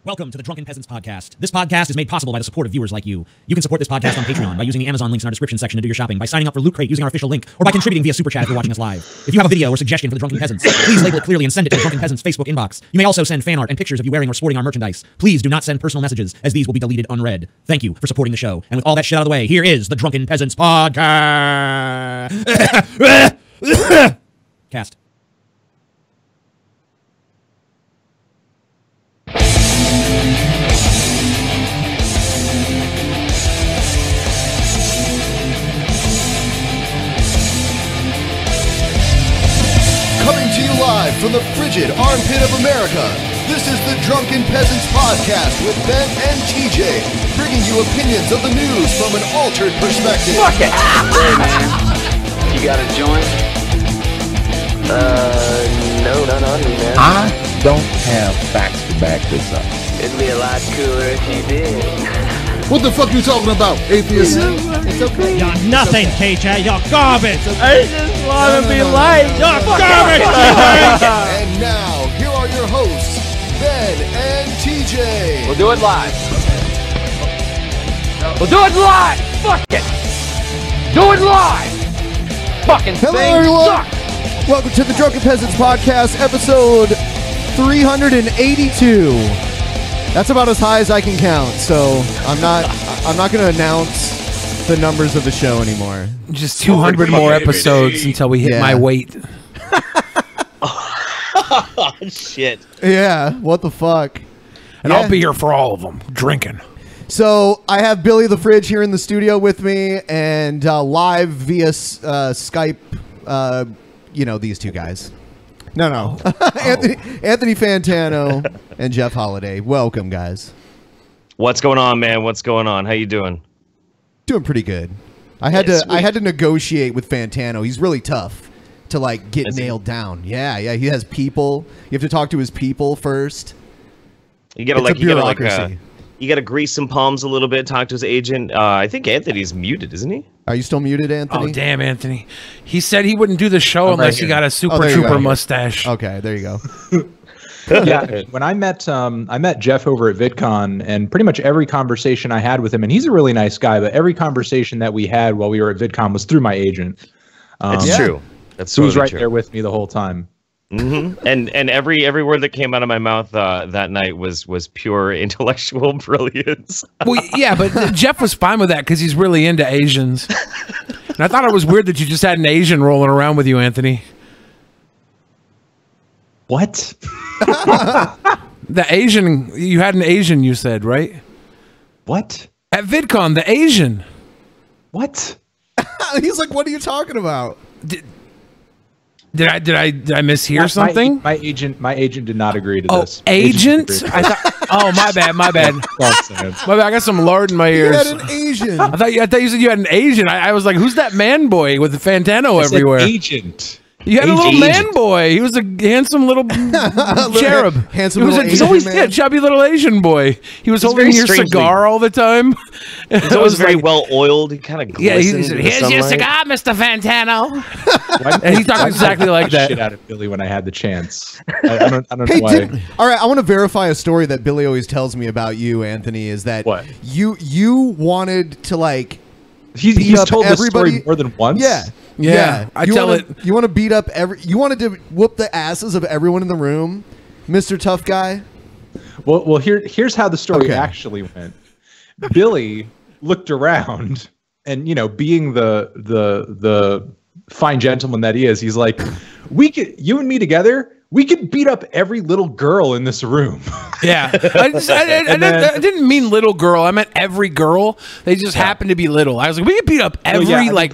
Welcome to the Drunken Peasants podcast. This podcast is made possible by the support of viewers like you. You can support this podcast on Patreon by using the Amazon links in our description section to do your shopping, by signing up for Loot Crate using our official link, or by contributing via Super Chat if you're watching us live. If you have a video or suggestion for the Drunken Peasants, please label it clearly and send it to the Drunken Peasants Facebook inbox. You may also send fan art and pictures of you wearing or sporting our merchandise. Please do not send personal messages, as these will be deleted unread. Thank you for supporting the show. And with all that shit out of the way, here is the Drunken Peasants podcast. Cast. Coming to you live from the frigid armpit of America, this is the Drunken Peasants Podcast with Ben and TJ, bringing you opinions of the news from an altered perspective. Fuck it! Hey man, you got a joint? No, not on me, man. I don't have facts to back this up. It'd be a lot cooler if you did. What the fuck you talking about, atheist? It's okay. You're nothing, TJ. You're garbage. I just want to be liked. You're garbage. And now, here are your hosts, Ben and TJ. We'll do it live. We'll do it live. Fuck it. Do it live. Fucking Hello, thing everyone. sucks. Welcome to the Drunken Peasants Podcast, episode 382. That's about as high as I can count, so I'm not going to announce the numbers of the show anymore. Just 200 more episodes until we hit my weight. Oh, shit. Yeah, what the fuck? And I'll be here for all of them, drinking. So I have Billy the Fridge here in the studio with me, and live via Skype, these two guys. No. Anthony Fantano and Jeff Holiday. Welcome, guys. What's going on, man? What's going on? How you doing? Doing pretty good. I had to negotiate with Fantano. He's really tough to get nailed down. Yeah. He has people. You have to talk to his people first. You gotta you gotta grease some palms a little bit. Talk to his agent. I think Anthony's muted, isn't he? Are you still muted, Anthony? Oh, damn, Anthony. He said he wouldn't do the show unless he got a Super Trooper mustache. Okay, there you go. Yeah, when I met Jeff over at VidCon, and pretty much every conversation I had with him, and he's a really nice guy, but every conversation that we had while we were at VidCon was through my agent. It's true. That's he was totally right true. there with me the whole time. Mm-hmm. And every word that came out of my mouth that night was pure intellectual brilliance. Well, yeah, but Jeff was fine with that because he's really into Asians. And I thought it was weird that you just had an Asian rolling around with you, Anthony. What? The Asian, you had an Asian, you said, right? What? At VidCon, the Asian. What? He's like, what are you talking about? Did I mishear something? My agent did not agree to this. Agent? I thought. Oh, my bad. My bad. I got some lard in my ears. You had an Asian. I thought you said you had an Asian. I was like, who's that man boy with the Fantano everywhere? Agent. You had a little man boy. He was a handsome little cherub. He's always a chubby little Asian boy. He was holding your cigar all the time. He's always very well oiled. He kind of glistened. Yeah, here's your cigar, Mr. Fantano. And he talked exactly like that. Shit out of Billy when I had the chance. I don't know why. All right, I want to verify a story that Billy always tells me about you, Anthony. Is that what you wanted to He's told this story more than once. Yeah. I tell it. You want to beat up you wanted to whoop the asses of everyone in the room, Mr. Tough Guy. Well, here's how the story actually went. Billy looked around, and being the fine gentleman that he is, he's like, you and me together, we could beat up every little girl in this room. Yeah. I didn't mean little girl. I meant every girl. They just happened to be little. I was like, we could beat up every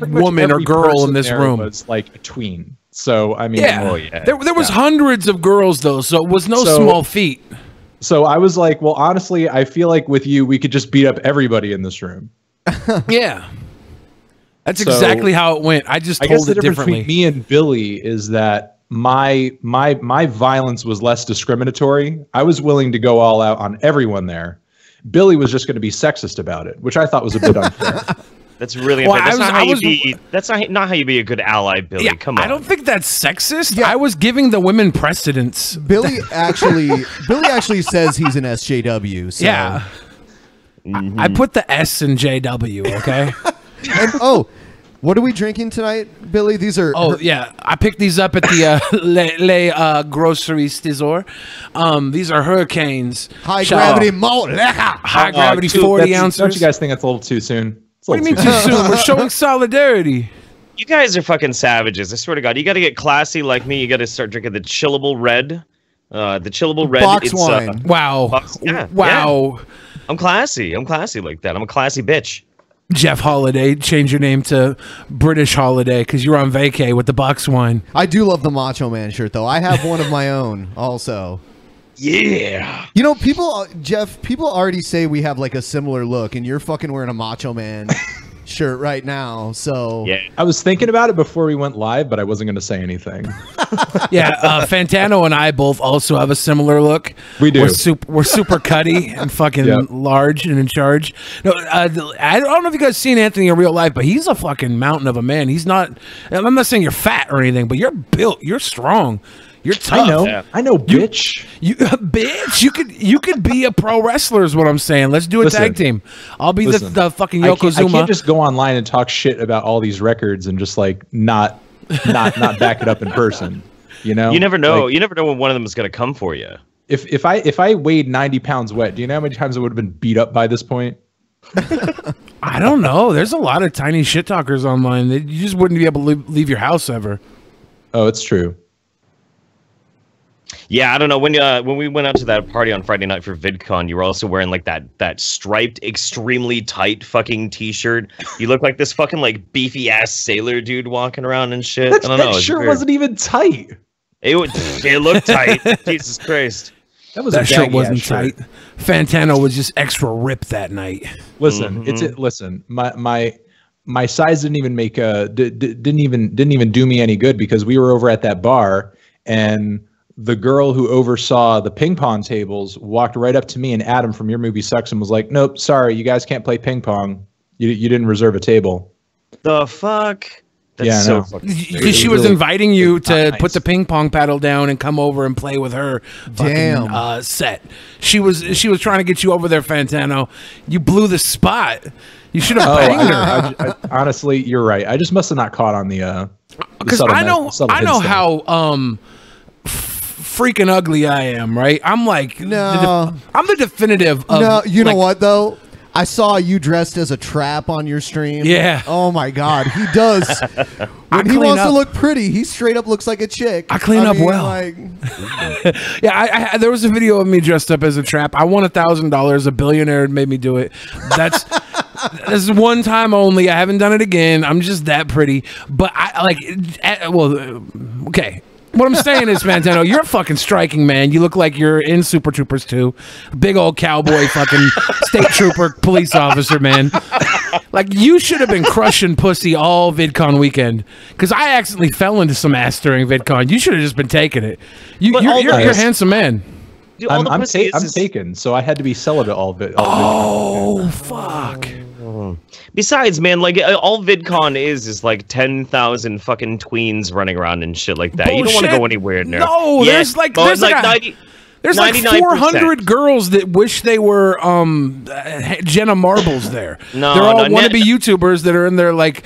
woman or girl in this room. Was like a tween. So I mean, there was hundreds of girls though, so it was no small feat. So I was like, well, honestly, I feel like with you, we could just beat up everybody in this room. Yeah. That's exactly how it went. I just told it differently. Between me and Billy is that my violence was less discriminatory. I was willing to go all out on everyone there. Billy was just going to be sexist about it, which I thought was a bit unfair. That's really Well, unfair. That's not how you be a good ally, Billy. Yeah, Come on. I don't think that's sexist. Yeah. I was giving the women precedence. Billy actually says he's an SJW. So. Yeah. I put the S in JW, okay? And, what are we drinking tonight, Billy? These are... yeah. I picked these up at the Le Grocery Store. These are Hurricanes. High gravity malt liquor. High gravity 40 ounces. Don't you guys think that's a little too soon? What do you mean too soon? We're showing solidarity. You guys are fucking savages. I swear to God. You got to get classy like me. You got to start drinking the chillable red. The chillable red. Box wine. Wow. Wow. Yeah. I'm classy. I'm classy like that. I'm a classy bitch. Jeff Holiday, change your name to British Holiday because you're on vacay with the box wine. I do love the Macho Man shirt, though. I have one of my own also. Yeah. You know, Jeff, people already say we have like a similar look, and you're fucking wearing a Macho Man shirt right now. So yeah, I was thinking about it before we went live, but I wasn't going to say anything. Yeah, Fantano and I both also have a similar look. We do. We're super cutty and fucking large and in charge. No, I don't know if you guys seen Anthony in real life, but he's a fucking mountain of a man. He's not. I'm not saying you're fat or anything, but you're built. You're strong. You're tough. I know, bitch. Bitch, you could be a pro wrestler is what I'm saying. Let's do a tag team. I'll be the fucking Yokozuna. I can't just go online and talk shit about all these records and just like not back it up in person. You know? You never know. Like, you never know when one of them is gonna come for you. If I weighed 90 pounds wet, do you know how many times I would have been beat up by this point? I don't know. There's a lot of tiny shit talkers online. You just wouldn't be able to leave your house ever. Oh, it's true. Yeah, I don't know. When we went out to that party on Friday night for VidCon, you were also wearing like that striped, extremely tight fucking t-shirt. You look like this fucking like beefy ass sailor dude walking around and shit. I don't know. That shirt wasn't even tight. It looked tight. Jesus Christ. That shirt wasn't tight. Fantano was just extra ripped that night. Listen, listen. My size didn't even make didn't even do me any good because we were over at that bar and the girl who oversaw the ping pong tables walked right up to me and Adam from Your Movie Sucks and was like, "Nope, sorry, you guys can't play ping pong. You didn't reserve a table." The fuck? That's so fucking because she was inviting you to put the ping pong paddle down and come over and play with her fucking set. She was trying to get you over there, Fantano. You blew the spot. You should have banged her. Honestly, you're right. I just must have not caught on the because I know how freaking ugly I am, right? I'm like, no, I'm the definitive of, no, you know what though? I saw you dressed as a trap on your stream. Yeah. Oh my God, he does. When he wants to look pretty, he straight up looks like a chick. I clean up well. Like... Yeah, there was a video of me dressed up as a trap. I won $1,000. A billionaire made me do it. This is one time only. I haven't done it again. I'm just that pretty. But I like, okay. What I'm saying is, Fantano, you're a fucking striking man. You look like you're in Super Troopers 2. Big old cowboy fucking state trooper police officer, man. Like, you should have been crushing pussy all VidCon weekend. Because I accidentally fell into some ass during VidCon. You should have just been taking it. You're a handsome man. Dude, I'm taken, so I had to be celibate all of it. Oh, fuck. Besides, man, like all VidCon is like 10,000 fucking tweens running around and shit like that. Bullshit. You don't want to go anywhere near. No, there's like 400 girls that wish they were Jenna Marbles there. No, they're all wannabe YouTubers that are in their like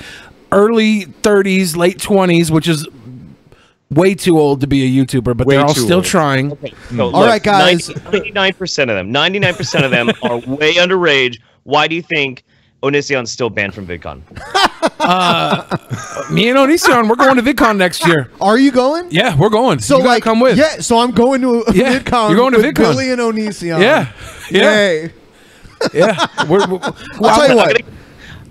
early 30s, late 20s, which is way too old to be a YouTuber, but they're all still trying. Okay, so all right, guys. 99% of them are way underage. Why do you think Onision's still banned from VidCon? Me and Onision, we're going to VidCon next year. Are you going? Yeah, we're going. So you gotta come with. Yeah, so I'm going to VidCon. You're going to with VidCon. Billy and Onision. Yeah. Yay. Yeah. I'll tell you what.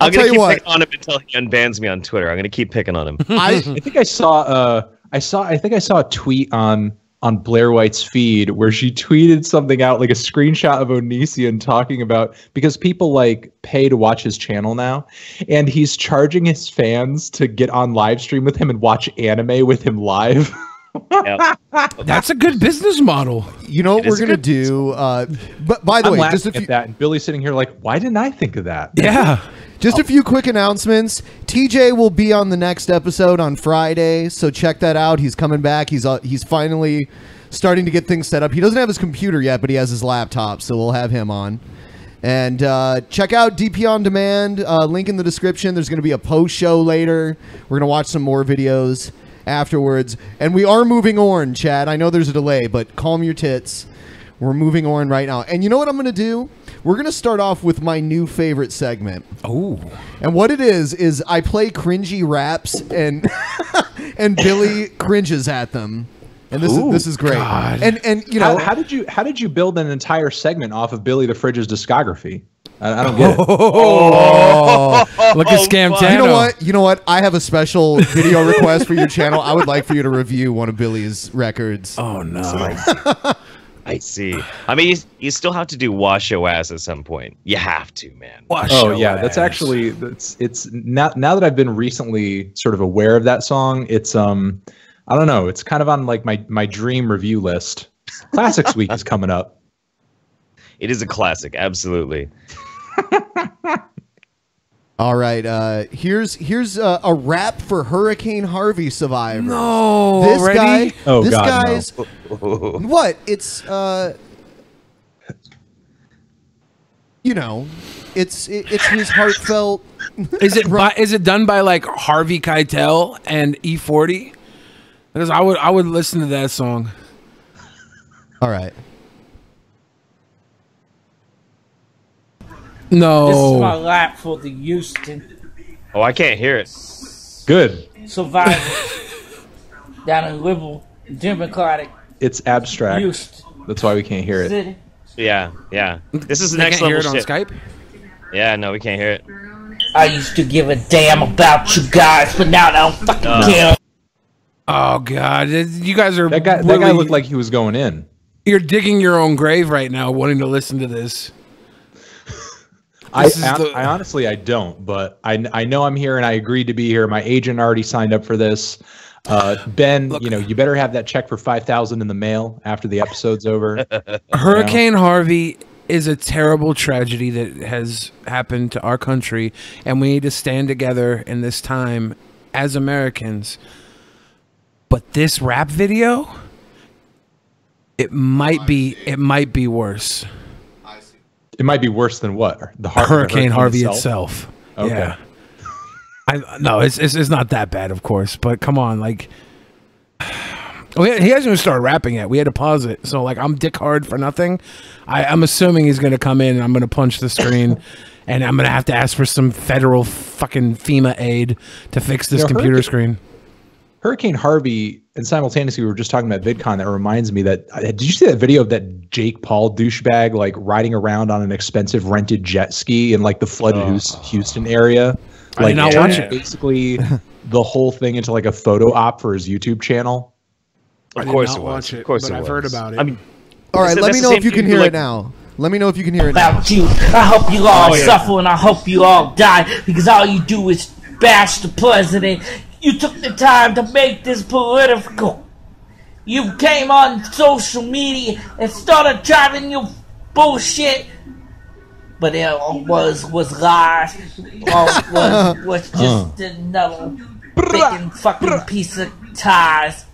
I'm gonna keep picking on him until he unbans me on Twitter. I'm gonna keep picking on him. I think I saw a tweet on Blair White's feed where she tweeted something out, like a screenshot of Onision talking about, because people like pay to watch his channel now, and he's charging his fans to get on live stream with him and watch anime with him live. Yep. That's a good business model. You know what we're gonna do? But by the way, just at that, and Billy's sitting here like, why didn't I think of that? Yeah. Just a few quick announcements. TJ will be on the next episode on Friday, so check that out. He's coming back. He's finally starting to get things set up. He doesn't have his computer yet, but he has his laptop, so we'll have him on. And check out DP On Demand. Link in the description. There's going to be a post show later. We're going to watch some more videos afterwards. And we are moving on, Chad. I know there's a delay, but calm your tits. We're moving on right now. And you know what I'm going to do? We're going to start off with my new favorite segment. Oh. And what it is I play cringy raps and and Billy cringes at them. And this is great. God. And you know, how did you build an entire segment off of Billy the Fridge's discography? I don't get it. Look at Scamtano. You know what? I have a special video request for your channel. I would like for you to review one of Billy's records. Oh no. I see. I mean, you still have to do Wash Your Ass at some point. You have to, man. That's actually it's now that I've been recently sort of aware of that song. It's I don't know. It's kind of on like my dream review list. Classics Week is coming up. It is a classic, absolutely. All right, here's a rap for Hurricane Harvey survivors. No, this already? guy. Oh, this God, guy's what? It's you know, it's his heartfelt. Is it done by like Harvey Keitel and E40? Because I would listen to that song. All right. No. This is my rap for the Houston Oh, I can't hear it. Good. survivors down in Liberal, Democratic It's abstract. Houston That's why we can't hear it. City. Yeah. This is They next can't hear level it on shit. Skype? Yeah, no, we can't hear it. I used to give a damn about you guys, but now I don't fucking care. Oh God, you guys are That guy looked like he was going in. You're digging your own grave right now, wanting to listen to this. I honestly don't, but I know I'm here and I agreed to be here. My agent already signed up for this. Ben, Look, you better have that check for $5,000 in the mail after the episode's over. Hurricane Harvey is a terrible tragedy that has happened to our country, and we need to stand together in this time as Americans. But this rap video, it might be worse. It might be worse than what? The Hurricane Harvey itself. Okay. Yeah. No, it's not that bad, of course, but come on, like, he hasn't even started rapping yet. We had to pause it, so like, I'm dick hard for nothing. I'm assuming he's gonna come in and I'm gonna punch the screen, and I'm gonna have to ask for some federal fucking FEMA aid to fix this computer screen. Hurricane Harvey, and simultaneously we were just talking about VidCon. That reminds me that did you see that video of that Jake Paul douchebag like riding around on an expensive rented jet ski in like the flooded Houston area? I did not watch it. Basically, the whole thing into like a photo op for his YouTube channel. Of course it was. Of course it was. I've heard about it. I mean, All right, let me know if you can hear like, it now. Let me know if you can hear it now. About you, I hope you all suffer and I hope you all die because all you do is bash the president. You took the time to make this political. You came on social media and started driving your bullshit. But it all was lies. All was just another big fucking piece of ties.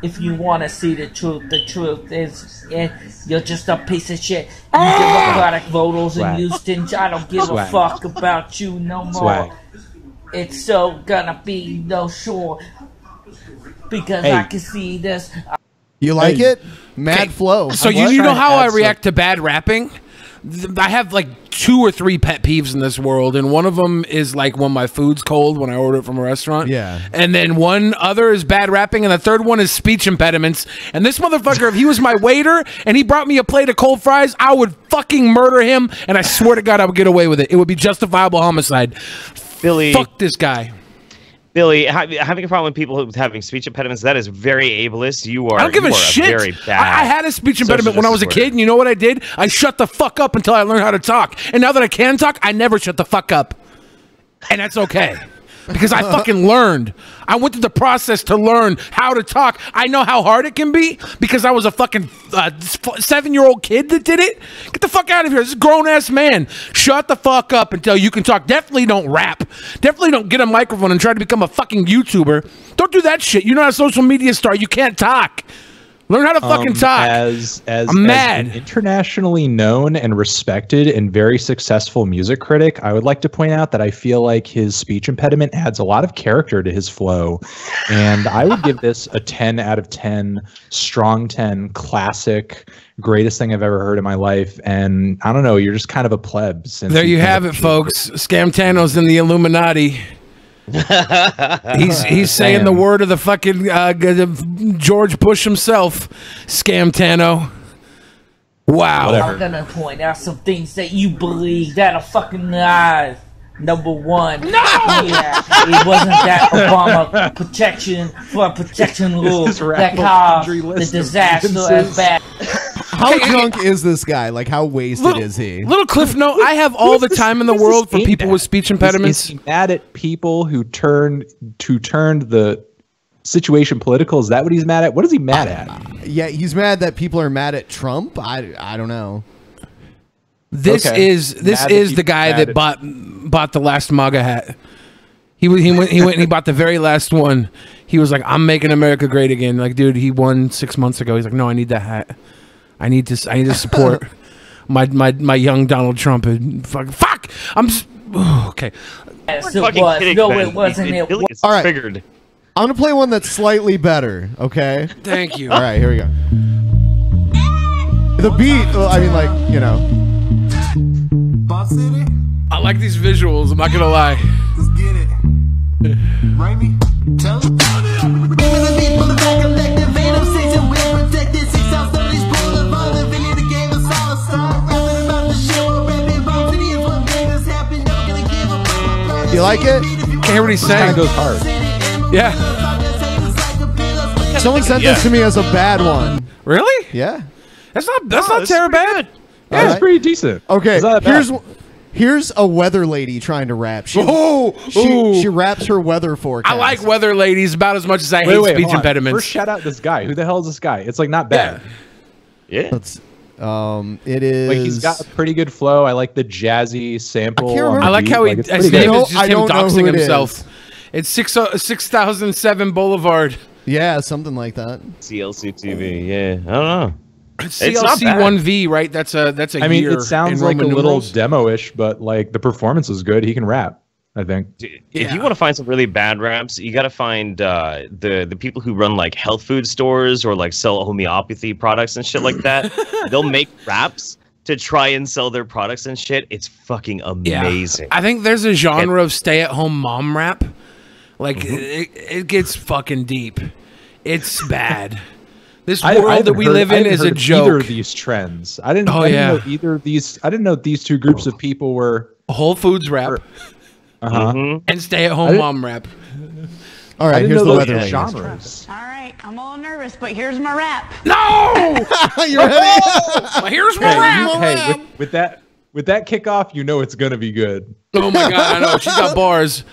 If you want to see the truth is you're just a piece of shit. You Democratic voters in Houston, I don't give a fuck about you no more. It's so gonna be no sure because I can see this. You like it? Mad flow. So you know how I react to bad rapping? I have like 2 or 3 pet peeves in this world, and one of them is like when my food's cold when I order it from a restaurant. Yeah. And then one other is bad rapping, and the third one is speech impediments. And this motherfucker, if he was my waiter and he brought me a plate of cold fries, I would fucking murder him, and I swear to God I would get away with it. It would be justifiable homicide. Billy, fuck this guy. Billy, having a problem with people having speech impediments, that is very ableist. You are. I don't give a shit. Very bad I had a speech impediment when I was a kid, and you know what I did? I shut the fuck up until I learned how to talk. And now that I can talk, I never shut the fuck up. And that's okay. because I fucking learned. I went through the process to learn how to talk. I know how hard it can be because I was a fucking 7-year-old kid that did it. Get the fuck out of here. This is a grown-ass man. Shut the fuck up until you can talk. Definitely don't rap. Definitely don't get a microphone and try to become a fucking YouTuber. Don't do that shit. You're not a social media star. You can't talk. Learn how to fucking talk. I'm mad. As an internationally known and respected and very successful music critic, I would like to point out that I feel like his speech impediment adds a lot of character to his flow. And I would give this a 10 out of 10, strong 10, classic, greatest thing I've ever heard in my life. And I don't know, you're just kind of a pleb. There you have it, folks. Scamtano's in the Illuminati. he's saying the word of the fucking George Bush himself, Scamtano. Wow. I'm gonna point out some things that you believe that are fucking lies. Number one, no! Yeah, it wasn't that Obama protection rule that caused the disaster as bad. How drunk is this guy? Like, how wasted is he? Little cliff note, I have all the time in the world for people with speech impediments. Is he mad at people who turned the situation political? Is that what he's mad at? What is he mad at? Yeah, he's mad that people are mad at Trump. I don't know. This is the guy that bought the last MAGA hat. He went and he bought the very last one. He was like, "I'm making America great again." Like, dude, he won 6 months ago. He's like, "No, I need that hat. I need to support my young Donald Trump." And fuck. I'm just, okay. Yes, it was. No, it wasn't. All right. Figured. I'm gonna play one that's slightly better. Okay. Thank you. All right, here we go. The beat. I mean, like, you know. I like these visuals. I'm not gonna lie. Let's get it. Right me? Tell it. You like it? Can't hear what he's saying. It goes hard. Yeah. Someone sent this to me as a bad one. Really? Yeah. That's not terrible bad. Yeah, it's pretty decent. Okay, here's a weather lady trying to rap. She raps her weather forecast. I like weather ladies about as much as I hate speech impediments. First, shout out this guy. Who the hell is this guy? It's like not bad. Yeah. It is like he's got a pretty good flow. I like the jazzy sample. I like how his name is just him doxing himself. It's 6007 Boulevard. Yeah, something like that. CLC TV. Yeah, I don't know. CLC1V, right? That's a. I mean, year it sounds like a little demo-ish, but like the performance is good. He can rap, I think. If you want to find some really bad raps, you got to find the people who run like health food stores or like sell homeopathy products and shit like that. They'll make raps to try and sell their products and shit. It's fucking amazing. Yeah. I think there's a genre of stay-at-home mom rap. Like it gets fucking deep. It's bad. This world that we live in is a joke. Either of these trends, I didn't know either of these. I didn't know these two groups of people were Whole Foods rap, and stay-at-home mom rap. All right, here's the weather genres. All right, I'm all nervous, but here's my rap. No, you ready? Here's my rap. Hey, with that kickoff, you know it's gonna be good. Oh my god, I know she's got bars.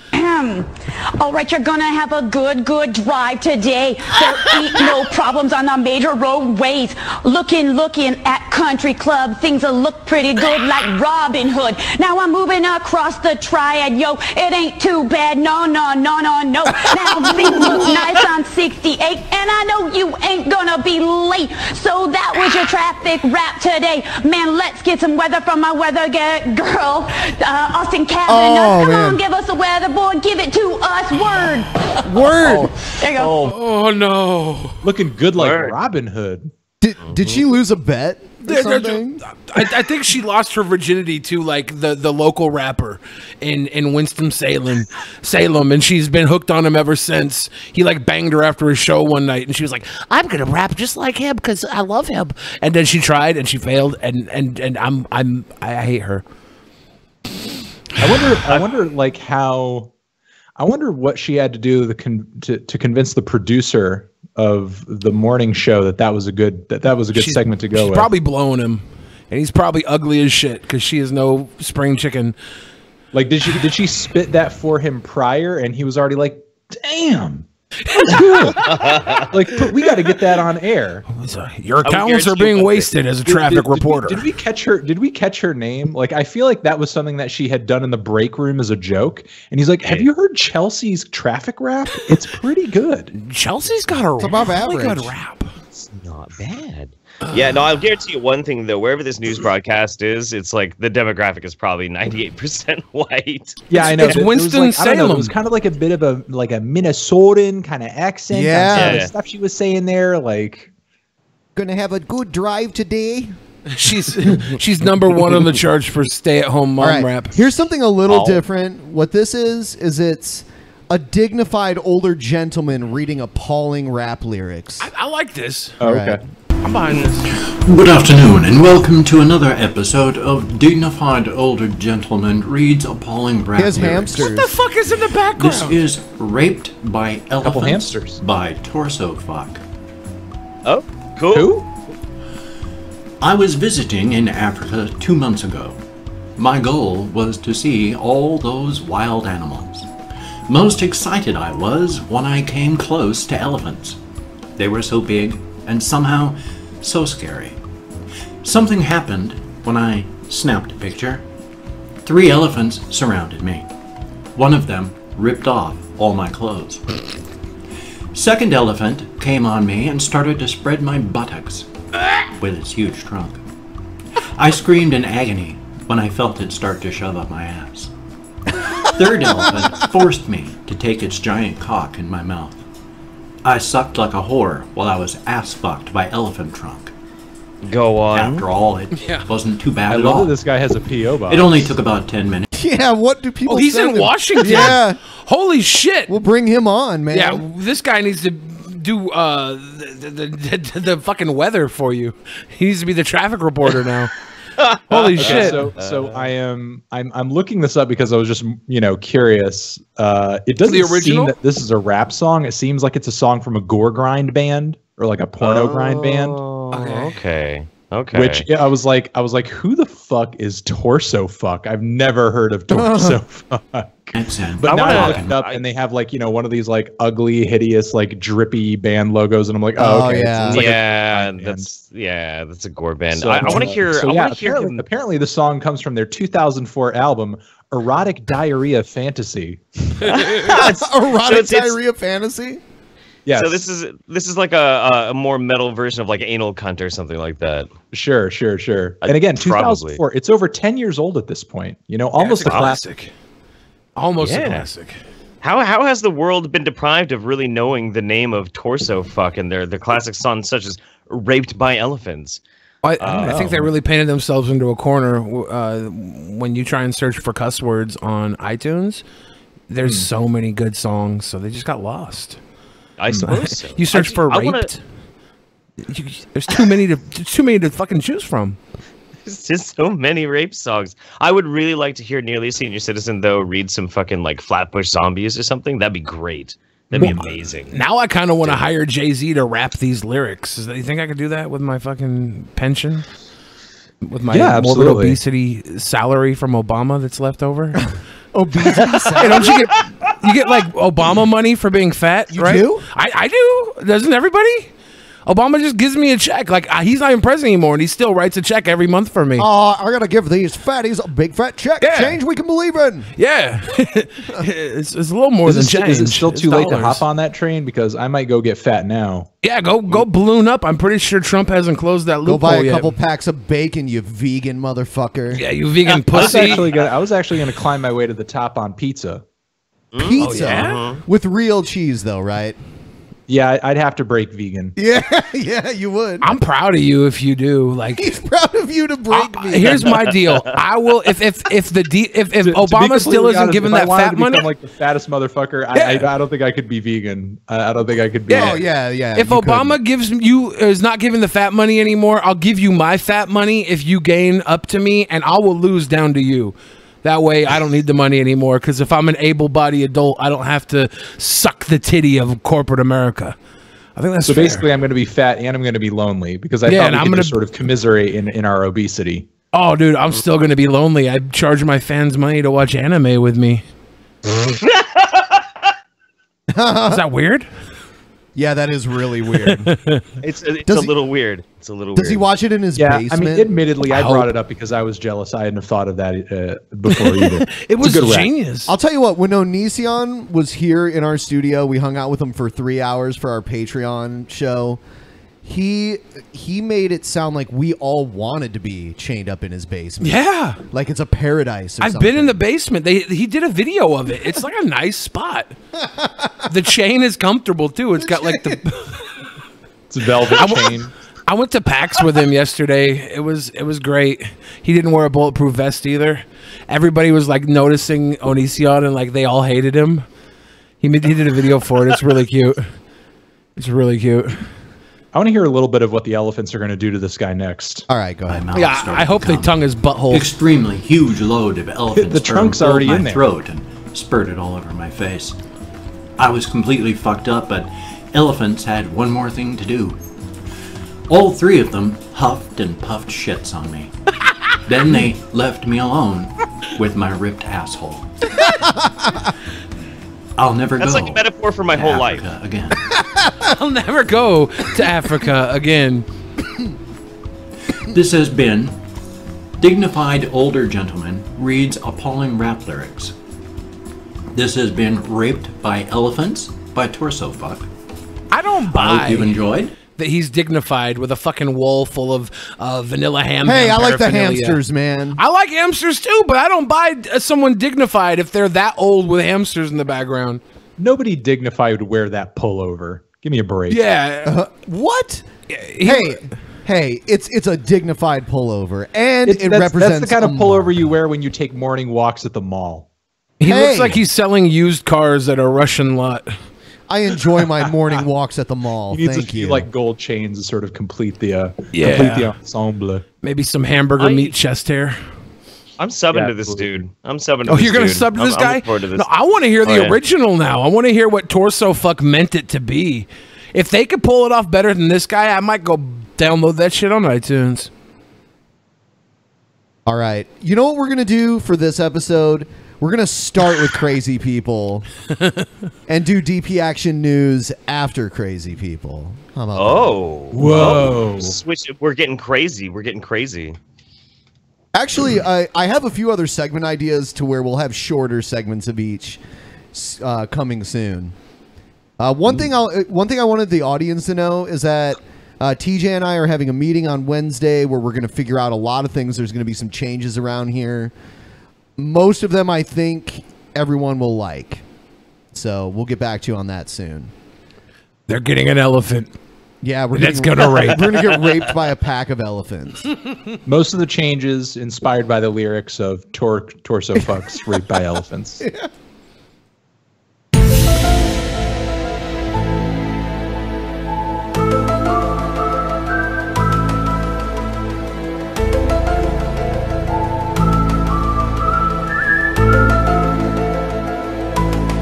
All right, you're gonna have a good drive today. There ain't no problems on the major roadways. Looking at country club, things will look pretty good like Robin Hood. Now I'm moving across the triad, yo. It ain't too bad, no. Now things look nice on 68, and I know you ain't gonna be late. So that was your traffic rap today, man. Let's get some weather from my weather girl, Austin Cabin. Come on, give us a weather boy. Give it to us. Word. There you go. Oh no. Looking good like Robin Hood. Did she lose a bet or something? I think she lost her virginity to like the local rapper in Winston-Salem, and she's been hooked on him ever since. He like banged her after his show one night, and she was like, "I'm gonna rap just like him because I love him." And then she tried and she failed, and I hate her. I wonder like how. I wonder what she had to do to convince the producer of the morning show that was a good segment to go with. Probably blowing him, and he's probably ugly as shit because she is no spring chicken. Like, did she spit that for him prior, and he was already like, "Damn, that's good." Like, we got to get that on air. Your accounts are being wasted as a traffic reporter. Did we catch her? Did we catch her name? Like, I feel like that was something that she had done in the break room as a joke. And he's like, "Have you heard Chelsea's traffic rap? It's pretty good." Chelsea's got a really good rap. It's not bad. Yeah, no, I'll guarantee you one thing though. Wherever this news broadcast is, it's like the demographic is probably 98% white. Yeah, I know. It's Winston-Salem. It was kind of like a bit of a Minnesotan kind of accent. Yeah. Some of the stuff she was saying there, like, gonna have a good drive today. She's #1 on the charts for stay-at-home mom rap. Here's something a little different. What this is it's a dignified older gentleman reading appalling rap lyrics. I like this. Oh, okay. I'm behind this. Good afternoon, and welcome to another episode of Dignified Older Gentleman Reads Appalling Rap His Lyrics. hamsters. What the fuck is in the background? This is Raped by Elephants hamsters. by Torso Fuck. Oh, cool. Who? I was visiting in Africa 2 months ago. My goal was to see all those wild animals. Most excited I was when I came close to elephants. They were so big and somehow so scary. Something happened when I snapped a picture. 3 elephants surrounded me. One of them ripped off all my clothes. Second elephant came on me and started to spread my buttocks with its huge trunk. I screamed in agony when I felt it start to shove up my ass. Third elephant forced me to take its giant cock in my mouth. I sucked like a whore while I was ass fucked by elephant trunk. Go on. After all, it wasn't too bad I at love all. that this guy has a PO box. It only took about 10 minutes. Yeah, what do people Oh, he's send in him? Washington. Yeah. Holy shit. We'll bring him on, man. Yeah, this guy needs to do the fucking weather for you. He needs to be the traffic reporter now. Holy shit. So I'm looking this up because I was just curious. It doesn't The original? seem that this is a rap song. It seems like it's a song from a gore grind band or like a porno grind band. Okay. Which I was like, who the fuck is Torso Fuck? I've never heard of Torso Fuck. But now I looked it up and they have like one of these like ugly, hideous, like drippy band logos, and I'm like, oh, okay. yeah, So that's that's a gore band. So, I want to hear. So I yeah, want to hear. apparently the song comes from their 2004 album, Erotic Diarrhea Fantasy. Erotic diarrhea fantasy. Yes. So this is like a more metal version of like Anal Cunt or something like that. Sure. And again, 2004. It's over 10 years old at this point. Almost a classic. Almost a classic. How has the world been deprived of really knowing the name of Torso Fuck and the classic songs such as Raped by Elephants? I think they really painted themselves into a corner when you try and search for cuss words on iTunes. There's so many good songs, so they just got lost. I suppose so. You search for raped. There's too many to fucking choose from. There's just so many rape songs. I would really like to hear Nearly a Senior Citizen though read some fucking like Flatbush Zombies or something. That'd be great. That'd be amazing. Now I kind of want to hire Jay-Z to rap these lyrics. You think I could do that with my fucking pension? With my morbid obesity salary from Obama that's left over? Obesity salary? Hey, don't you get like Obama money for being fat? You right? do? I do. Doesn't everybody? Obama just gives me a check. Like he's not even president anymore, and he still writes a check every month for me. I gotta give these fatties a big fat check. Yeah. Change we can believe in. Yeah, it's a little more than change. Is it still too late to dollars. hop on that train? Because I might go get fat now. Yeah, go balloon up. I'm pretty sure Trump hasn't closed that loophole Go buy a yet. couple packs of bacon, you vegan motherfucker. Yeah, you vegan pussy. I was actually gonna climb my way to the top on pizza. Pizza? Oh, yeah? With real cheese, though, right? Yeah, I'd have to break vegan. Yeah, you would. I'm proud of you if you do. Like he's proud of you to break vegan. Here's my deal. I will if Obama still isn't giving that fat money. I'm like the fattest motherfucker. I don't think I could be vegan. I don't think I could be. Oh yeah. If Obama is not giving the fat money anymore, I'll give you my fat money if you gain up to me, and I will lose down to you. That way, I don't need the money anymore, because if I'm an able-bodied adult, I don't have to suck the titty of corporate America. I think that's so. Fair. Basically, I'm going to be fat and I'm going to be lonely because I thought we could just sort of commiserate in our obesity. Oh, dude, I'm still gonna be lonely. I charge my fans money to watch anime with me. Is that weird? Yeah, that is really weird. It's a little weird. It's a little. Does he watch it in his basement? I mean, admittedly, I brought it up because I was jealous. I hadn't have thought of that before either. It was It's a good genius. I'll tell you what, when Onision was here in our studio, we hung out with him for 3 hours for our Patreon show. He made it sound like we all wanted to be chained up in his basement. Yeah. Like it's a paradise or I've something. been in the basement. He did a video of it. It's like a nice spot. The chain is comfortable too. It's got like the It's a velvet chain. I went to PAX with him yesterday. It was great. He didn't wear a bulletproof vest either. Everybody was like noticing Onision and like they all hated him. He did a video for it. It's really cute. It's really cute. I want to hear a little bit of what the elephants are going to do to this guy next. All right, go ahead. Yeah, I hope they tongue his butthole. Extremely huge load of elephant The sperm trunk's filled already my in there. throat and spurted all over my face. I was completely fucked up, but elephants had one more thing to do. All 3 of them huffed and puffed shits on me. Then they left me alone with my ripped asshole. I'll never go. That's like a metaphor for my whole life. Again. I'll never go to Africa again. This has been Dignified Older Gentleman Reads Appalling Rap Lyrics. This has been Raped by Elephants by Torso Fuck. I don't I buy hope you've enjoyed. that he's dignified with a fucking wall full of vanilla ham. Hey, I like the paraphernalia. hamsters, man. I like hamsters too, but I don't buy someone dignified if they're that old with hamsters in the background. Nobody dignified would wear that pullover. Give me a break. Yeah. What? Hey, it's a dignified pullover, and it represents That's the kind of a pullover you wear when you take morning walks at the mall. He looks like he's selling used cars at a Russian lot. I enjoy my morning walks at the mall. He needs Thank a few you. like gold chains to sort of complete the complete the ensemble. Maybe some hamburger meat chest hair. I'm subbing Yeah, to this absolutely. dude. I'm subbing to Oh, this you're gonna dude. sub to this I'm guy? looking forward to this. No, I want to hear the Oh, yeah. original now. I want to hear what Torso Fuck meant it to be. If they could pull it off better than this guy, I might go download that shit on iTunes. All right. You know what we're going to do for this episode? We're going to start with Crazy People and do DP Action News after Crazy People. How about Oh, whoa! Switch. We're getting crazy. We're getting crazy. that? Actually, I have a few other segment ideas to where we'll have shorter segments of each coming soon. One thing I wanted the audience to know is that TJ and I are having a meeting on Wednesday where we're going to figure out a lot of things. There's going to be some changes around here. Most of them, I think, everyone will like. So we'll get back to you on that soon. They're getting an elephant. Yeah, That's gonna rape. We're going to get raped by a pack of elephants. Most of the changes inspired by the lyrics of Torso Fucks Raped by Elephants. Yeah.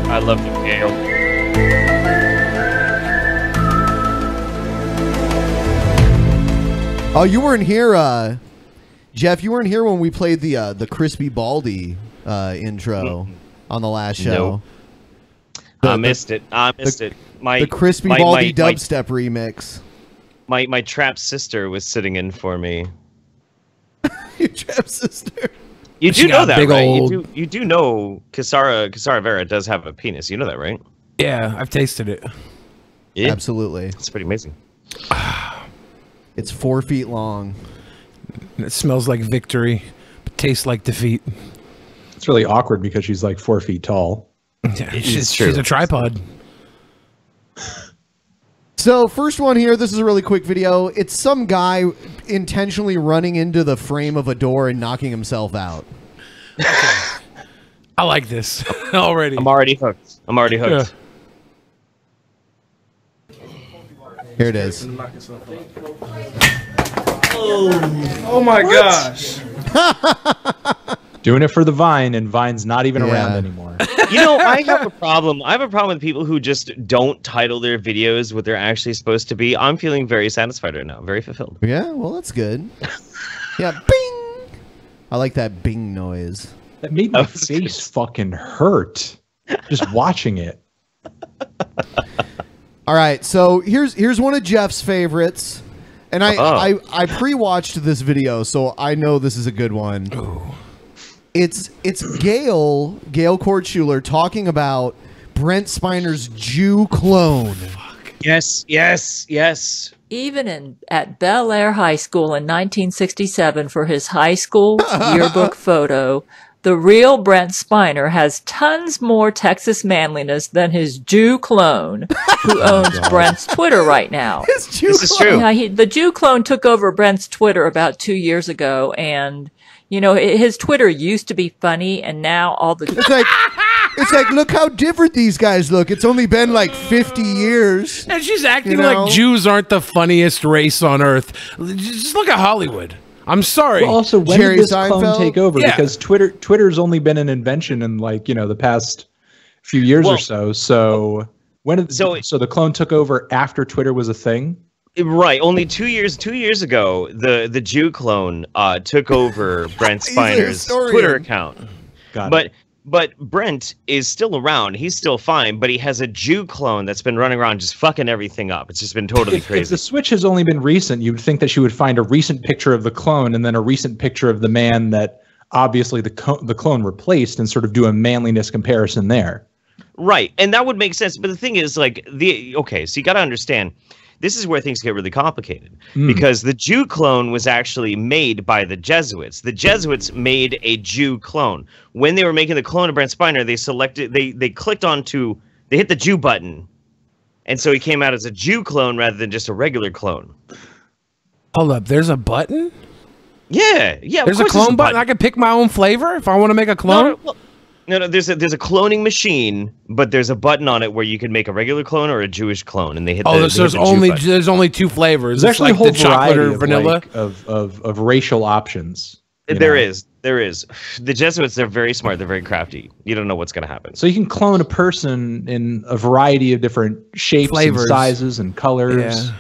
I love you, Gail. Oh, you weren't here, Jeff. You weren't here when we played the Crispy Baldy intro on the last show. I missed it. I missed it. The Crispy Baldy dubstep remix. My trap sister was sitting in for me. Your trap sister. You She do got know that, big right? old- You do know Kisara Vera does have a penis. You know that, right? Yeah, I've tasted it. Yeah. Absolutely. It's pretty amazing. It's 4 feet long. It smells like victory, but tastes like defeat. It's really awkward because she's like 4 feet tall. Yeah, she's a tripod. So first one here, this is a really quick video. It's some guy intentionally running into the frame of a door and knocking himself out. I like this already. I'm already hooked. Here it is. Oh my gosh. Doing it for the Vine, and Vine's not even around anymore. You know, I have a problem. I have a problem with people who just don't title their videos what they're actually supposed to be. I'm feeling very satisfied right now. Very fulfilled. Yeah, well, that's good. Yeah, bing. I like that bing noise. That made my face fucking hurt just watching it. All right, so here's one of Jeff's favorites, and I pre-watched this video, so I know this is a good one. Ooh. It's Gail Kortschuler talking about Brent Spiner's Jew clone. Yes. Even at Bel Air High School in 1967 for his high school yearbook photo, the real Brent Spiner has tons more Texas manliness than his Jew clone, who owns Brent's Twitter right now. This is true. Yeah, the Jew clone took over Brent's Twitter about 2 years ago, and you know his Twitter used to be funny, and now all the it's like look how different these guys look. It's only been like 50 years, and she's acting like Jews aren't the funniest race on earth. Just look at Hollywood. I'm sorry. Well, also, when Jerry did this Seinfeld? clone take over? Yeah. Because Twitter's only been an invention in like the past few years or so. So when did so the clone took over after Twitter was a thing? Right. Only 2 years. 2 years ago, the Jew clone took over Brent Spiner's Twitter account. But Brent is still around. He's still fine, but he has a Jew clone that's been running around just fucking everything up. It's just been totally crazy. If the switch has only been recent, you'd think that she would find a recent picture of the clone and then a recent picture of the man that obviously the clone replaced and sort of do a manliness comparison there. Right. And that would make sense. But the thing is, like, so you got to understand, this is where things get really complicated because the Jew clone was actually made by the Jesuits. The Jesuits made a Jew clone. When they were making the clone of Brent Spiner, they clicked onto, they hit the Jew button. And so he came out as a Jew clone rather than just a regular clone. Hold up, there's a button? Yeah. There's a clone button. I can pick my own flavor if I want to make a clone? No, there's a cloning machine, but there's a button on it where you can make a regular clone or a Jewish clone, and they hit. There's only two flavors. There's actually like a whole the chocolate variety or vanilla of racial options. There is. The Jesuits, they're very smart. They're very crafty. You don't know what's going to happen. So you can clone a person in a variety of different shapes, and sizes, and colors. Yeah.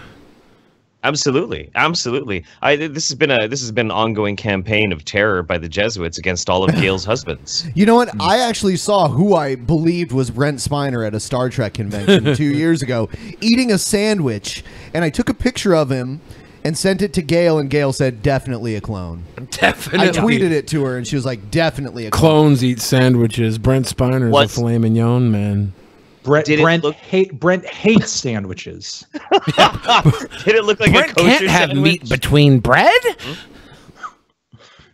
Absolutely. This has been an ongoing campaign of terror by the Jesuits against all of Gail's husbands. You know what? I actually saw who I believed was Brent Spiner at a Star Trek convention 2 years ago, eating a sandwich, and I took a picture of him and sent it to Gail, and Gail said, "Definitely a clone." Definitely. I tweeted it to her, and she was like, "Definitely a clone." Clones eat sandwiches. Brent Spiner's a filet mignon, man. Brent hates sandwiches. Did it look like Brent a kosher can't have sandwich? meat between bread?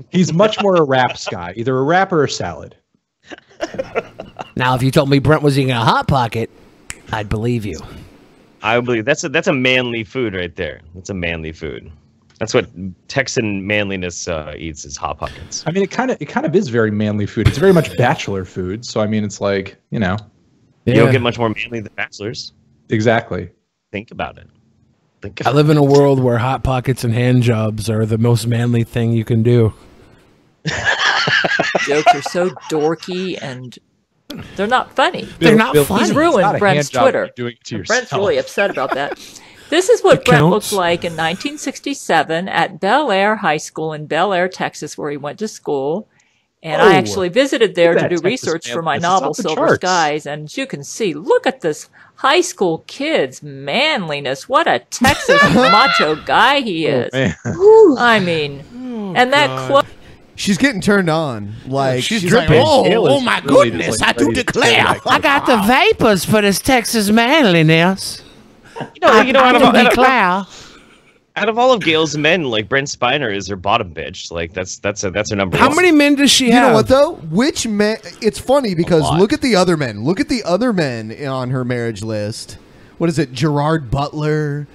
He's much more a wraps guy, either a wrap or a salad. Now, if you told me Brent was eating a Hot Pocket, I'd believe you. I believe that's a manly food right there. That's a manly food. That's what Texan manliness eats is Hot Pockets. I mean, it kind of is very manly food. It's very much bachelor food. So I mean, it's like You don't get much more manly than bachelors. Exactly. Think about it. I live in a world where Hot Pockets and hand jobs are the most manly thing you can do. Jokes are so dorky and they're not funny. They're not funny. He's ruined Brent's Twitter. Brent's really upset about that. This is what Brent looked like in 1967 at Bel Air High School in Bel Air, Texas, where he went to school. And I actually visited there to do research for my novel, Silver Skies. And as you can see, look at this high school kid's manliness. What a Texas macho guy he is. I mean, and that She's getting turned on. Like she's like, dripping. oh my goodness, I do declare. I got the vapors for this Texas manliness. Out of all of Gail's men, like Brent Spiner is her bottom bitch. Like that's her number one. How many men does she have? You know what though? Which men? It's funny because look at the other men. Look at the other men on her marriage list. What is it? Gerard Butler,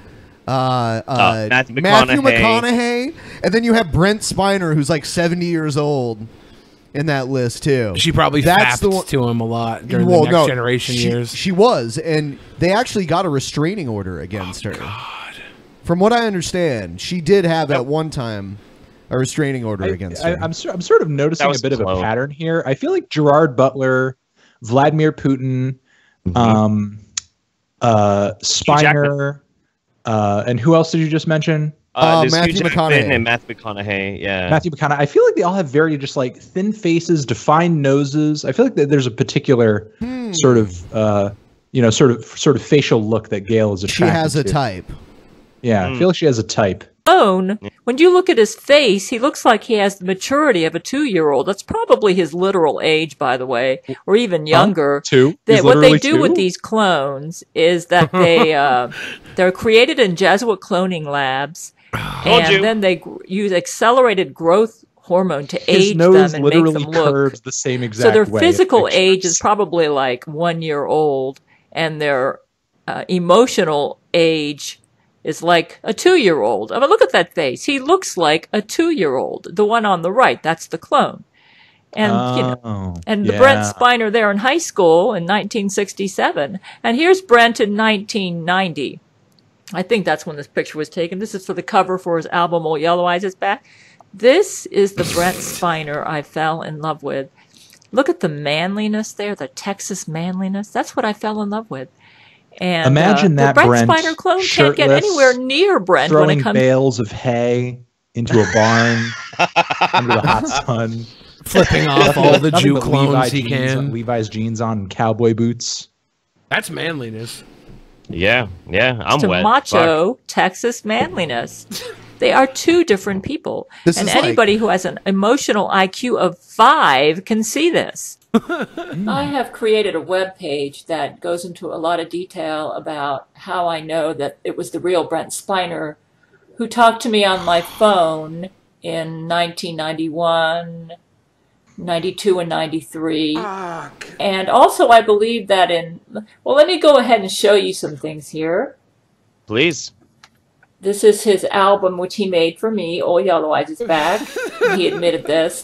Matthew McConaughey, and then you have Brent Spiner, who's like 70 years old, in that list too. She probably fapped to him a lot during the Next Generation years. She was, and they actually got a restraining order against her. God. From what I understand, she did have at one time a restraining order against her. I'm sort of noticing a bit of a pattern here. I feel like Gerard Butler, Vladimir Putin, Spiner, and who else did you just mention? There's Matthew Hugh Jackman McConaughey. and Matthew McConaughey. Yeah. Matthew McConaughey. I feel like they all have very just like thin faces, defined noses. I feel like that there's a particular sort of sort of facial look that Gail is attracted to. She has a type. Yeah, I feel like she has a type. When you look at his face, he looks like he has the maturity of a 2-year-old. That's probably his literal age, by the way, or even younger. Two? What they do with these clones is that they're created in Jesuit cloning labs, and then they use accelerated growth hormone to age them and make them look the same exact so their way. physical age is probably like 1 year old, and their emotional age is like a 2-year-old. I mean, look at that face. He looks like a 2-year-old. The one on the right, that's the clone. And the Brent Spiner there in high school in 1967. And here's Brent in 1990. I think that's when this picture was taken. This is for the cover for his album, Old Yellow Eyes Is Back. This is the Brent Spiner I fell in love with. Look at the manliness there, the Texas manliness. That's what I fell in love with. And imagine that the Brent Spiner clone can't get anywhere near Brent when it comes. Throwing bales of hay into a barn under the hot sun, flipping off all the Jew clones he can. Levi's jeans on, and cowboy boots. That's manliness. Yeah, I'm to wet. Macho Texas manliness. They are two different people, and anybody who has an emotional IQ of 5 can see this. I have created a web page that goes into a lot of detail about how I know that it was the real Brent Spiner who talked to me on my phone in 1991, 92, and 93. And also I believe that well, let me go ahead and show you some things here. Please. This is his album, which he made for me, Old Yellow Eyes Is Back. He admitted this.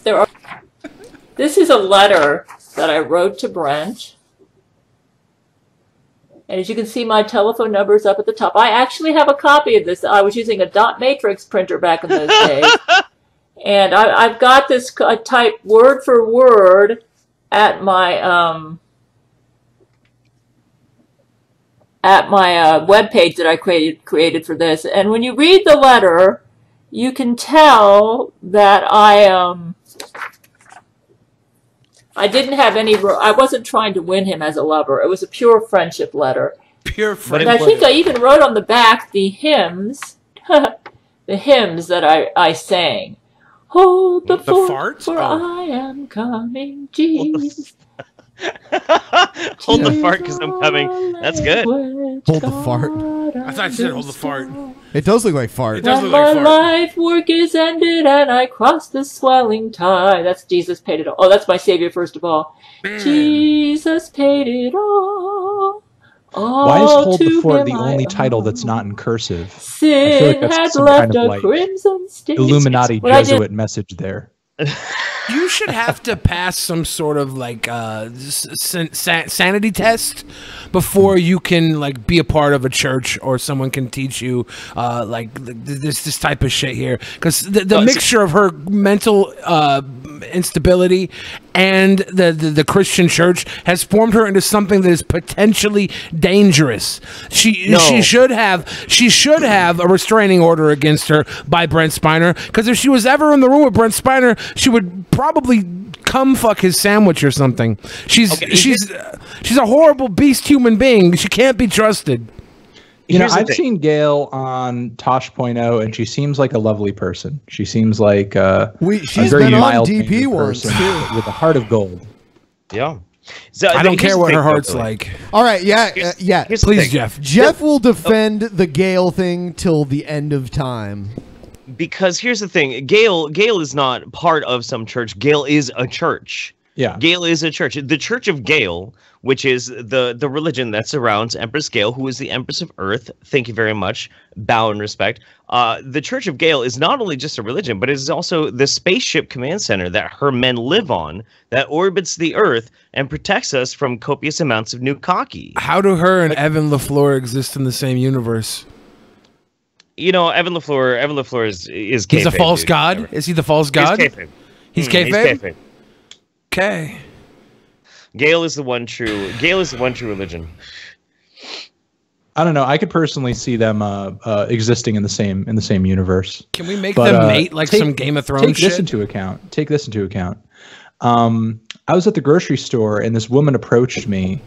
This is a letter that I wrote to Brent. And as you can see, my telephone number is up at the top. I actually have a copy of this. I was using a dot matrix printer back in those days. And I've got this typed word for word at my web page that I created for this. And when you read the letter, you can tell that I didn't have I wasn't trying to win him as a lover. It was a pure friendship letter. Pure friendship. And I think I even wrote on the back the hymns, the hymns that I sang. Hold the fort, for I am coming, Jesus. Hold the fart because I'm coming. That's good. Hold the fart. I thought you said hold the fart. It does look like fart. It does look my like fart. life work is ended and I cross the swelling tide. That's Jesus paid it all. Oh, that's my Savior first of all. Man. Jesus paid it all. Why is Hold the Fort the only title that's not in cursive? Sin has left a crimson stain. Illuminati Jesuit message there. You should have to pass some sort of like sanity test before you can like be a part of a church or someone can teach you like this type of shit here, because the mixture of her mental instability and the Christian church has formed her into something that is potentially dangerous. She should have a restraining order against her by Brent Spiner, because if she was ever in the room with Brent Spiner, she would probably come fuck his sandwich or something. She's a horrible beast human being. She can't be trusted. You know, I've seen Gail on Tosh.0, and she seems like a lovely person. She seems like she's very been on mild DP once person too, with a heart of gold. Yeah. So, I don't care what her heart's like. All right, yeah. Please, Jeff. Jeff will defend the Gail thing till the end of time. Because here's the thing, Gail is not part of some church. Gail is a church. Yeah. Gail is a church. The Church of Gail, which is the religion that surrounds Empress Gail, who is the Empress of Earth. Thank you very much. Bow and respect. The Church of Gail is not only just a religion, but it is also the spaceship command center that her men live on, that orbits the Earth and protects us from copious amounts of Nukaki. How do her and Evan LaFleur exist in the same universe? You know, Evan LaFleur is He's kayfabe, a false dude. god? Is he the false god? He's kayfabe. He's He's kayfabe? kayfabe. Okay. Gail is the one true religion. I don't know. I could personally see them existing in the same universe. Can we make them mate like some Game of Thrones Take shit? this into account. Take this into account. I was at the grocery store and this woman approached me,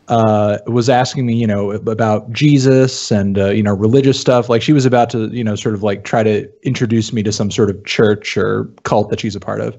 was asking me, you know, about Jesus and, you know, religious stuff. Like she was about to, you know, sort of like try to introduce me to some sort of church or cult that she's a part of.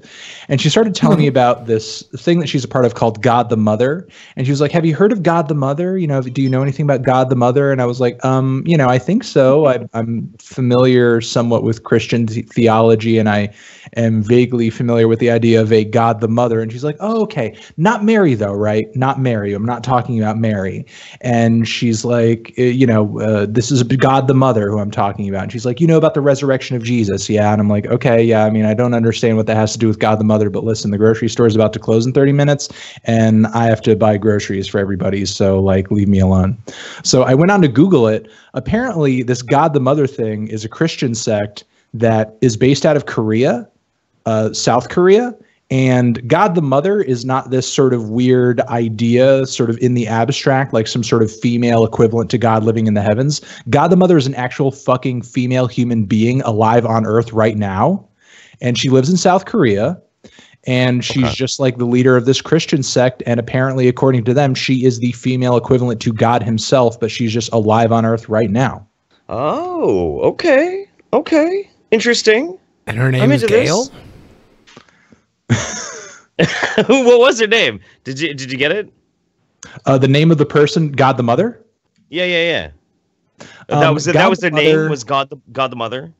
And she started telling me about this thing that she's a part of called God the Mother. And she was like, have you heard of God the Mother? You know, do you know anything about God the Mother? And I was like, you know, I think so. I'm familiar somewhat with Christian theology, and I am vaguely familiar with the idea of a God the Mother. And she's like, oh, okay. Not Mary though, right? Not Mary. I'm not talking about Mary. And she's like, you know, this is God the Mother who I'm talking about. And she's like, you know about the resurrection of Jesus? Yeah. And I'm like, okay, yeah. I mean, I don't understand what that has to do with God the Mother, but listen, the grocery store is about to close in 30 minutes and I have to buy groceries for everybody. So like, leave me alone. So I went on to Google it. Apparently this God the Mother thing is a Christian sect that is based out of Korea, South Korea. And God the Mother is not this sort of weird idea sort of in the abstract, like some sort of female equivalent to God living in the heavens. God the Mother is an actual fucking female human being alive on Earth right now. And she lives in South Korea. And she's just like the leader of this Christian sect. And apparently, according to them, she is the female equivalent to God himself, but she's just alive on Earth right now. Oh, okay. Okay. Interesting. And her name is Gail? What was her name? Did you get it? The name of the person, God the Mother? Yeah. That was their name, was God the Mother?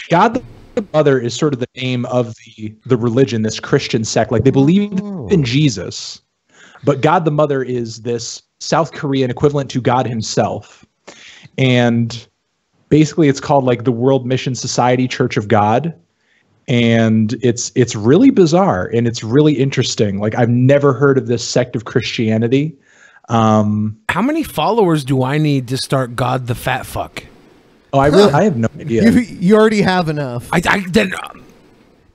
God the Mother is sort of the name of the religion, this Christian sect. Like they believe in Jesus, but God the Mother is this South Korean equivalent to God himself. And basically it's called like the World Mission Society Church of God. And it's really bizarre and it's really interesting. Like I've never heard of this sect of Christianity. How many followers do I need to start God the Fat Fuck? Oh, I have no idea. You already have enough. Dude,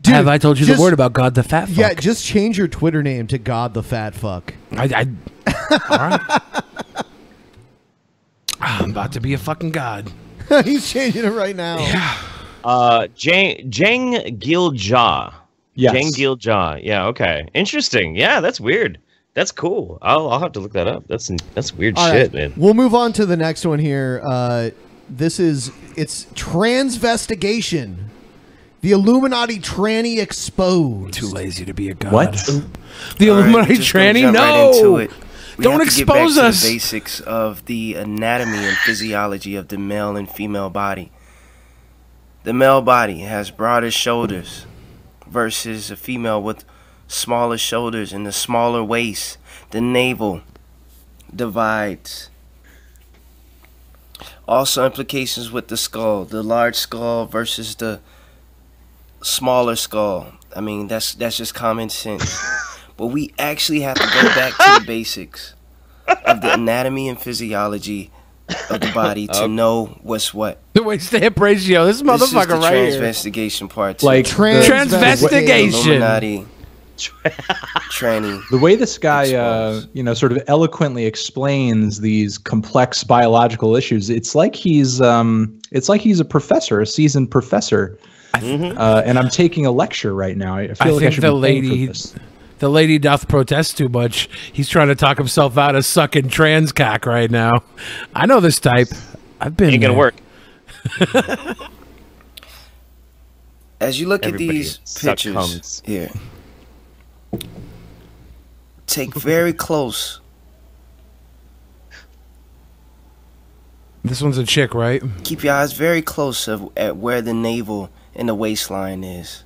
have I told you the word about God the Fat Fuck? Yeah, just change your Twitter name to God the Fat Fuck. All right. I'm about to be a fucking god. He's changing it right now. Yeah. Jang Gil-ja. Yes. Jang Gil-ja. Yeah, okay. Interesting. Yeah, that's weird. That's cool. I'll have to look that up. That's weird shit, man. We'll move on to the next one here. It's Transvestigation. The Illuminati tranny exposed. Too lazy to be a god. What? The Illuminati tranny? No! Right don't expose us. The basics of the anatomy and physiology of the male and female body. The male body has broader shoulders versus a female with smaller shoulders and a smaller waist. The navel divides. Also implications with the skull. The large skull versus the smaller skull. I mean, that's just common sense. But we actually have to go back to the basics of the anatomy and physiology of the body to know what's what. The waist to hip ratio. This motherfucker right here. Transvestigation part. Like Transvestigation. Illuminati. Tranny. The way this guy, sort of eloquently explains these complex biological issues, it's like he's a professor, a seasoned professor, and I'm taking a lecture right now. I feel like I should be paying for this. The lady doth protest too much. He's trying to talk himself out of sucking trans cock right now. I know this type. I've been. Ain't gonna work. As you look at these pictures here, take very close. This one's a chick, right? Keep your eyes very close at where the navel and the waistline is.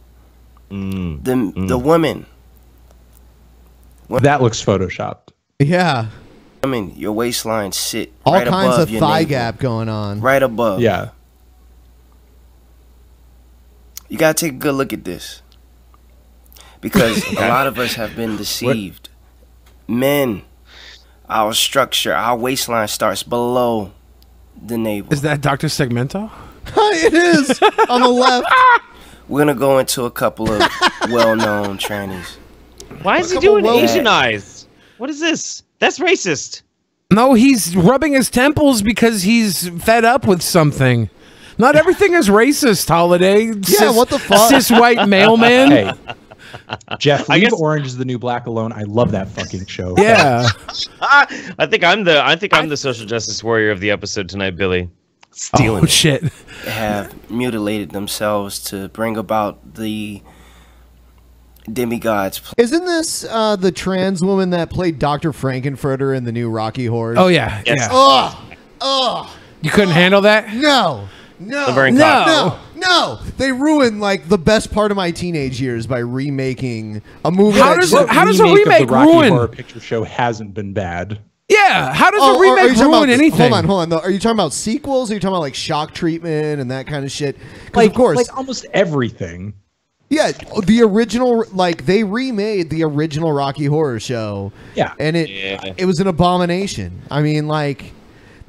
The woman. That looks photoshopped. Yeah. I mean, your waistline sit all right kinds above of your thigh navel. gap going on. Right above. Yeah. You gotta take a good look at this, because a lot of us have been deceived. Men, our structure, our waistline starts below the navel. Is that Dr. Segmento? It is on the left. We're gonna go into a couple of well-known trannies. Why is he doing Asian eyes? What is this? That's racist. No, he's rubbing his temples because he's fed up with something. Not everything is racist, Holiday. Yeah, what the fuck? Cis white mailman. Hey, Jeff, leave Orange is the New Black alone. I love that fucking show. Yeah. I think I'm the social justice warrior of the episode tonight, Billy. Stealing. Oh shit. Have mutilated themselves to bring about the demigods. Isn't this the trans woman that played Dr. Frankenfurter in the new Rocky Horror? Oh yeah. Yeah. Ugh. You couldn't handle that? No. They ruined like the best part of my teenage years by remaking a movie. How does a remake of the Rocky ruin? Horror Picture Show hasn't been bad. Yeah, how does a remake ruin anything? Hold on. Are you talking about sequels? Are you talking about like shock treatment and that kind of shit? Because of course, like almost everything. Yeah, the original, like they remade the original Rocky Horror Show. Yeah, and it was an abomination. I mean, like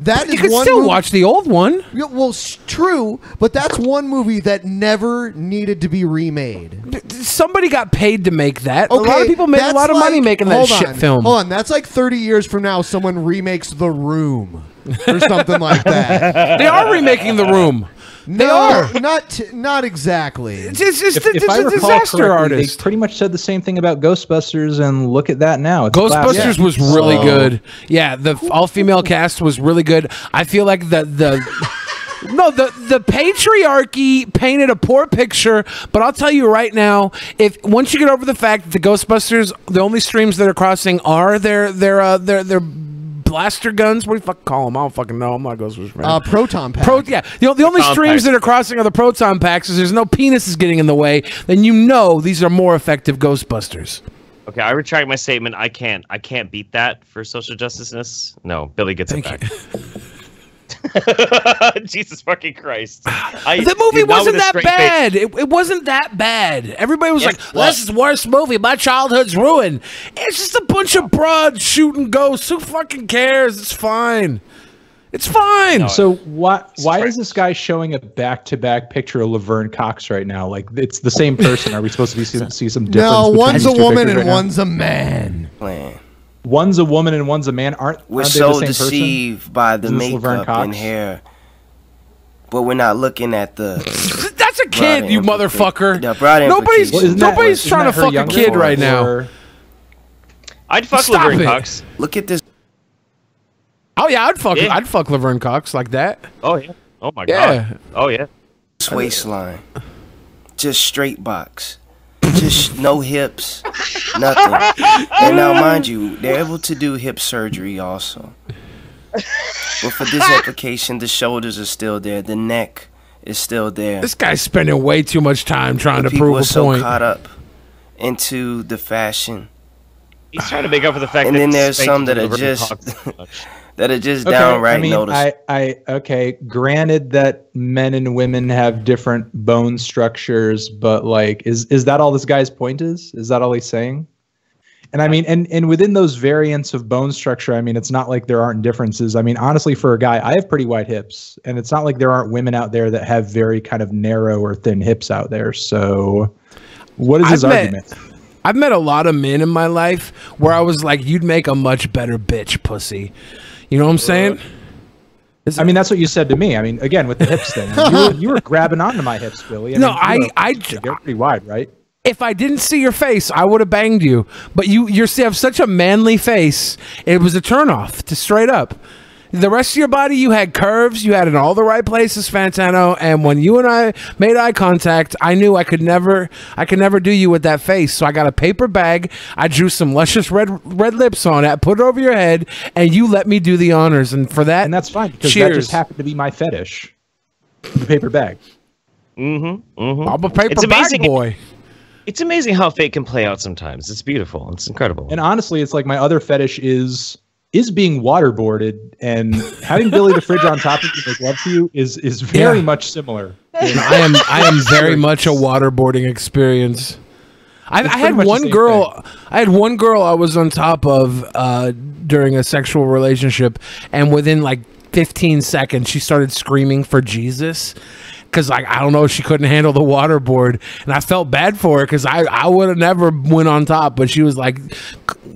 that you is can one still movie- watch the old one. Yeah, well, true, but that's one movie that never needed to be remade. Somebody got paid to make that. A lot of people made a lot of money making that shit film. Hold on, that's like 30 years from now, someone remakes The Room or something like that. They are remaking The Room. They are not exactly. It's just If I a recall disaster correctly, artist. They pretty much said the same thing about Ghostbusters, and look at that now. It's Ghostbusters was really good. Yeah, the all-female cast was really good. I feel like the patriarchy painted a poor picture, but I'll tell you right now, if once you get over the fact that the Ghostbusters, the only streams that are crossing are their blaster guns. What do you fucking call them? I don't fucking know. I'm not a Ghostbusters fan. Proton pack. The only streams that are crossing are the proton packs. There's no penises getting in the way. Then you know these are more effective Ghostbusters. Okay, I retract my statement. I can't beat that for social justiceness. No, Billy gets it back. Jesus fucking Christ. The movie wasn't that bad. It wasn't that bad. Everybody was like, this is the worst movie. My childhood's ruined. It's just a bunch of broads shooting ghosts. Who fucking cares? It's fine. It's fine. So why is this guy showing a back-to-back picture of Laverne Cox right now? Like it's the same person. Are we supposed to see some difference? No, between one's a these two woman pictures and right one's a man. One's a woman and one's a man. We're aren't they so the same deceived person? by the Isn't this Laverne makeup Cox? and hair, but we're not looking at the. That's a kid, you motherfucker. Nobody's Nobody's trying to fuck a kid right now. I'd fuck Stop Laverne it. Cox. Look at this. Oh yeah, I'd fuck Laverne Cox like that. Oh yeah. Oh my Yeah. god. Oh yeah. Waistline, just straight box, just no hips, nothing. And now, mind you, they're able to do hip surgery also. But for this application, the shoulders are still there, the neck is still there. This guy's spending way too much time trying to People prove are a so point. caught up into the fashion. He's trying to make up for the fact And that then there's Spank some that are Laverne just Cox so much. that are just Okay, downright I mean, noticeable. okay. Granted that men and women have different bone structures, but like, is that all this guy's point is? Is that all he's saying? And I mean, and within those variants of bone structure, I mean, it's not like there aren't differences. I mean, honestly, for a guy, I have pretty wide hips, and it's not like there aren't women out there that have very kind of narrow or thin hips out there. So, what is his argument? I've met a lot of men in my life where I was like, you'd make a much better bitch, pussy. You know what I'm saying? I mean, that's what you said to me. I mean, again, with the hips thing, you were grabbing onto my hips, Billy. No, they're pretty wide, right? If I didn't see your face, I would have banged you. But you have such a manly face. It was a turnoff, to straight up. The rest of your body, you had curves. You had in all the right places, Fantano. And when you and I made eye contact, I knew I could never do you with that face. So I got a paper bag. I drew some luscious red lips on it. Put it over your head, and you let me do the honors. And for that, And that's fine because cheers. that just happened to be my fetish. The paper bag. Mm-hmm. Mm-hmm. I'm a paper It's bag amazing. boy. It's amazing how fate can play out sometimes. It's beautiful. It's incredible. And honestly, it's like my other fetish is being waterboarded, and having Billy the Fridge on top of you make love to you is very much similar. I am very much a waterboarding experience. I had one girl. I had one girl I was on top of during a sexual relationship, and within like 15 seconds, she started screaming for Jesus. Because, like, I don't know, she couldn't handle the waterboard. And I felt bad for her because I would have never went on top. But she was like,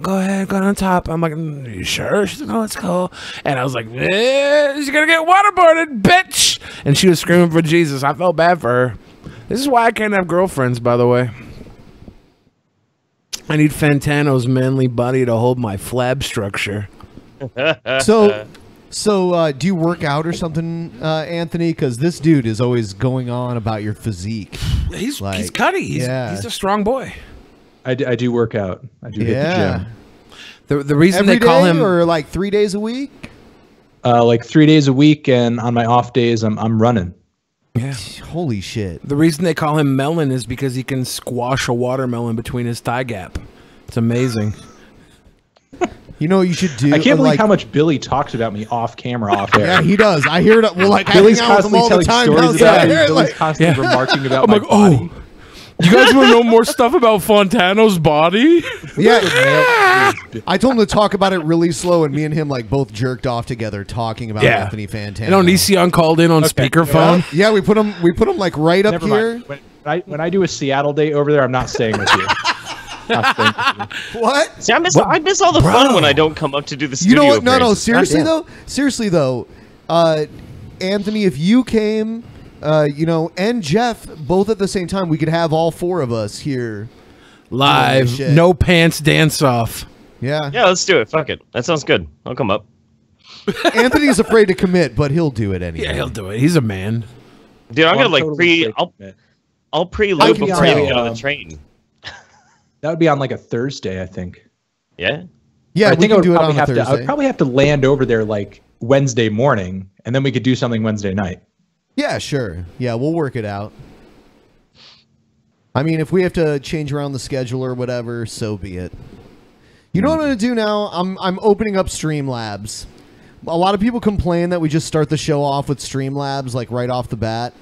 go ahead, go on top. I'm like, are you sure? She's like, oh, let's go. And I was like, she's going to get waterboarded, bitch. And she was screaming for Jesus. I felt bad for her. This is why I can't have girlfriends, by the way. I need Fantano's manly body to hold my flab structure. So, do you work out or something, Anthony? Because this dude is always going on about your physique. He's cutty. He's a strong boy. I do work out. I do hit the gym. The reason Every they call day him or like 3 days a week? Like 3 days a week, and on my off days, I'm running. Yeah. Holy shit. The reason they call him Melon is because he can squash a watermelon between his thigh gap. It's amazing. You know what you should do? I can't believe how much Billy talks about me off camera, off air. Yeah, he does. I hear it. Well, like, Billy's I hang out with him constantly all the telling time. stories about me. Yeah, Billy's like, constantly remarking about I'm my like, body. You guys want to know more stuff about Fontano's body? Yeah. I told him to talk about it really slow, and me and him like both jerked off together talking about Anthony Fantano. And Onision called in on speakerphone. Yeah, we put him like right up Never here. mind. When I do a Seattle day over there, I'm not staying with you. What? See, I miss all the fun when I don't come up to do the You studio. know what? No, appearances. seriously though, Anthony, if you came, and Jeff both at the same time, we could have all four of us here Live, no pants dance off. Yeah. Yeah, let's do it. Fuck it. That sounds good. I'll come up. Anthony's afraid to commit, but he'll do it anyway. Yeah, he'll do it. He's a man. Dude, I'm gonna like totally I'll preload before you get on the um, train. That would be on like a Thursday, I think. Yeah. Yeah, I think I would do it probably on a have to. I Thursday. would probably have to land over there like Wednesday morning, and then we could do something Wednesday night. Yeah, sure. Yeah, we'll work it out. I mean, if we have to change around the schedule or whatever, so be it. You know what I'm going to do now? I'm opening up Streamlabs. A lot of people complain that we just start the show off with Streamlabs, like right off the bat.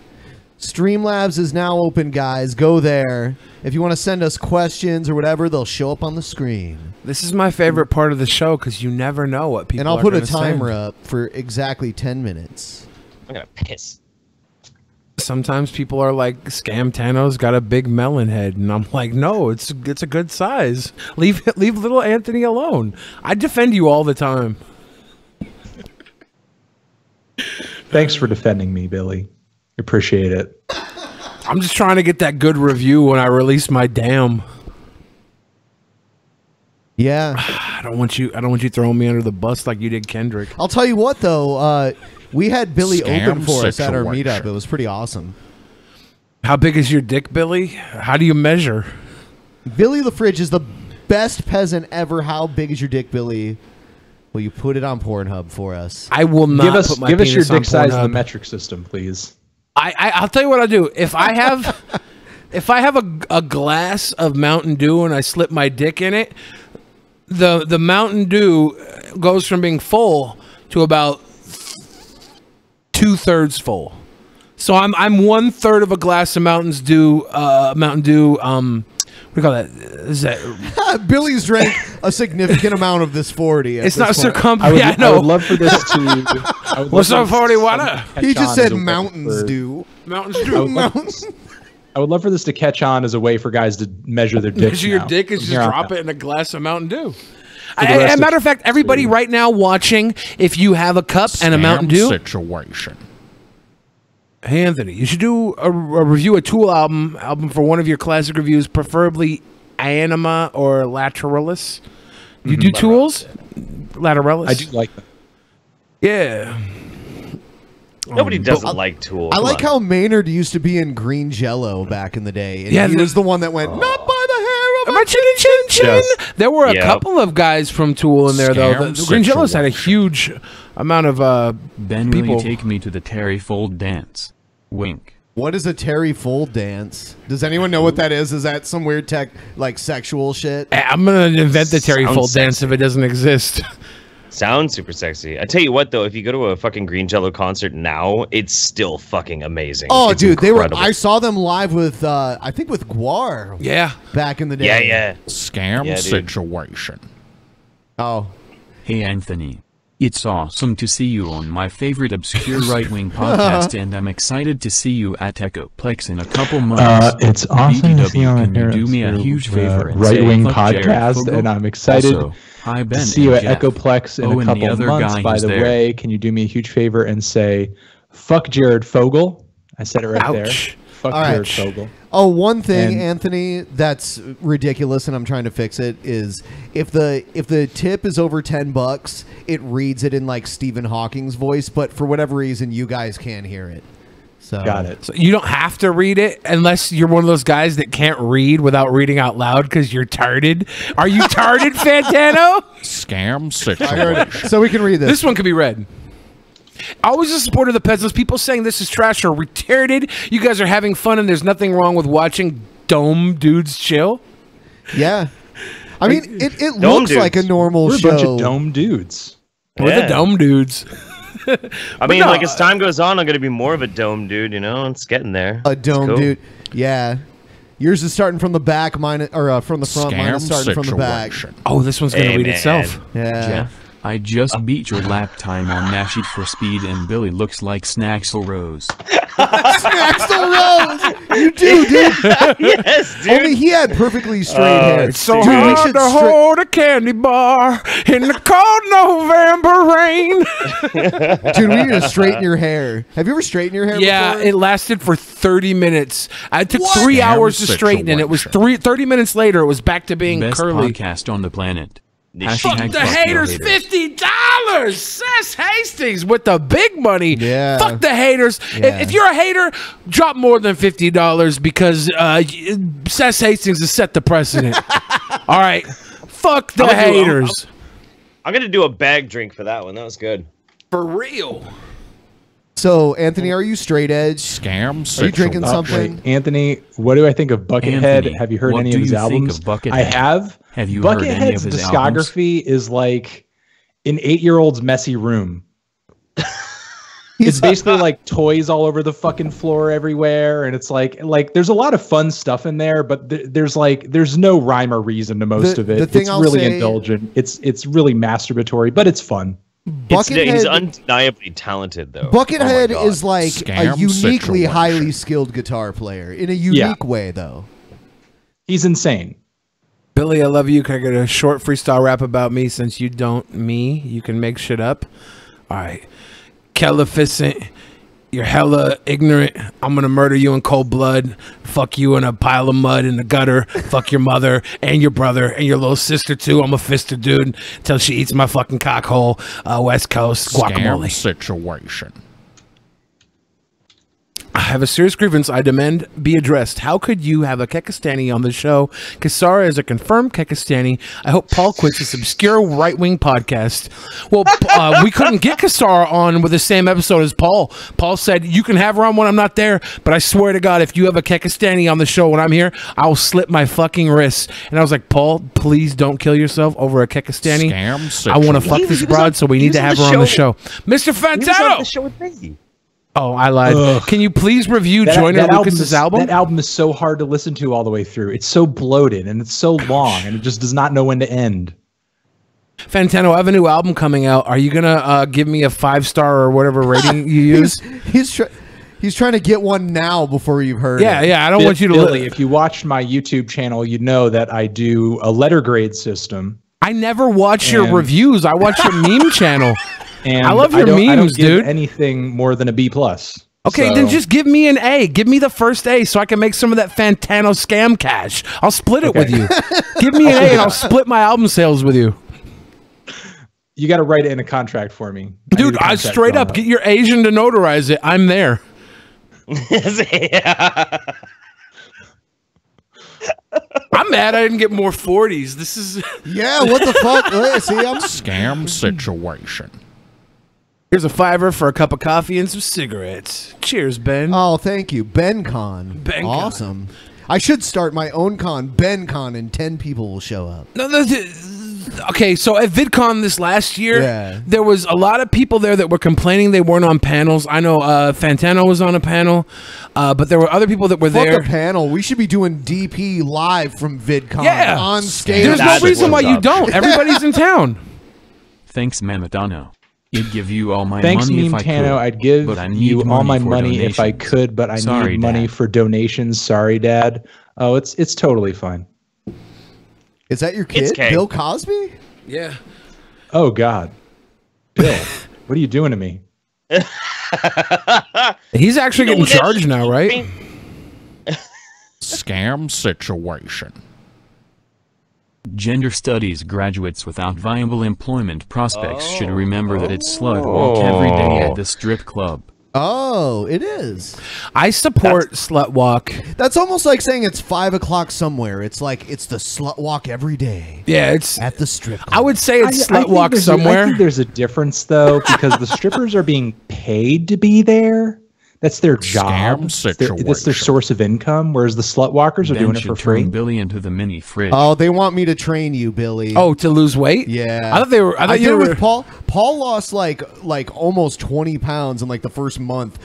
Streamlabs is now open, guys. Go there. If you want to send us questions or whatever, they'll show up on the screen. This is my favorite part of the show because you never know what people. And I'll are put a gonna timer send. up for exactly 10 minutes. I'm gonna piss. Sometimes people are like, "Scam Tano's got a big melon head," and I'm like, "No, it's a good size. Leave little Anthony alone." I defend you all the time. Thanks for defending me, Billy. Appreciate it. I'm just trying to get that good review when I release my damn. Yeah. I don't want you throwing me under the bus like you did Kendrick. I'll tell you what, though. We had Billy Scam open for us at our situation. meetup. It was pretty awesome. How big is your dick, Billy? How do you measure? Billy the Fridge is the best peasant ever. How big is your dick, Billy? Will you put it on Pornhub for us? I will not Give us put my your penis on dick size in the Pornhub. metric system, please. I'll tell you what I'll do. If I have a glass of Mountain Dew and I slip my dick in it, the Mountain Dew goes from being full to about 2/3 full. So I'm 1/3 of a glass of Mountain Dew. What do you call that? Is that Billy's drank a significant amount of this 40. It's not circumference. I would, Yeah, I would love for this to. What's up, 40 water? He just said Mountains Dew. Mountains Dew. Mountains. I would love for this to catch on as a way for guys to measure their dicks. Measure your now. dick is From just here on drop out. it in a glass of Mountain Dew. the rest As a of matter of fact, everybody right now watching, if you have a cup and a Mountain Dew situation. Hey Anthony, you should do a review a Tool album for one of your classic reviews, preferably Anima or Lateralis. You do Tools? Lateralis? I do like them. Yeah. Nobody doesn't like Tool. I like how Maynard used to be in Green Jello back in the day. And Yeah, he was the one that went, not by the hair of my chin chin chin. Yes. There were a Yep. couple of guys from Tool in there though. Scam The Green Jellos had a situation. huge amount of Ben, people. will you take me to the Terry Fold dance? Wink. What is a Terry Fold dance? Does anyone know what that is? Is that some weird tech, like sexual shit? I'm going to invent the Terry Sounds Fold dance if it doesn't exist. Sounds super sexy. I tell you what, though, if you go to a fucking Green Jello concert now, it's still fucking amazing. Oh, It's dude, incredible. I saw them live with, I think with Guar. Yeah. Back in the day. Yeah, yeah. Scam Yeah, dude. situation. Oh. Hey Anthony. It's awesome to see you on my favorite obscure right-wing podcast, and I'm excited to see you at Echoplex in a couple months. It's awesome to see you on can you do me a huge favor and right-wing say, fuck Jared podcast, Fogle? and I'm excited Also, hi, Ben to see you at and Jeff. Echoplex in Oh, a and the couple other months. guy By who's the there. way, can you do me a huge favor and say, fuck Jared Fogle? I said it right there. Fuck All right. Jared Fogle. Oh, one thing, And- Anthony, that's ridiculous, and I'm trying to fix it. Is if the tip is over $10, it reads it in like Stephen Hawking's voice, but for whatever reason, you guys can't hear it. So Got it. So you don't have to read it unless you're one of those guys that can't read without reading out loud because you're tarded. Are you tarded, Fantano? Scam I heard it. So we can read this. This one can be read. Always a supporter of the peasants. People saying this is trash are retarded. You guys are having fun, and there's nothing wrong with watching dome dudes chill. Yeah, I mean it Dome looks dudes. like a normal We're show. a bunch of dome dudes. We're the dome dudes. I mean, like as time goes on, I'm gonna be more of a dome dude. You know, it's getting there. A It's dome cool. dude. Yeah. Yours is starting from the back, mine or from the front. Mine is starting from the back. Oh, this one's gonna read itself. Yeah. Jeff, I just beat your lap time on Nash It for Speed, and Billy looks like Snaxel Rose. Snaxel Rose! You do, dude. Yes, dude. Only he had perfectly straight hair. It's so Dude, we hard should to hold a candy bar in the cold November rain. Dude, we need to straighten your hair. Have you ever straightened your hair Yeah, before? it lasted for 30 minutes. It took 3 hours to straighten, and it was 30 minutes later, it was back to being Best curly. podcast on the planet. Fuck the haters, $50. Seth Hastings with the big money. Yeah. Fuck the haters. Yeah. If you're a hater, drop more than $50 because Seth Hastings has set the precedent. All right. Fuck the haters. I'm gonna do a bag drink for that one. That was good. For real. So, Anthony, are you straight edge? Scam. Are you drinking Oh, something? wait. Anthony, what do I think of Buckethead? Anthony, Have you heard what any do of his you think albums? of Buckethead? I have. Have you heard any Buckethead's of his albums? discography is like an 8-year-old's messy room. It's basically like toys all over the fucking floor everywhere, and it's like there's a lot of fun stuff in there, but there's no rhyme or reason to most of it. the thing It's I'll really say- indulgent. It's really masturbatory, but it's fun. He's Buckethead, undeniably talented, though. Buckethead Oh my God. is like a Scam uniquely situation. highly skilled guitar player in a unique way, though. He's insane. Billy, I love you. Can I get a short freestyle rap about me since you don't me? You can make shit up. All right. Calificent, you're hella ignorant. I'm going to murder you in cold blood. Fuck you in a pile of mud in the gutter. Fuck your mother and your brother and your little sister, too. I'm a fister dude until she eats my fucking cockhole. West Coast guacamole. Scam situation. I have a serious grievance I demand be addressed. How could you have a Kekistani on the show? Kisara is a confirmed Kekistani. I hope Paul quits this obscure right-wing podcast. Well, we couldn't get Kisara on with the same episode as Paul. Paul said, you can have her on when I'm not there, but I swear to God, if you have a Kekistani on the show when I'm here, I'll slip my fucking wrists. And I was like, Paul, please don't kill yourself over a Kekistani. Scam I want to situation. fuck this broad, so we need to have her on the show. Mr. Fantano! show with me. Oh, I lied. Ugh. Can you please review Joyner Lucas's album? That album is so hard to listen to all the way through. It's so bloated and it's so long and it just does not know when to end. Fantano, I have a new album coming out. Are you gonna give me a 5-star or whatever rating you use? He's trying to get one now before you've heard Yeah, it. yeah. I don't want you to. Billy, if you watched my YouTube channel, you know that I do a letter grade system. I never watch your reviews. I watch your meme channel. And I love your I don't memes, give dude. anything more than a B+. Okay, So- then just give me an A. Give me the first A so I can make some of that Fantano scam cash. I'll split it with you. Give me an A and I'll split my album sales with you. You got to write it in a contract for me. Dude, I straight up get your Asian to notarize it. I'm there. I'm mad I didn't get more 40s. This is Yeah, what the fuck? See, I'm Scam situation. Here's a $5 for a cup of coffee and some cigarettes. Cheers, Ben. Oh, thank you. BenCon. BenCon. Awesome. I should start my own con, BenCon, and 10 people will show up. No, okay, so at VidCon this last year, there was a lot of people there that were complaining they weren't on panels. I know Fantano was on a panel, but there were other people that were Fuck there. a panel. We should be doing DP live from VidCon on stage. There's no reason why you don't. Everybody's in town. Thanks, Mamadano. I'd give you all my Thanks, money if Meme I Tano. could, I'd give but I need you all my for money if I donations. could, but I Sorry, need money Dad. for donations. Sorry, Dad. Oh, it's totally fine. Is that your kid, Bill Cosby? Yeah. Oh God, Bill, what are you doing to me? He's actually getting charged now, right? Scam situation. Gender studies graduates without viable employment prospects should remember that it's slut walk every day at the strip club. Oh, it is. I support slut walk. That's almost like saying it's 5 o'clock somewhere. It's like it's the slut walk every day. Yeah, it's at the strip club. I would say it's I slut think walk there's somewhere. I think there's a difference though, because the strippers are being paid to be there. That's their job. That's their source of income. Whereas the slut walkers are Ben doing it should for free. turn Billy into the mini fridge. Oh, they want me to train you, Billy. Oh, to lose weight? Yeah. I thought they were. I thought did you it were. with Paul. Paul lost like almost 20 pounds in like the first month.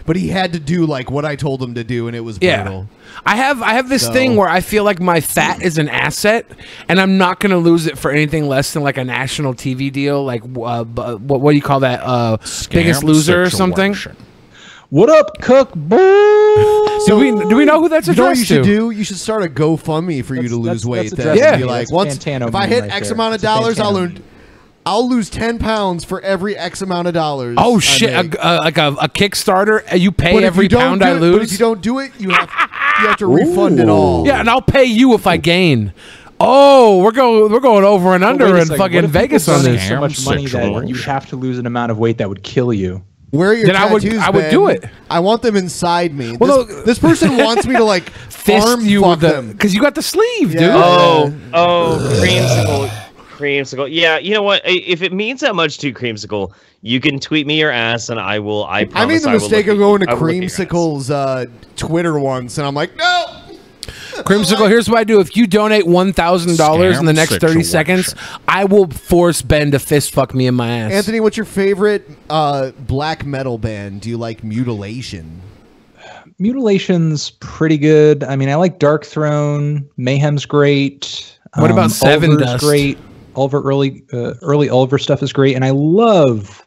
But he had to do like what I told him to do, and it was brutal. I have this thing where I feel like my fat is an asset, and I'm not going to lose it for anything less than like a national TV deal, like what do you call that? Biggest Loser or something. What up, Cook? So do we know who that's you know what you addressed should to? do? You should start a GoFundMe for you to lose weight. that's Then. addressed to Be me. like That's once Fantano if I meme hit right X there. amount of That's a dollars, Fantano I'll lose 10 pounds for every X amount of dollars. Oh I shit! make. Like a Kickstarter, you pay But if every you don't pound do I it- lose. But if you don't do it, you have to refund it all. Yeah, and I'll pay you if I gain. Oh, we're going over and under in fucking Vegas on this. So much money that you have to lose an amount of weight that would kill you. Where are your Then I would- tattoos, I would Ben? do it. I want them inside me. Well, this person wants me to like Fist arm you fuck with the them because you got the sleeve, dude. Creamsicle. Yeah, you know what? If it means that much to Creamsicle, you can tweet me your ass, and I will. I promise. I made the I will mistake look of going to I will look at your ass. Creamsicle's Twitter once, and I'm like, no. Creamsicle, here's what I do. If you donate $1,000 in the next 30 seconds, I will force Ben to fist fuck me in my ass. Anthony, what's your favorite black metal band? Do you like Mutilation? Mutilation's pretty good. I mean, I like Dark Throne. Mayhem's great. What about Seven Ulver's Dust? Great. Ulver early Ulver stuff is great, and I love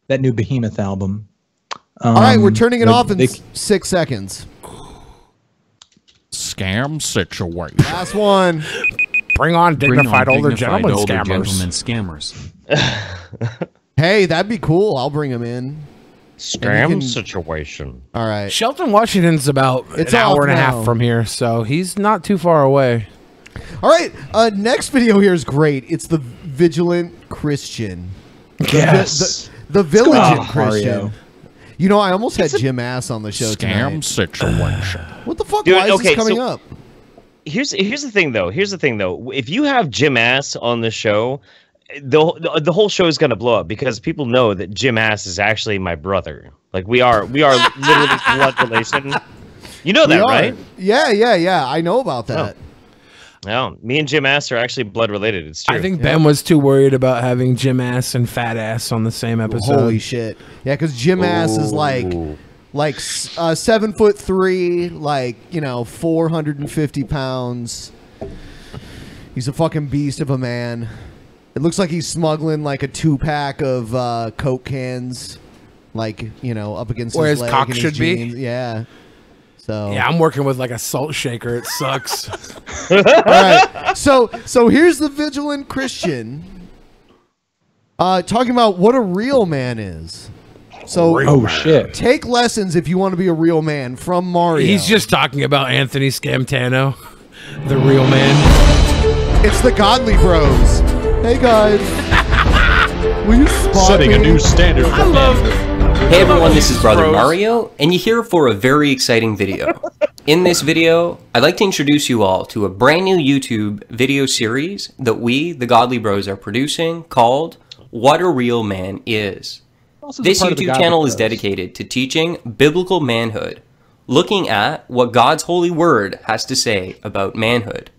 that new Behemoth album. All right, we're turning it off in they- 6 seconds. Scam situation. Last one. Bring on Bring dignified on older dignified gentlemen older scammers. gentlemen scammers. Hey, that'd be cool. I'll bring them in. Scam situation. All right. Shelton, Washington's about It's an hour off and a now. half from here, so he's not too far away. All right. Next video here is great. It's the Vigilant Christian. Yes. The What's going Vigilant on, Christian. Mario? You know, I almost had Jim Ass on the show Scam tonight. situation. What the fuck? Dude, Why is okay, this coming so- up? Here's the thing though. If you have Jim Ass on the show, the whole show is gonna blow up because people know that Jim Ass is actually my brother. Like we are literally blood relation. You know that, right? Yeah. I know about that. No, me and Jim Ass are actually blood related. It's true. I think Ben was too worried about having Jim Ass and Fat Ass on the same episode. Holy shit! Yeah, because Jim Ass is like 7'3", like 450 pounds. He's a fucking beast of a man. It looks like he's smuggling like a 2-pack of Coke cans, like up against Where his his leg cock and his should be? jeans. Yeah. So Yeah, I'm working with like a salt shaker. It sucks. All right. So here's the Vigilant Christian talking about what a real man is. So shit. Take lessons if you want to be a real man from Mario. He's just talking about Anthony Scamtano, the real man. It's the Godly Bros. Hey guys. Will you spot Setting a me? new standard. I love. Hey everyone, this is Brother Bros. Mario, and you're here for a very exciting video. In this video, I'd like to introduce you all to a brand new YouTube video series that we, the Godly Bros, are producing called What a Real Man Is. This YouTube channel is dedicated to teaching biblical manhood, looking at what God's holy word has to say about manhood.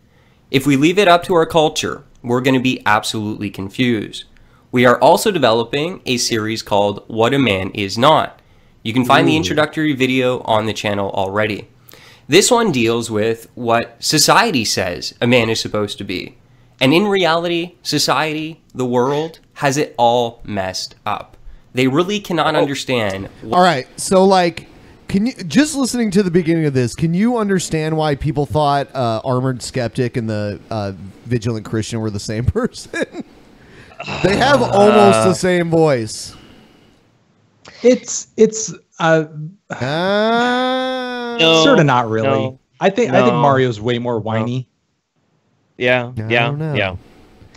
If we leave it up to our culture, we're going to be absolutely confused. We are also developing a series called What a Man Is Not. You can find the introductory video on the channel already. This one deals with what society says a man is supposed to be. And in reality, society, the world, has it all messed up. They really cannot understand. All right, so like, can you, just listening to the beginning of this, can you understand why people thought Armored Skeptic and the Vigilant Christian were the same person? They have almost the same voice. It's sort of not really. No, I think Mario's way more whiny. Yeah.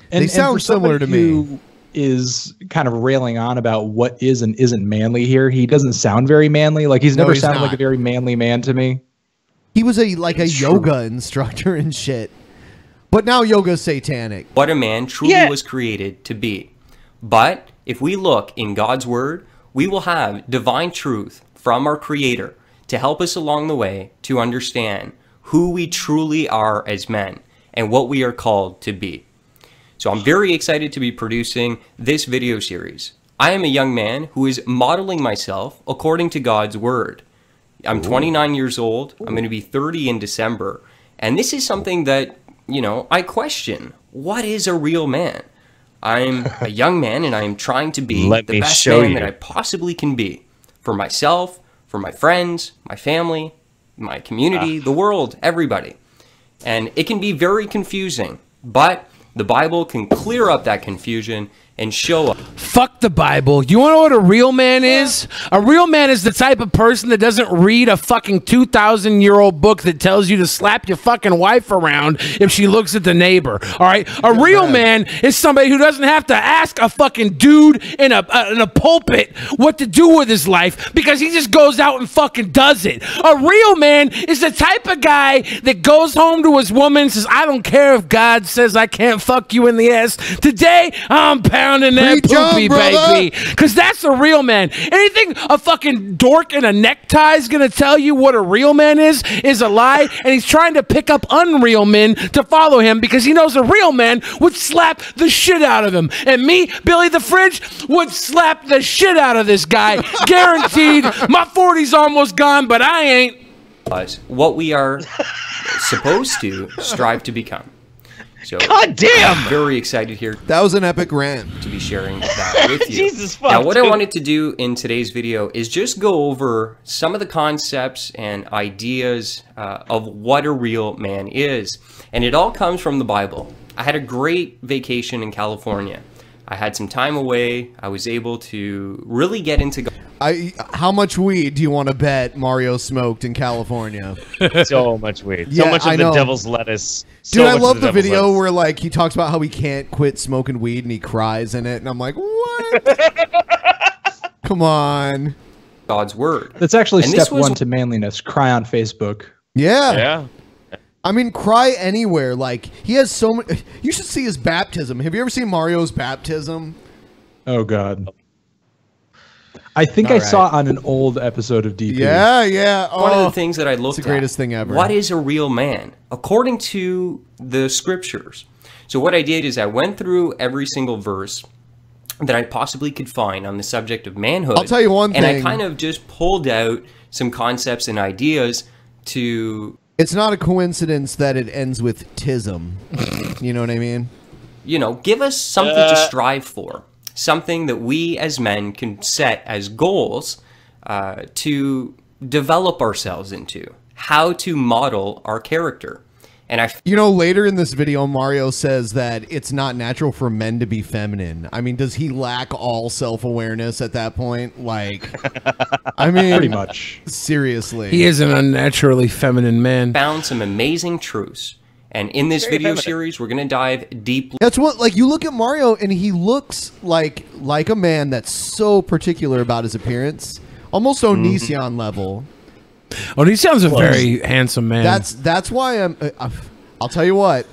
They sound similar to me. Is kind of railing on about what is and isn't manly here. He doesn't sound very manly. Like he's never sounded like a very manly man to me. He was a yoga instructor and shit. But now yoga's satanic. What a man truly was created to be. But if we look in God's word, we will have divine truth from our Creator to help us along the way to understand who we truly are as men and what we are called to be. So I'm very excited to be producing this video series. I am a young man who is modeling myself according to God's word. I'm 29 years old. I'm going to be 30 in December. And this is something that, you know, I question. What is a real man? I'm a young man and I am trying to be the best man that I possibly can be. For myself, for my friends, my family, my community, the world, everybody. And it can be very confusing, but the Bible can clear up that confusion and show up. Fuck the Bible. You want to know what a real man is? A real man is the type of person that doesn't read a fucking 2,000-year-old book that tells you to slap your fucking wife around if she looks at the neighbor. All right? A real man is somebody who doesn't have to ask a fucking dude in a pulpit what to do with his life because he just goes out and fucking does it. A real man is the type of guy that goes home to his woman and says, I don't care if God says I can't fuck you in the ass. Today, I'm pounding that poopy, baby. Because that's a real man. Anything a fucking dork in a necktie is going to tell you what a real man is a lie. And he's trying to pick up unreal men to follow him because he knows a real man would slap the shit out of him. And me, Billy the Fridge, would slap the shit out of this guy. Guaranteed. My 40's almost gone, but I ain't. What we are supposed to strive to become. So, God damn! I'm very excited here. That was an epic rant. To be sharing that with you. Jesus fuck. Now, what I wanted to do in today's video is just go over some of the concepts and ideas of what a real man is. And it all comes from the Bible. I had a great vacation in California. I had some time away. I was able to really get into... How much weed do you want to bet Mario smoked in California? So much weed. Yeah, so much of I the know. devil's lettuce. Dude, I love the video where like he talks about how he can't quit smoking weed and he cries in it, and I'm like, what? Come on. God's word. That's actually step one to manliness. Cry on Facebook. Yeah. Yeah. I mean, cry anywhere. Like he has so much. You should see his baptism. Have you ever seen Mario's baptism? Oh God. I think I saw on an old episode of DP. Yeah. One of the things that I looked at. It's the greatest thing ever. What is a real man? According to the scriptures. So what I did is I went through every single verse that I possibly could find on the subject of manhood. I'll tell you one thing. And I kind of just pulled out some concepts and ideas to... It's not a coincidence that it ends with tism. You know what I mean? You know, give us something to strive for. Something that we as men can set as goals to develop ourselves into. How to model our character. And you know, later in this video, Mario says that it's not natural for men to be feminine. I mean, does he lack all self-awareness at that point? Like, I mean, pretty much. Seriously. He is an unnaturally feminine man. Found some amazing truths. And in this video series, we're going to dive deeply. That's what, like, you look at Mario and he looks like a man that's so particular about his appearance. Almost Onision level. Onision's a very handsome man. That's why I'll tell you what.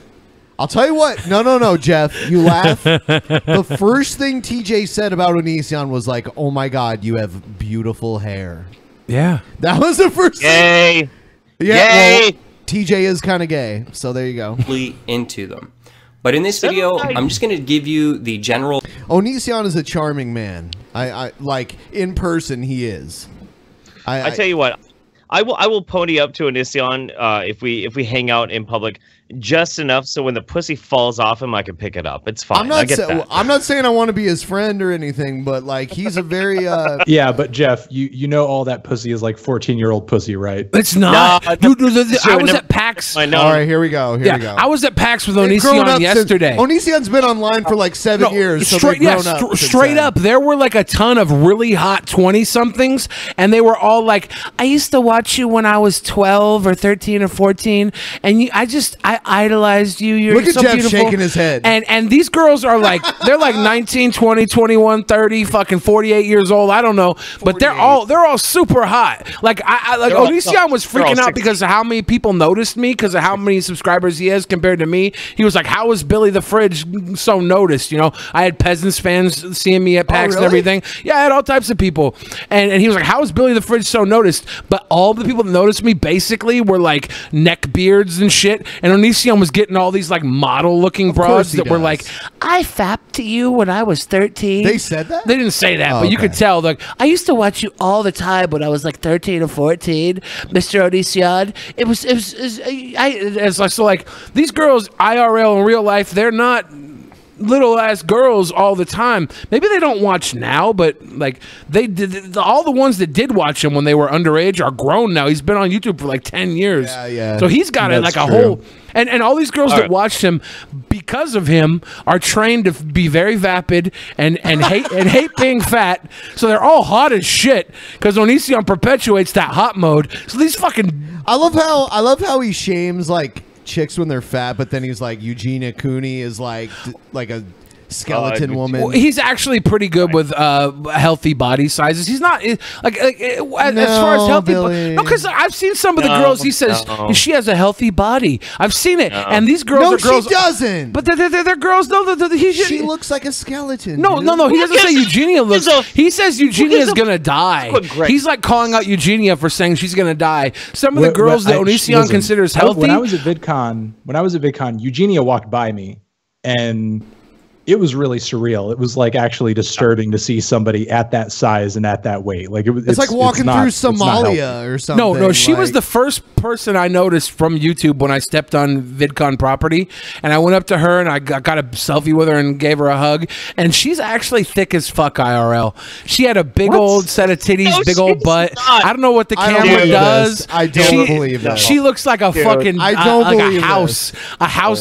No, Jeff. You laugh. The first thing TJ said about Onision was like, oh my God, you have beautiful hair. Yeah. That was the first thing. Yeah, well, TJ is kind of gay, so there you go. Into them. But in this video, I'm just going to give you the general... Onision is a charming man. I like, in person, he is. I tell you what, I will pony up to Onision if we hang out in public just enough so when the pussy falls off him, I can pick it up. It's fine. I'm not I get that. I'm not saying I want to be his friend or anything, but like he's a very Yeah, but Jeff, you know all that pussy is like 14-year-old pussy, right? It's not. Dude, I was at PAX. All right, here we go. Here we go. I was at PAX with Onision yesterday. Onision's been online for like 7 years. So Straight, straight up, there were like a ton of really hot 20-somethings, and they were all like, I used to watch you when I was 12 or 13 or 14, and I idolized you. You're Look at so Jeff beautiful. shaking his head. And these girls are like, they're like 19, 20, 21, 30, fucking 48 years old. I don't know, but they're all super hot. Like Onision was freaking out because of how many people noticed me, because of how many subscribers he has compared to me. He was like, how is Billy the Fridge so noticed? You know, I had Peasants fans seeing me at PAX and everything. Yeah, I had all types of people, and he was like, how is Billy the Fridge so noticed? But all the people that noticed me basically were like neck beards and shit, and Onision was getting all these like model looking broads that were like, I fapped to you when I was 13. They said that? They didn't say that, but you could tell. Like, I used to watch you all the time when I was like 13 or 14, Mr. Onision. So like these girls IRL in real life, they're not little ass girls all the time. Maybe they don't watch now, but like they did. All the ones that did watch him when they were underage are grown now. He's been on YouTube for like 10 years. Yeah. So he's got like a whole. And all these girls that watched him because of him are trained to be very vapid and hate being fat. So they're all hot as shit because Onision perpetuates that hot mode. So these fucking. I love how he shames like chicks when they're fat, but then he's like Eugenia Cooney is like a skeleton woman. Well, he's actually pretty good with healthy body sizes. He's not as far as healthy. No, because I've seen some of the girls. He says she has a healthy body. I've seen it, and these girls are girls. She doesn't. But they're girls. No, she looks like a skeleton. No. He doesn't say Eugenia looks. He says Eugenia is gonna die. He's like calling out Eugenia for saying she's gonna die. Some of the girls that Onision considers healthy. When I was at VidCon, Eugenia walked by me, and it was really surreal. It was like actually disturbing to see somebody at that size and at that weight. Like it's like walking through Somalia or something. No, she was the first person I noticed from YouTube when I stepped on VidCon property, and I went up to her and I got a selfie with her and gave her a hug. And she's actually thick as fuck IRL. She had a big old set of titties, big old butt. I don't know what the camera does. I don't believe that. She looks like a fucking a house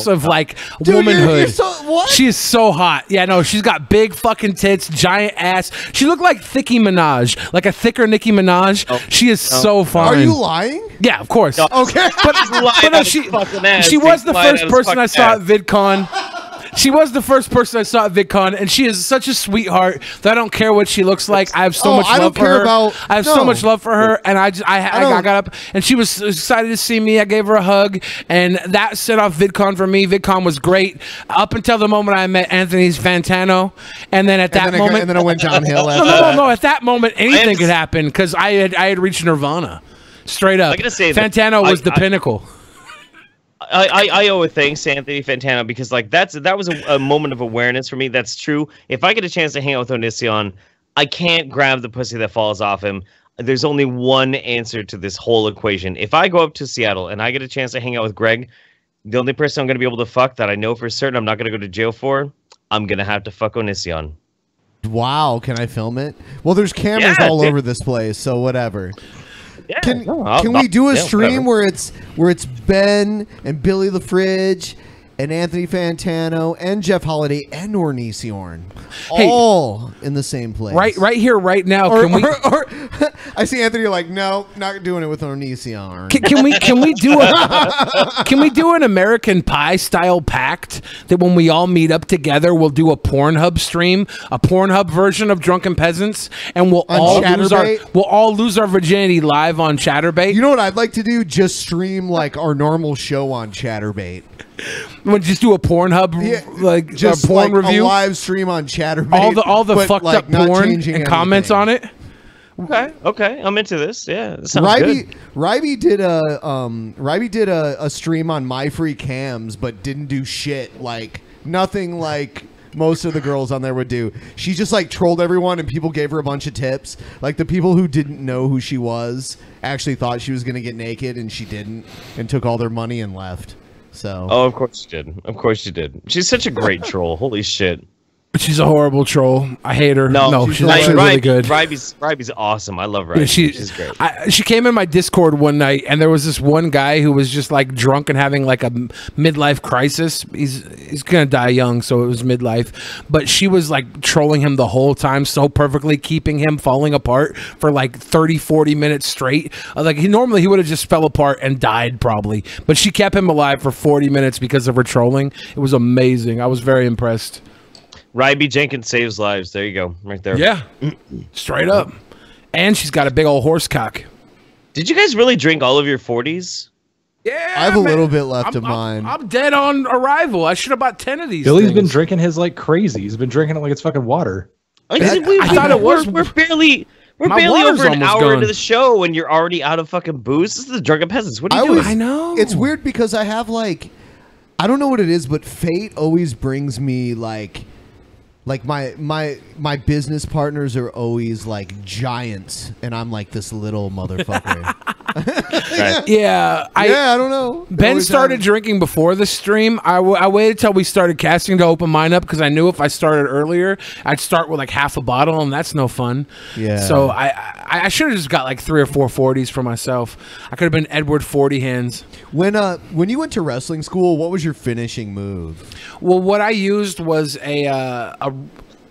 of like womanhood. She is so hot. Yeah, no, she's got big fucking tits, giant ass. She looked like Thickie Minaj, like a thicker Nicki Minaj. She is so fine. Are you lying? Yeah, of course. Okay. But no, she was the first person I saw at VidCon. She was the first person I saw at VidCon, and she is such a sweetheart that I don't care what she looks like. I have so much love for her. I have so much love for her, and I got up, and she was excited to see me. I gave her a hug, and that set off VidCon for me. VidCon was great up until the moment I met Anthony's Fantano, and then at that moment, and then it went downhill. No. At that moment, anything could happen because I had reached Nirvana, straight up. I gotta say Fantano was the pinnacle. I owe a thanks to Anthony Fantano because like that was a moment of awareness for me. That's true. If I get a chance to hang out with Onision, I can't grab the pussy that falls off him. There's only one answer to this whole equation. If I go up to Seattle and I get a chance to hang out with Greg, the only person I'm going to be able to fuck that I know for certain I'm not going to go to jail for, I'm going to have to fuck Onision. Wow, can I film it? Well, there's cameras all over this place, so whatever. Yeah, can we do a stream where it's Ben and Billy the Fridge and Anthony Fantano and Jeff Holiday and Onision all in the same place? Right here, right now. Or I see Anthony like, no, not doing it with Onision. Can we do an American Pie style pact that when we all meet up together, we'll do a Pornhub stream, a Pornhub version of Drunken Peasants, and we'll all lose our virginity live on Chatterbait. You know what I'd like to do? Just stream like our normal show on Chatterbait. We'll just do a Pornhub like just a porn review, a live stream on Chatterbait. All the fucked up porn and comments on it. Okay, I'm into this. Yeah, that sounds good. Ryby did a stream on My Free Cams, but didn't do shit. Like nothing like most of the girls on there would do. She just like trolled everyone, and people gave her a bunch of tips. Like the people who didn't know who she was actually thought she was gonna get naked, and she didn't, and took all their money and left. So. Oh, of course you did. Of course you did. She's such a great troll. Holy shit. She's a horrible troll. I hate her. No, she's actually really good. Ryby's awesome. I love Ryby. She's great. She came in my Discord one night, and there was this one guy who was just like drunk and having like a midlife crisis. He's gonna die young, so it was midlife. But she was like trolling him the whole time so perfectly, keeping him falling apart for like 30-40 minutes straight. Like normally he would have just fell apart and died probably, but she kept him alive for 40 minutes because of her trolling. It was amazing. I was very impressed. Ryby Jenkins saves lives. There you go, right there. Yeah, straight up. And she's got a big old horse cock. Did you guys really drink all of your 40s? Yeah, I have a little bit left of mine. I'm dead on arrival. I should have bought 10 of these. Billy's been drinking his like crazy. He's been drinking it like it's fucking water. I thought it was. We're barely over an hour into the show, and you're already out of fucking booze. This is the Drunken Peasants. What are you doing? I know. It's weird because I have like, I don't know what it is, but fate always brings me like my business partners are always like giants, and I'm like this little motherfucker. Yeah, I don't know. Ben started drinking before the stream. I waited till we started casting to open mine up because I knew if I started earlier, I'd start with like half a bottle, and that's no fun. Yeah. So I should have just got like 3 or 4 40s for myself. I could have been Edward 40 hands. When you went to wrestling school, what was your finishing move? Well, what I used was a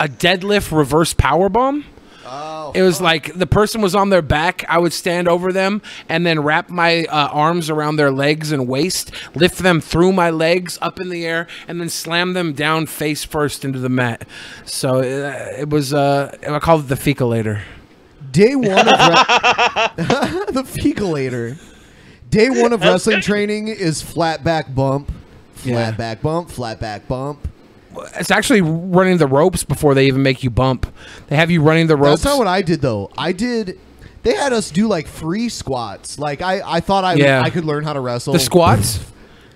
deadlift reverse powerbomb. Oh, it was like the person was on their back. I would stand over them and then wrap my arms around their legs and waist, lift them through my legs up in the air, and then slam them down face first into the mat. So it was, I called it the fecalator. Day one of the fecalator. Day one of wrestling training is flat back bump, flat back bump, flat back bump. It's actually running the ropes before they even make you bump. They have you running the ropes. That's not what I did though. They had us do like free squats. Like I thought I could learn how to wrestle. The squats?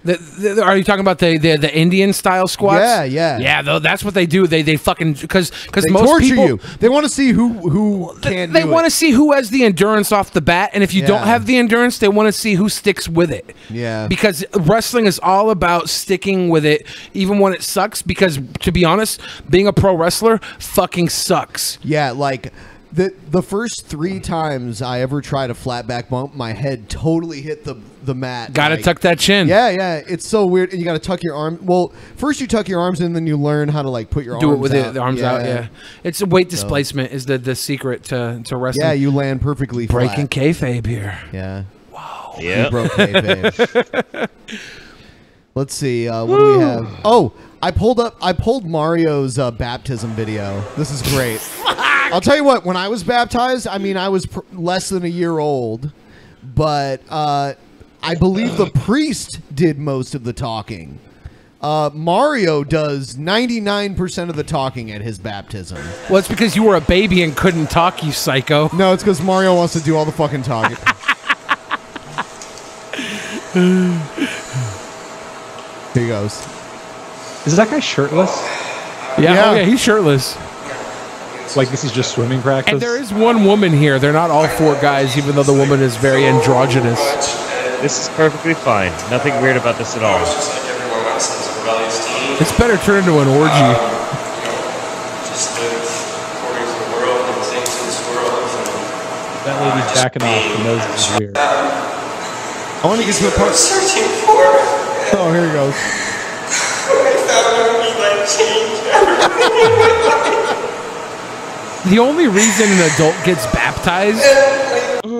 Are you talking about the Indian style squats? Yeah. Though that's what they do. They fucking because they most torture people you. They want to see who can. They want to see who has the endurance off the bat, and if you don't have the endurance, they want to see who sticks with it. Yeah. Because wrestling is all about sticking with it, even when it sucks. Because to be honest, being a pro wrestler fucking sucks. Yeah, like. The first 3 times I ever tried a flat back bump, my head totally hit the mat. Gotta tuck that chin. Yeah. It's so weird. And you gotta tuck your arm. Well, first you tuck your arms in, then you learn how to like put your arms out. Do it with the arms out, yeah. It's weight displacement is the secret to wrestling. Yeah, you land perfectly flat. Breaking kayfabe here. Yeah. Wow. Yeah. You broke kayfabe. Let's see. What do we have? Oh, I pulled Mario's baptism video. This is great. I'll tell you what. When I was baptized, I mean, I was less than a year old, but I believe the priest did most of the talking. Mario does 99% of the talking at his baptism. Well, it's because you were a baby and couldn't talk, you psycho. No, it's because Mario wants to do all the fucking talking. Here he goes. Is that guy shirtless? Yeah. Oh, yeah, he's shirtless. Like this is just swimming practice. And there is one woman here. They're not all 4 guys, even though the woman is very androgynous. This is perfectly fine. Nothing weird about this at all. It's better turn into an orgy. That lady's backing off. She knows this is weird. I want to get to the part. Oh, here he goes. The only reason an adult gets baptized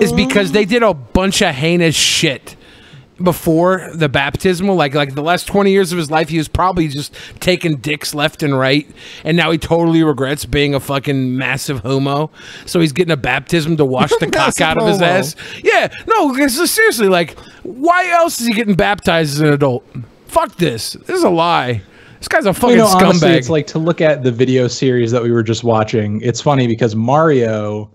is because they did a bunch of heinous shit before the baptismal. Like the last 20 years of his life, he was probably just taking dicks left and right, and now he totally regrets being a fucking massive homo. So he's getting a baptism to wash the cock out of his ass. Yeah, no, seriously, like, why else is he getting baptized as an adult? Fuck this. This is a lie. This guy's a fucking scumbag. Honestly, it's like to look at the video series that we were just watching. It's funny because Mario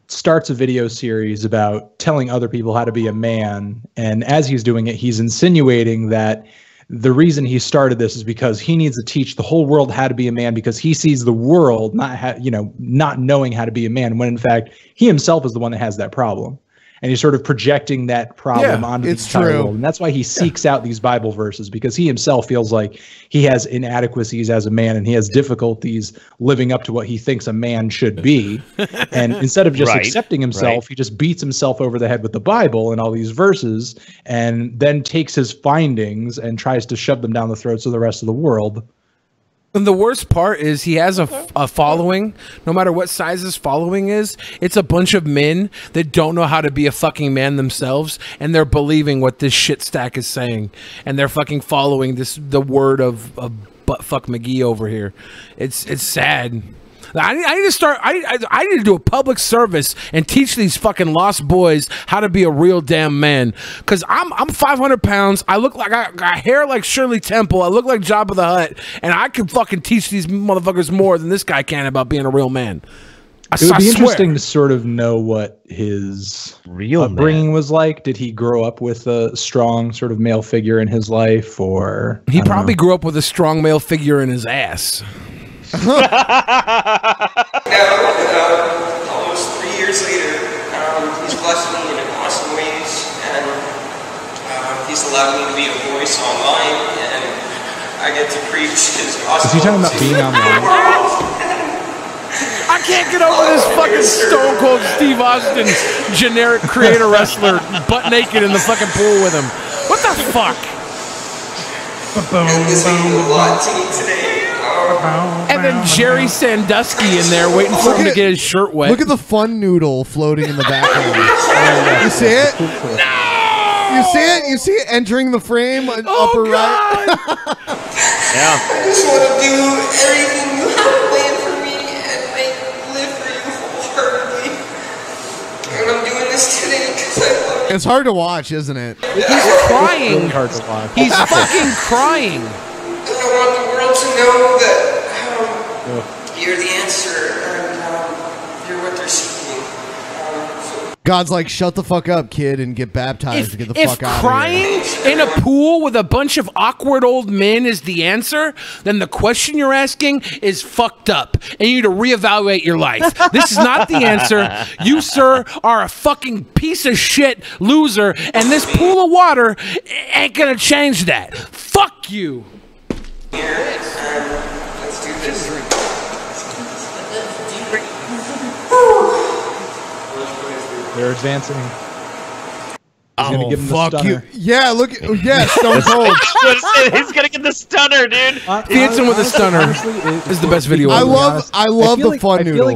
starts a video series about telling other people how to be a man. And as he's doing it, he's insinuating that the reason he started this is because he needs to teach the whole world how to be a man because he sees the world not knowing how to be a man, when in fact he himself is the one that has that problem. and he's sort of projecting that problem onto the entire true. world. And that's why he seeks out these Bible verses, because he himself feels like he has inadequacies as a man, and he has difficulties living up to what he thinks a man should be. And instead of just accepting himself, he just beats himself over the head with the Bible and all these verses, and then takes his findings and tries to shove them down the throats of the rest of the world. And the worst part is he has a following. No matter what size his following is, it's a bunch of men that don't know how to be a fucking man themselves, and they're believing what this shit stack is saying, and they're fucking following the word of buttfuck McGee over here. It's sad. I need to start. I need to do a public service and teach these fucking lost boys how to be a real damn man. Cause I'm 500 pounds. I look like I got hair like Shirley Temple. I look like Jabba the Hutt, and I can fucking teach these motherfuckers more than this guy can about being a real man. It would be interesting to sort of know what his upbringing was like. Did he grow up with a strong sort of male figure in his life, or he probably grew up with a strong male figure in his ass. Now, almost 3 years later, he's blessed me in awesome ways, and he's allowed me to be a voice online, and I get to preach his gospel. Is he talking about being online? I can't get over this fucking Stone Cold Steve Austin generic creator wrestler butt naked in the fucking pool with him. What the fuck? And this means a lot to me today. And then Jerry Sandusky in there waiting for him to get his shirt wet. Look at the fun noodle floating in the background. You see it? No! You see it? You see it entering the frame upper right? Yeah. I just want to do everything you have planned for me, and I live for you wholeheartedly. And I'm doing this today because I love you. It's hard to watch, isn't it? He's crying. Really hard to watch. He's fucking crying. I want the world to know that you're the answer, and you're what they're seeking. God's like, shut the fuck up, kid, and get baptized to get the fuck out of crying in a pool with a bunch of awkward old men is the answer, then the question you're asking is fucked up, and you need to reevaluate your life. This is not the answer. You, sir, are a fucking piece of shit loser, and this pool of water ain't gonna change that. Fuck you. Let's do this. They're advancing. He's gonna give him the fuck you. stunner. Yeah, look at Stone Cold. He's gonna get the stunner, dude. He hits him with a stunner. This is the best video. I love the fun noodle.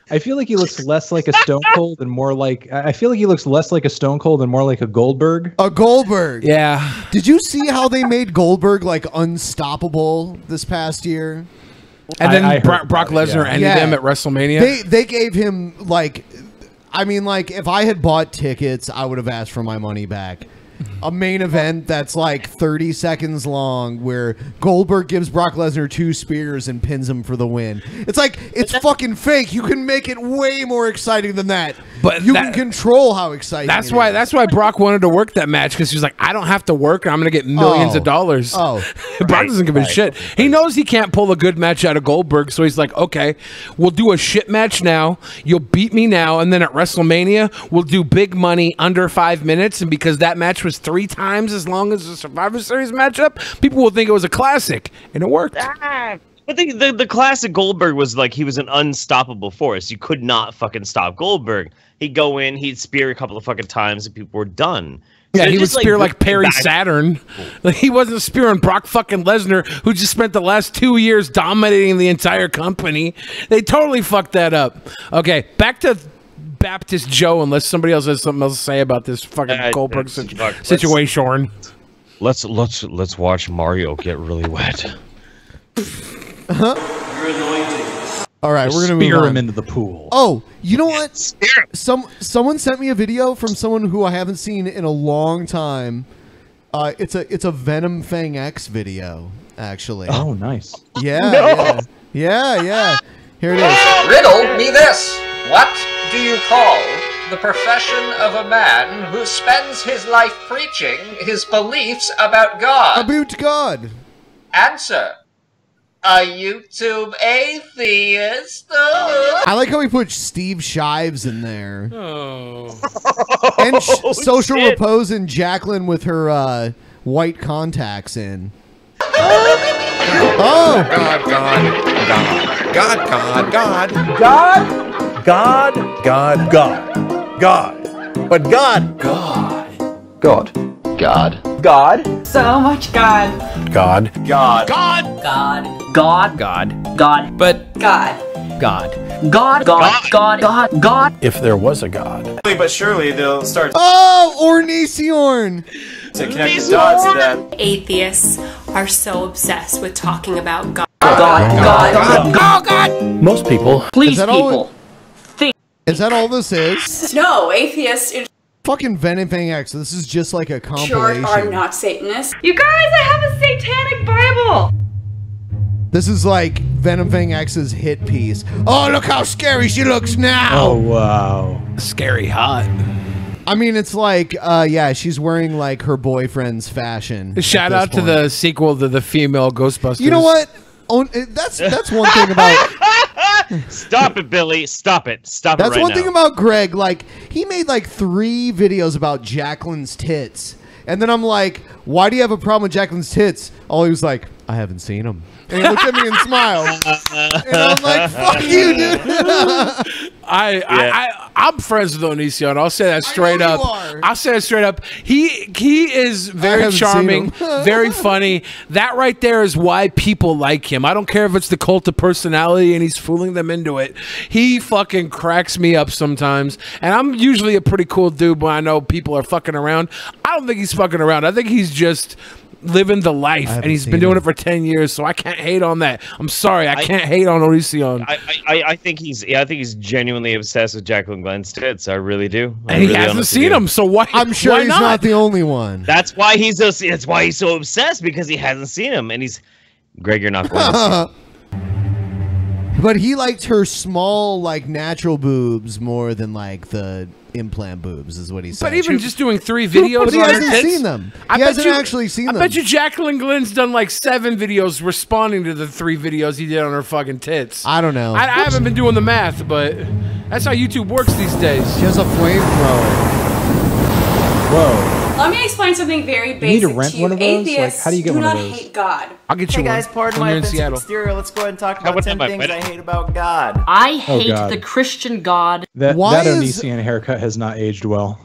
I feel like he looks less like a Stone Cold and more like. I feel like he looks less like a Stone Cold and more like a Goldberg. A Goldberg. Yeah. Did you see how they made Goldberg like unstoppable this past year? And then Brock Lesnar ended him at WrestleMania. They gave him like, I mean, like if I had bought tickets, I would have asked for my money back. A main event that's like 30 seconds long where Goldberg gives Brock Lesnar 2 spears and pins him for the win. It's like, it's fucking fake. You can make it way more exciting than that. But you can control how exciting That's why Brock wanted to work that match, because he was like, I don't have to work and I'm going to get millions of dollars. Brock doesn't give a shit. He knows he can't pull a good match out of Goldberg, so he's like, okay, we'll do a shit match now. You'll beat me now, and then at WrestleMania, we'll do big money under 5 minutes, and because that match was 3 times as long as the Survivor Series matchup, people will think it was a classic, and it worked. But the classic Goldberg was like he was an unstoppable force. You could not fucking stop Goldberg. He'd go in, he'd spear a couple of fucking times, and people were done. Yeah, So he would just, spear like Perry Saturn. Like, he wasn't spearing Brock fucking Lesnar, who just spent the last 2 years dominating the entire company. They totally fucked that up. Okay, back to Baptist Joe, unless somebody else has something else to say about this fucking Goldberg situation. Let's watch Mario get really wet. All right, we're gonna move spear on. him into the pool. Oh, you know what? Someone sent me a video from someone who I haven't seen in a long time. It's a Venom Fang X video, actually. Oh, nice. Yeah, yeah. Here it is. Riddle me this. What do you call the profession of a man who spends his life preaching his beliefs about God? About God. Answer. a YouTube atheist. I like how we put Steve Shives in there. Oh. And Social Repose and Jacqueline with her white contacts in. Oh! God, God, God, God, God, God, God, God, God, God. But God. God. God. So much God. God. God. God. God. God. But God. God. God. If there was a God. But surely they'll start Oh, Ornisiorn! to connect the dots that Atheists are so obsessed with talking about God. God. Most people. Please, people. Is that all this is? No, atheists in Fucking Venom Fang X. This is just like a short compilation. are not Satanists. You guys, I have a satanic Bible. This is like Venom Fang X's hit piece. Oh, look how scary she looks now. Oh, wow. Scary hot. I mean, it's like, yeah, she's wearing like her boyfriend's fashion. Shout out to the sequel to the female Ghostbusters. You know what? Oh, that's one thing about. Stop it, Billy. Stop it. Stop it That's right one now. thing about Greg. Like, he made like 3 videos about Jacqueline's tits. And then I'm like, why do you have a problem with Jacqueline's tits? Oh, he was like, I haven't seen them. And he looked at me and smiled. And I'm like, fuck you, dude. I'm friends with Onision. I'll say that straight up. I'll say it straight up. He is very charming, very funny. That right there is why people like him. I don't care if it's the cult of personality and he's fooling them into it. He fucking cracks me up sometimes. And I'm usually a pretty cool dude when I know people are fucking around. I don't think he's fucking around. I think he's just living the life, and he's been doing it for 10 years, so I can't hate on that. I'm sorry, I can't hate on Onision. I think he's genuinely obsessed with Jacqueline Glenn's tits. I really do. And he hasn't seen them, so why? I'm sure why he's not the only one. That's why he's so obsessed, because he hasn't seen him, and he's Greg. You're not going to see him. But he liked her small, like, natural boobs more than, like, the implant boobs, is what he said. But even just doing 3 videos, but he on her hasn't tits, seen them. He hasn't actually seen them. I bet you Jacqueline Glenn's done like 7 videos responding to the 3 videos he did on her fucking tits. I don't know. I haven't been doing the math, but that's how YouTube works these days. She has a flamethrower. Whoa. Let me explain something very basic You need to rent one of those? Atheists Like, how do you get do one of not those? hate God. I'll get you Hey guys, pardon my offensive exterior. Let's go ahead and talk about 10 things I hate about God. I hate God. the Christian God. That Why is- Onision haircut has not aged well.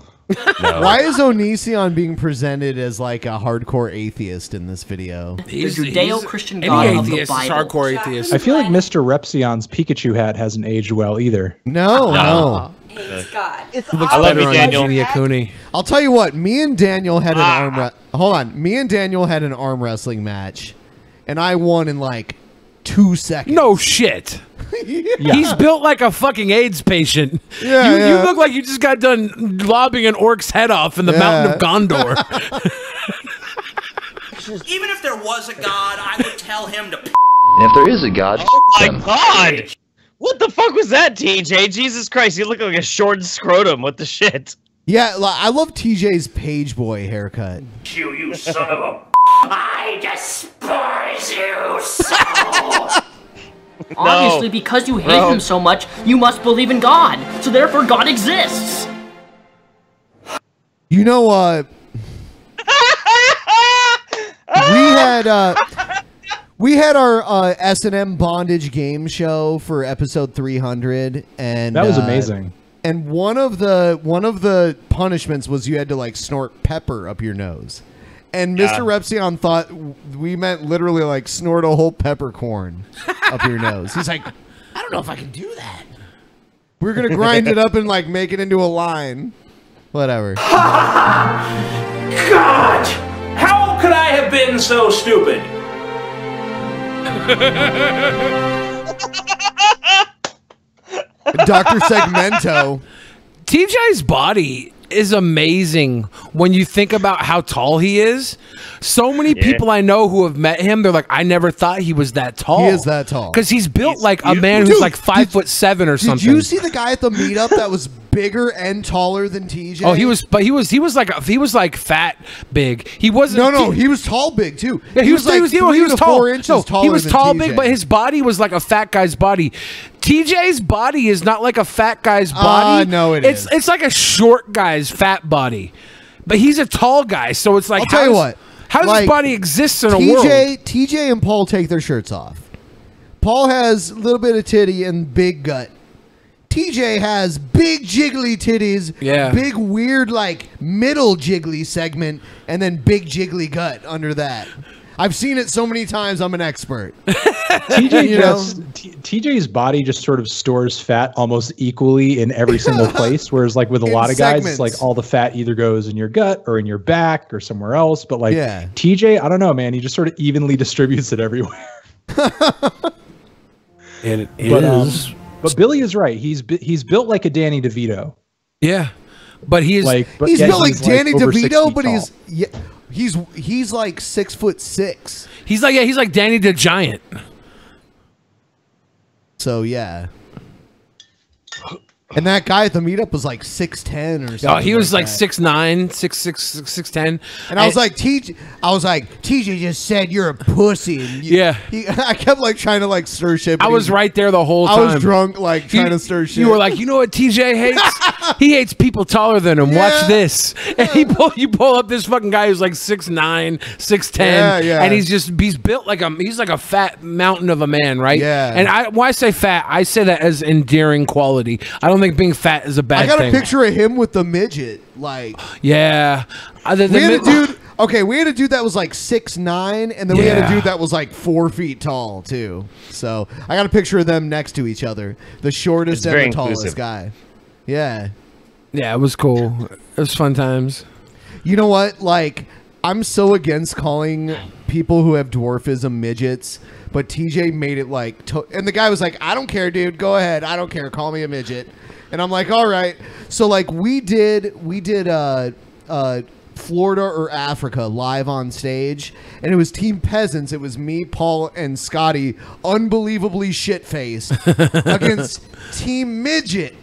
Why is Onision being presented as, like, a hardcore atheist in this video? The Judeo-Christian any God of the atheist is Bible. hardcore atheist. I feel like Mr. Repsion's Pikachu hat hasn't aged well either. No. Hates God. Looks I love better you, on Daniel. Jimmy Akuni. I'll tell you what. Me and Daniel had an hold on. Me and Daniel had an arm wrestling match, and I won in like 2 seconds. No shit. Yeah. He's built like a fucking AIDS patient. Yeah, you look like you just got done lobbing an orc's head off in the mountain of Gondor. Even if there was a God, I would tell him to. And if there is a God, Oh my God! What the fuck was that, TJ? Jesus Christ, you look like a short scrotum. What the shit? Yeah, I love TJ's page boy haircut. You son of a. I despise you so. Obviously, because you hate him so much, you must believe in God. So therefore, God exists. You know, we had our S&M bondage game show for episode 300, and That was amazing. And one of the punishments was you had to like snort pepper up your nose. And Mr. Repsion thought we meant literally like snort a whole peppercorn up your nose. He's like, I don't know if I can do that. We're gonna grind it up and like make it into a line. Whatever. God! How could I have been so stupid? Dr. Segmento. TJ's body is amazing when you think about how tall he is. So many people I know who have met him, they're like, I never thought he was that tall. He is that tall. Because he's built like a man who's like 5'7" or something. Did you see the guy at the meetup that was bigger and taller than TJ? Oh, he was like fat big. He wasn't. No, he was tall big too. Yeah, he was tall. 4 inches taller. He was than tall TJ. big, but his body was like a fat guy's body. TJ's body is not like a fat guy's body. No, it's like a short guy's fat body, but he's a tall guy. So it's like, I'll tell you what. How does his body exist in a world? TJ and Paul take their shirts off. Paul has a little bit of titty and big gut. TJ has big jiggly titties, big weird like middle jiggly segment, and then big jiggly gut under that. I've seen it so many times. I'm an expert. TJ's body just sort of stores fat almost equally in every single place, whereas like with a lot of guys, it's like all the fat either goes in your gut or in your back or somewhere else. But like TJ, I don't know, man. He just sort of evenly distributes it everywhere. And it is. But Billy is right. He's built like a Danny DeVito. Yeah, but he's built like Danny DeVito, but he's like 6'6". He's like Danny the Giant. So yeah. And that guy at the meetup was like 6'10" or something. Oh, he was like 6'9", 6'6", 6'10". And I was like, TJ just said you're a pussy. And I kept like trying to like stir shit. I was right there the whole time. I was drunk, like trying to stir shit. You were like, you know what TJ hates? He hates people taller than him. Watch this. And you pull up this fucking guy who's like 6'9", 6'10", and he's built like he's like a fat mountain of a man, right? Yeah. And when I say fat, I say that as endearing quality. I don't think being fat is a bad thing. I got a picture of him with the midget, like we had a dude that was like 6'9", and then we had a dude that was like 4 feet tall too. So I got a picture of them next to each other, the shortest and the tallest guy. Yeah, it was cool. It was fun times. You know what? Like, I'm so against calling people who have dwarfism midgets, but TJ made it like, and the guy was like, I don't care, dude. Go ahead. I don't care. Call me a midget. And I'm like, all right. So like we did Florida or Africa live on stage, and it was Team Peasants. It was me, Paul, and Scotty, unbelievably shit-faced, against Team Midget,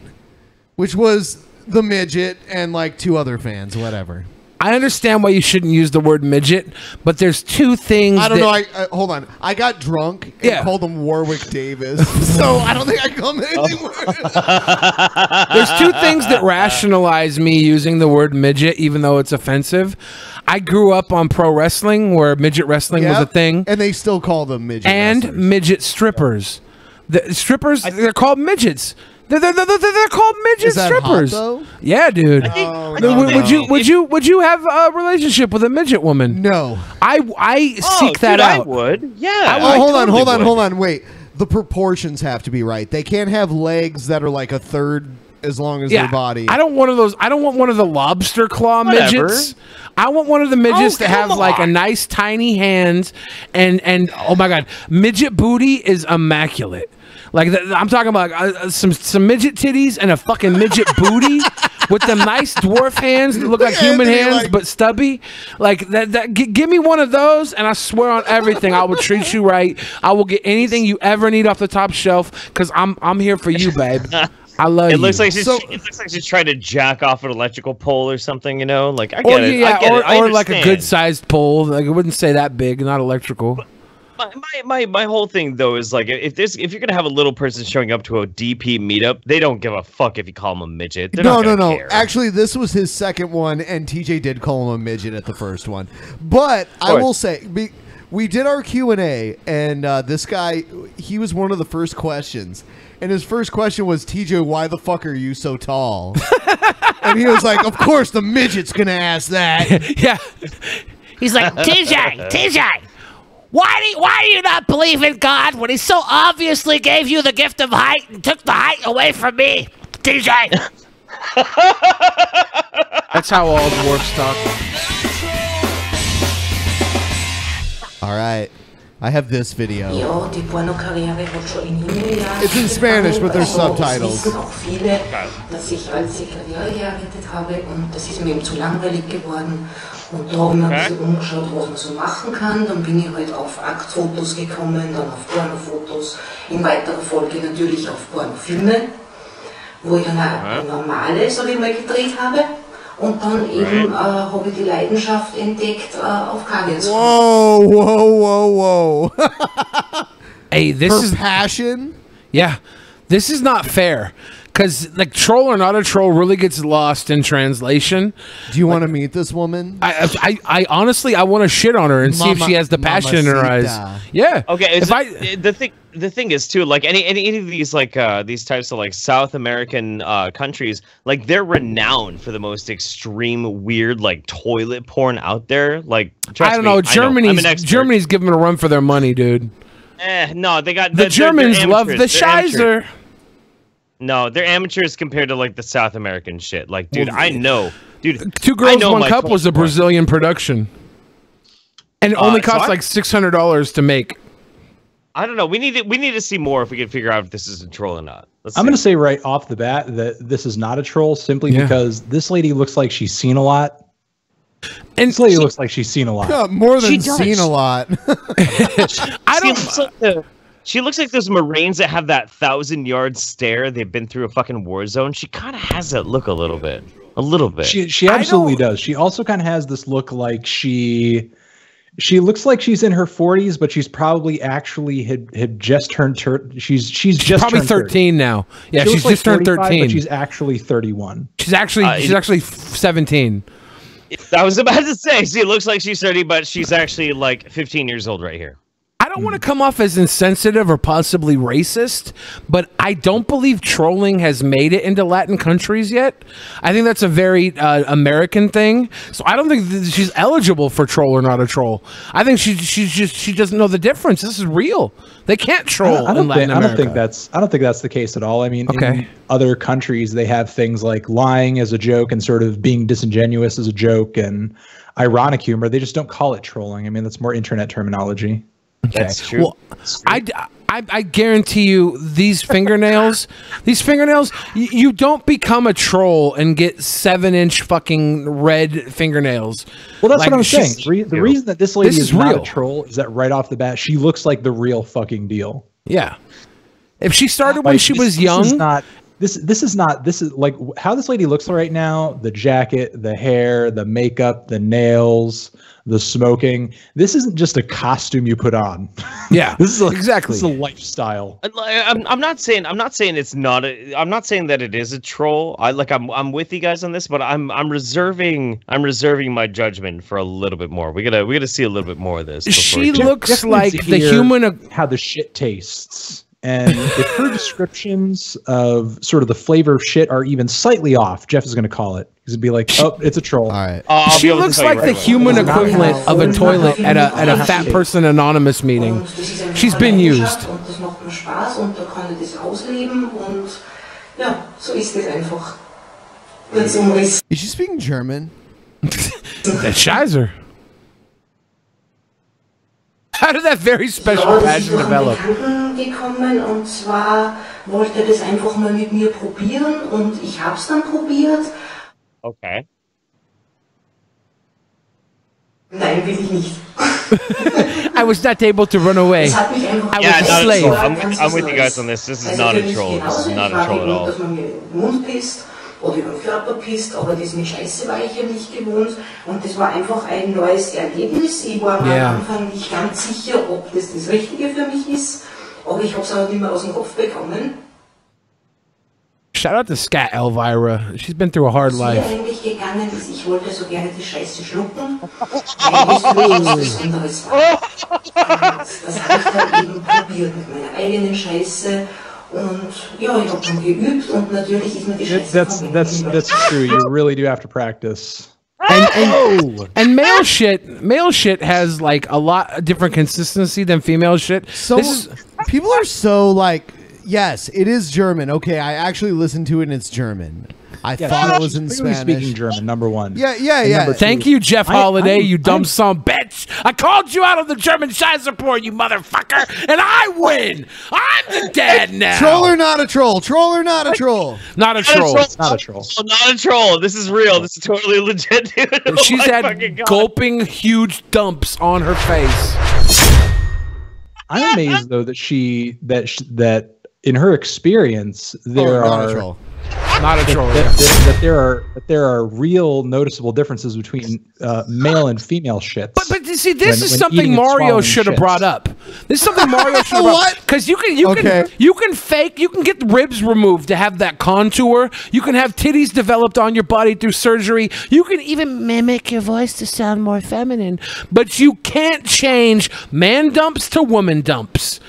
which was the midget and like 2 other fans, whatever. I understand why you shouldn't use the word midget, but there's 2 things. I don't know. Hold on. I got drunk and called him Warwick Davis, so I don't think I call him anything worse. There's 2 things that rationalize me using the word midget, even though it's offensive. I grew up on pro wrestling, where midget wrestling was a thing, and they still call them midget and wrestlers. Midget strippers. The strippers, they're called midgets. They're called midget strippers. Hot, yeah, dude. Would you have a relationship with a midget woman? No. I seek that out. I would. Yeah. Hold on. Wait. The proportions have to be right. They can't have legs that are like a third as long as their body. I don't want one of the lobster claw midgets. I want one of the midgets to have like a nice tiny hands and oh my god, midget booty is immaculate. Like I'm talking about some midget titties and a fucking midget booty with them nice dwarf hands that look like human hands but stubby. Like that. Give me one of those, and I swear on everything, I will treat you right. I will get anything you ever need off the top shelf because I'm here for you, babe. I love you. It looks like she's trying to jack off an electrical pole or something. You know, like I get it. I get it. Or like a good sized pole. Like I wouldn't say that big, not electrical. My whole thing though is like if you're gonna have a little person showing up to a DP meetup, they don't give a fuck if you call them a midget. They're not gonna care. Actually, this was his second one, and TJ did call him a midget at the first one. But I will say, we did our Q&A, and this guy, he was one of the first questions, and his first question was, TJ, why the fuck are you so tall? And he was like, of course the midget's gonna ask that. Yeah. He's like, TJ. Why do you not believe in God when he so obviously gave you the gift of height and took the height away from me? TJ! That's how all dwarfs talk. All right. I have this video. Ja, die Pornokarriere hat schon in jungen Jahren It's in Spanish, but there's subtitles. Es wissen auch viele, dass ich als Sekretär gearbeitet habe und das ist mir eben zu langweilig geworden. Und da habe ich mir ein bisschen umgeschaut, was man so machen kann. Dann bin ich halt auf Aktfotos gekommen, dann auf Pornofotos, in weiterer Folge natürlich auf Pornofilme, wo ich dann auch normale, so wie mal gedreht habe. Und dann eben habe ich die Leidenschaft entdeckt auf Kaviars. Whoa, whoa, whoa, whoa. Hey, this For is passion? Yeah. This is not fair. Because, like, troll or not a troll really gets lost in translation. Do you want to meet this woman? I honestly, I want to shit on her and see if she has the passion in her eyes. Yeah. Okay. The thing is too, like any of these like these types of like South American countries, like they're renowned for the most extreme weird like toilet porn out there. Like I don't know, Germany's giving a run for their money, dude. No, they got the Germans love the Scheiser. No, they're amateurs compared to like the South American shit. Like, dude, I know, dude. 2 Girls, 1 Cup was a Brazilian production, and it only cost like $600 to make. I don't know. We need to see more if we can figure out if this is a troll or not. I'm going to say right off the bat that this is not a troll simply because this lady looks like she's seen a lot. And this lady looks like she's seen a lot. Yeah, more than seen a lot. She looks like those Marines that have that 1,000-yard stare. They've been through a fucking war zone. She kind of has that look a little bit. A little bit. She absolutely does. She also kind of has this look like she looks like she's in her 40s, but she's probably actually had just turned she's just probably turned 13 now. Yeah, she she's like just turned 13. But she's actually 31. She's actually 17. I was about to say, see, it looks like she's 30, but she's actually like 15 years old right here. I don't want to come off as insensitive or possibly racist, but I don't believe trolling has made it into Latin countries yet. I think that's a very American thing. So I don't think she's eligible for troll or not a troll. I think she doesn't know the difference. This is real. They can't troll in Latin America. I don't think that's the case at all. I mean, in other countries they have things like lying as a joke and sort of being disingenuous as a joke and ironic humor. They just don't call it trolling. I mean, that's more internet terminology. Okay. That's true. Well, I guarantee you these fingernails, you don't become a troll and get 7-inch fucking red fingernails. Well, that's what I'm saying. The reason that this lady is not a troll is that right off the bat, she looks like the real fucking deal. Yeah. If she started when she was young. This is like how this lady looks right now, the jacket, the hair, the makeup, the nails, the smoking. This isn't just a costume you put on. Yeah, this is exactly. This is a lifestyle. I'm not saying it's not I'm not saying that it is a troll. I'm with you guys on this, but I'm reserving my judgment for a little bit more. We gotta see a little bit more of this. She looks like the human how the shit tastes. And if her descriptions of sort of the flavor of shit are even slightly off, Jeff is going to call it. He's going to be like, "Oh, it's a troll." All right. She looks like the human equivalent of a toilet at a Fat Person Anonymous meeting. She's been used. Is she speaking German? That's Scheiser. How did that very special passion develop? Gekommen und zwar wollte er das einfach mal mit mir probieren und ich hab's dann probiert. Okay. Nein, will ich nicht. I was not able to run away. I was a slave. I'm with you guys on this. This is not a troll. This is not a troll at all. Dass man mir im Mund pisst oder über den Körper pisst, aber das mit Scheiße war ich ja nicht gewohnt und das war einfach ein neues Erlebnis. Ich war am Anfang nicht ganz sicher, ob das das Richtige für mich ist, aber ich habe es auch nicht mehr aus dem Kopf bekommen. Shout out to Scat Elvira. She's been through a hard life. Was mir eigentlich gegangen ist, ich wollte so gerne die Scheiße schlucken, weil es was anderes war. Das habe ich dann eben probiert mit meiner eigenen Scheiße. Und ja, ich habe dann geübt und natürlich ist mir die Scheiße That's true. You really do have to practice. And male shit has like a lot different consistency than female shit. So people are so like, yes, it is German. Okay, I actually listened to it and it's German. I thought it was in Spanish. Speaking German, number one. Yeah. Thank you, Jeff Holiday, you dumb son of a bitch. I called you out on the German child support, you motherfucker, and I win. I'm the dad now. Troll or not a troll? Troll or not a troll? Not a troll. Not a troll. Not a troll. This is real. This is totally legit, dude. Oh She's my had fucking God. gulping huge dumps on her face. I'm amazed though that in her experience there are not a troll. That there are real noticeable differences between male and female shits. But you see, this is something Mario should have brought up. This is something Mario should have brought up. Because you can fake, you can get the ribs removed to have that contour. You can have titties developed on your body through surgery. You can even mimic your voice to sound more feminine. But you can't change man dumps to woman dumps.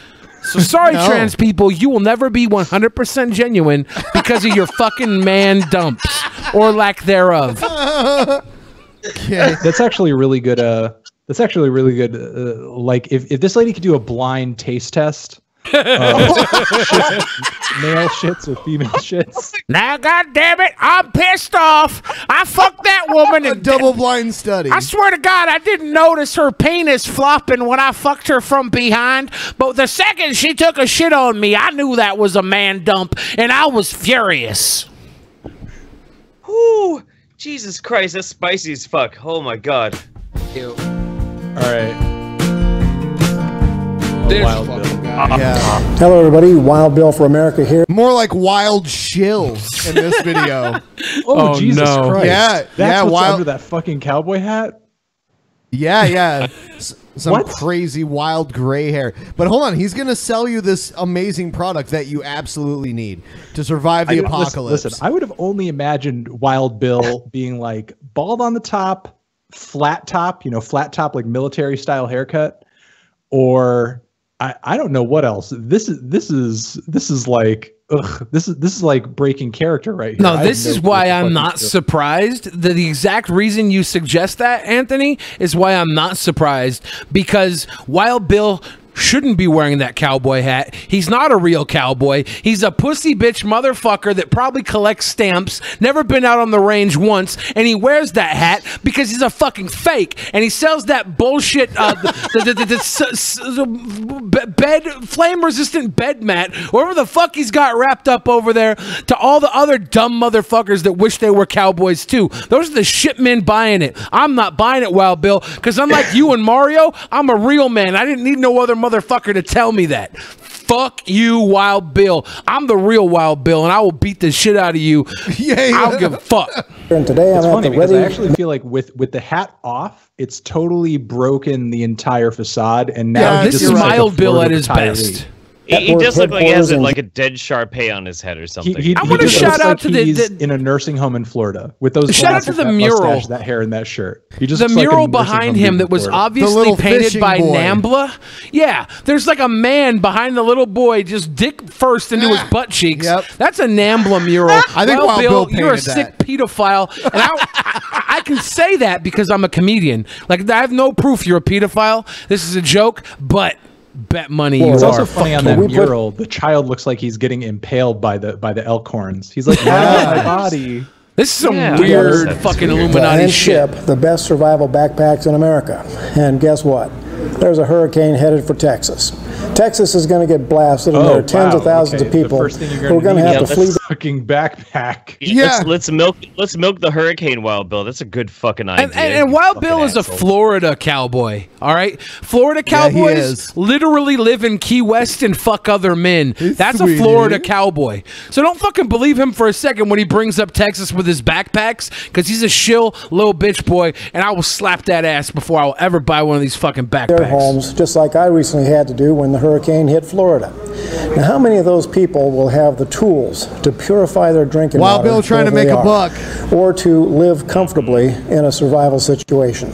So sorry, trans people, you will never be 100% genuine because of your fucking man dumps or lack thereof. That's actually really good. That's actually really good. Like if this lady could do a blind taste test, male shits or female shits. Now, goddamn it, I'm pissed off. I fucked that woman. A double-blind study. I swear to God, I didn't notice her penis flopping when I fucked her from behind. But the second she took a shit on me, I knew that was a man dump, and I was furious. Whew. Jesus Christ, that's spicy as fuck. Oh my God. Ew. All right. Wild Bill. Yeah. Hello, everybody. Wild Bill for America here. More like Wild Shill in this video. Oh, Jesus Christ. Yeah, That's what's wild under that fucking cowboy hat? Yeah. Some crazy wild gray hair. But hold on, he's going to sell you this amazing product that you absolutely need to survive the apocalypse. Listen, I would have only imagined Wild Bill being like bald on the top, flat top, flat top like military style haircut, or I don't know what else. This is like this is like breaking character right here. No, this is why I'm not surprised. The exact reason you suggest that, Anthony, is why I'm not surprised, because Wild Bill shouldn't be wearing that cowboy hat. He's not a real cowboy. He's a pussy bitch motherfucker that probably collects stamps, never been out on the range once, and he wears that hat because he's a fucking fake. And he sells that bullshit flame-resistant bed mat, whatever the fuck he's got wrapped up over there, to all the other dumb motherfuckers that wish they were cowboys too. Those are the shit men buying it. I'm not buying it, Wild Bill, because unlike you and Mario, I'm a real man. I didn't need no other motherfucker to tell me that. Fuck you, Wild Bill. I'm the real Wild Bill, and I will beat the shit out of you. I don't give a fuck. And today it's funny because I actually feel like with the hat off, it's totally broken the entire facade, and now this is Wild Bill at his best. He does look like he has like a dead Sharpay on his head or something. I want to shout out to he's in a nursing home in Florida with those shout out to the mural, mustache, that hair, and that shirt. He just the mural behind him that was obviously painted by Nambla. Yeah, there's like a man behind the little boy, just dick first into his butt cheeks. That's a Nambla mural. I think Wild Bill painted you're a sick pedophile, and I can say that because I'm a comedian. Like, I have no proof you're a pedophile. This is a joke, but bet money you it's are. Also funny on that mural, the child looks like he's getting impaled by the elk horns. He's like, my body. This is some weird fucking Illuminati shit. The best survival backpacks in America. And guess what? There's a hurricane headed for Texas. Texas is going to get blasted, and there are tens of thousands of people who are going to have to flee. Fucking backpack. Yeah, let's milk the hurricane, Wild Bill. That's a good fucking idea. And Wild Bill is a Florida cowboy. All right, Florida cowboys literally live in Key West and fuck other men. That's a Florida cowboy. So don't fucking believe him for a second when he brings up Texas with his backpacks, because he's a shill little bitch boy, and I will slap that ass before I will ever buy one of these fucking backpacks. Their homes, just like I recently had to do when the hurricane hit Florida. Now, how many of those people will have the tools to purify their drinking water? Wild Bill trying to make a buck, or to live comfortably in a survival situation?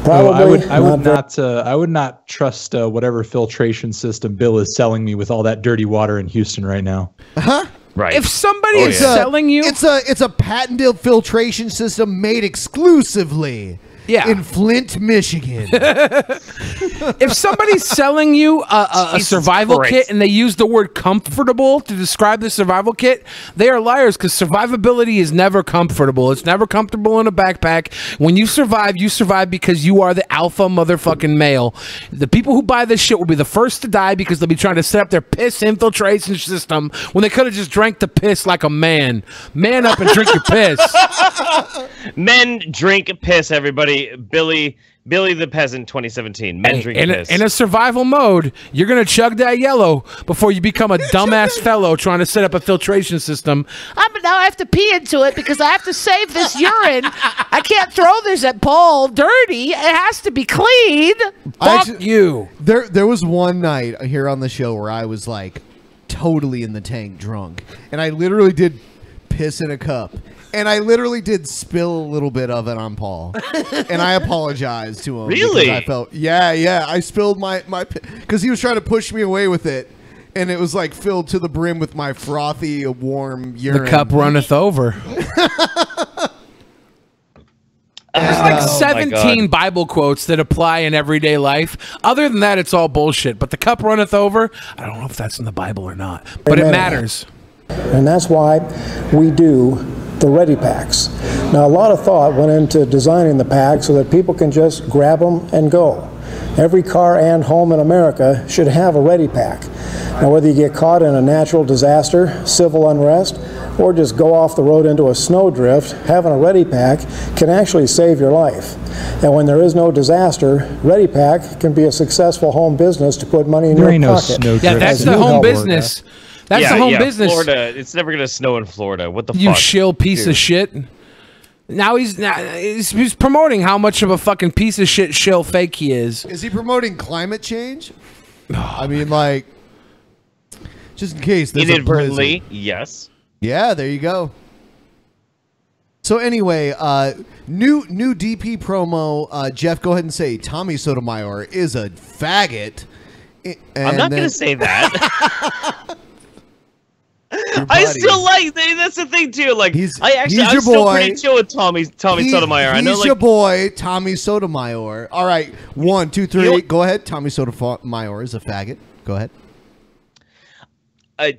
Probably. I would not trust whatever filtration system Bill is selling me with all that dirty water in Houston right now. Right. If somebody is selling you, it's a patented filtration system made exclusively in Flint, Michigan. If somebody's selling you a survival kit and they use the word comfortable to describe the survival kit, they are liars, because survivability is never comfortable. It's never comfortable in a backpack. When you survive because you are the alpha motherfucking male. The people who buy this shit will be the first to die because they'll be trying to set up their piss infiltration system when they could have just drank the piss like a man. Man up and drink your piss. Men drink piss, everybody. Billy the Peasant 2017. Men drink piss. In a survival mode, you're going to chug that yellow before you become a dumbass fellow trying to set up a filtration system. Now I have to pee into it because I have to save this urine. I can't throw this at Paul dirty. It has to be clean. Fuck you. There was one night here on the show where I was like totally in the tank drunk. And I literally did piss in a cup. And I literally did spill a little bit of it on Paul. And I apologized to him. Really? I felt, yeah. I spilled my because he was trying to push me away with it. And it was like filled to the brim with my frothy, warm urine. The cup runneth over. There's like 17 Bible quotes that apply in everyday life. Other than that, it's all bullshit. But the cup runneth over, I don't know if that's in the Bible or not. But it matters. And that's why we do the ready packs. Now, a lot of thought went into designing the pack so that people can just grab them and go. Every car and home in America should have a ready pack. Now, whether you get caught in a natural disaster, civil unrest, or just go off the road into a snowdrift, having a ready pack can actually save your life. And when there is no disaster, ready pack can be a successful home business to put money in your pocket. Yeah, that's the home business. That's the home business. Florida, it's never going to snow in Florida. What the fuck? You shill piece of shit. Now he's promoting how much of a fucking piece of shit shill fake he is. Is he promoting climate change? I mean, like, just in case. Inadvertently, yes. Yeah, there you go. So anyway, new DP promo. Jeff, go ahead and say Tommy Sotomayor is a faggot. I'm not going to say that. I still like that's the thing too. Like I'm still pretty chill with Tommy Sotomayor. I know, he's your boy, Tommy Sotomayor. All right, 1, 2, 3. Go ahead. Tommy Sotomayor is a faggot. Go ahead. I'm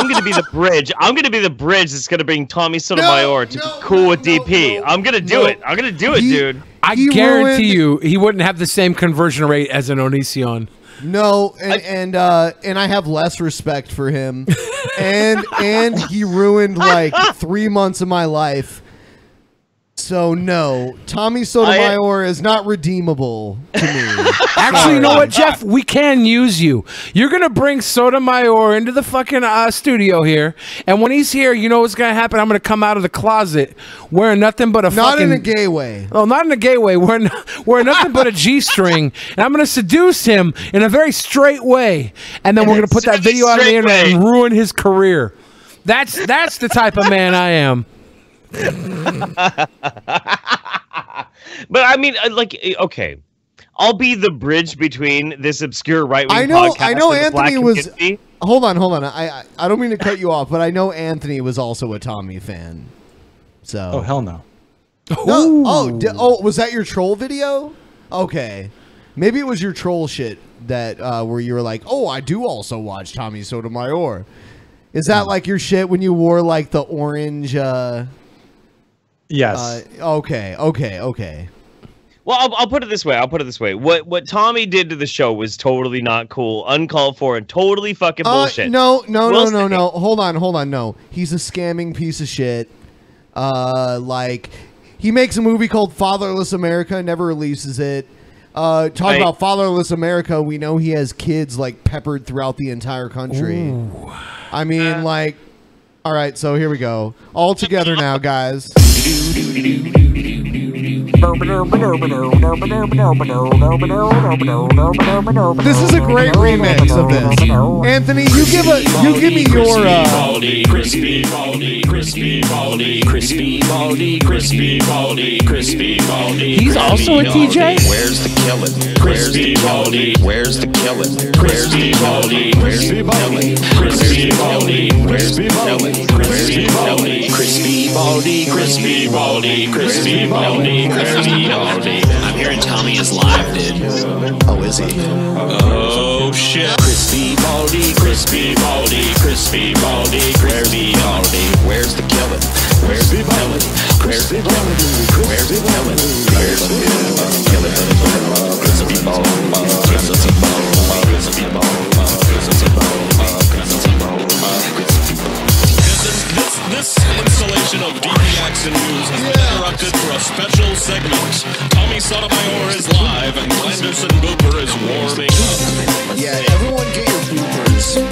going to be the bridge. I'm going to be the bridge that's going to bring Tommy Sotomayor to be cool with DP. I'm going to do it. I'm going to do it, dude. I guarantee you, he wouldn't have the same conversion rate as an Onision. No, and I have less respect for him, and he ruined like 3 months of my life. So no, Tommy Sotomayor is not redeemable to me. Actually, you know what, Jeff? We can use you. You're gonna bring Sotomayor into the fucking studio here, and when he's here, you know what's gonna happen? I'm gonna come out of the closet wearing nothing but a not fucking... in a gay way. Oh, not in a gay way. Wearing nothing but a G-string, and I'm gonna seduce him in a very straight way, and then we're gonna put that video out on the internet and ruin his career. That's the type of man I am. But I mean, like, okay, I'll be the bridge between this obscure right-wing podcast. I know Anthony was. Hold on. I don't mean to cut you off, but I know Anthony was also a Tommy fan. So. Oh hell no. No. Was that your troll video? Okay, maybe it was your troll shit that where you were like, oh, I do also watch Tommy Sotomayor. Is that like your shit when you wore like the orange? Yes. Okay. Well, I'll put it this way. What Tommy did to the show was totally not cool, uncalled for, and totally fucking bullshit. No. Hold on. No, he's a scamming piece of shit. Like he makes a movie called Fatherless America, never releases it. About Fatherless America, we know he has kids like peppered throughout the entire country. Ooh. I mean, like, all right, so here we go. All together now, guys. This is a great remix of this. Anthony, you give me your crispy baldy, crispy baldy, crispy baldy, crispy baldy, crispy baldy. He's also a TJ? Where's the killing? Crispy baldy, where's the killing? Crispy baldy, where's the killing? Crispy baldy, where's the killing? Crispy baldy, crispy baldy, crispy baldy, crispy baldy, crispy baldy. Crispy Baldy. I'm hearing Tommy is live, dude. Oh, is he? Oh shit. Crispy Baldy, Crispy Baldy, Crispy Baldy, Crispy Baldy. Where's the killing? Where's the killing? Where's the killing? Where's the killing? Where's the killing? Crispy Baldy, Crispy Baldy, Crispy Baldy, Crispy Baldy. This installation of DPX and News has been interrupted for a special segment. Tommy Sotomayor is live and Glenderson Booper is warming up. Yeah, everyone get your bloopers.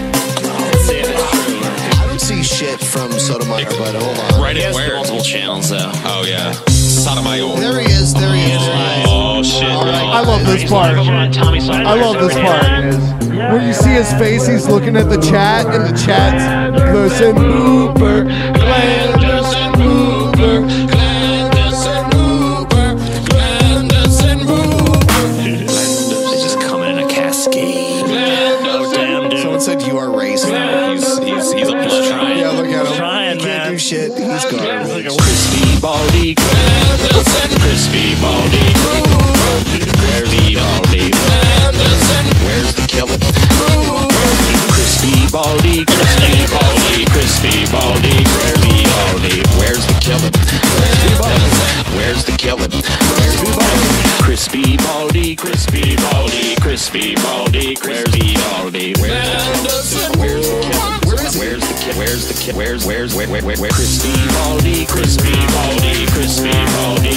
I don't see shit from Sotomayor, but hold on. Right at where? Multiple channels though. Oh yeah. Sotomayor. There he is. There he is. Oh shit. I love this part. I love this part. When you see his face, he's looking at the chat, and the chat's Glenderson Booper, Glenderson Booper, Glenderson Booper, Glenderson Booper. They just come in a cascade. Oh damn, dude. Someone said you are racist. He's a blood trying. Yeah, look at him. Trying, he can't do shit. He's garbage. Crispy Baldy, Crispy Baldy, Crispy Baldy. Where's the killing? Crispy Baldy, Crispy Baldy, Crispy Baldy, Crispy Baldy. Where's the killing? Where's the killing? Crispy Baldy, Crispy Baldy, Crispy Baldy, Crispy Baldy. Where's the killing? Where's the kid? Where's the kid? Where? Crispy Baldy, Crispy Baldy, Crispy Baldy, Crispy Baldy,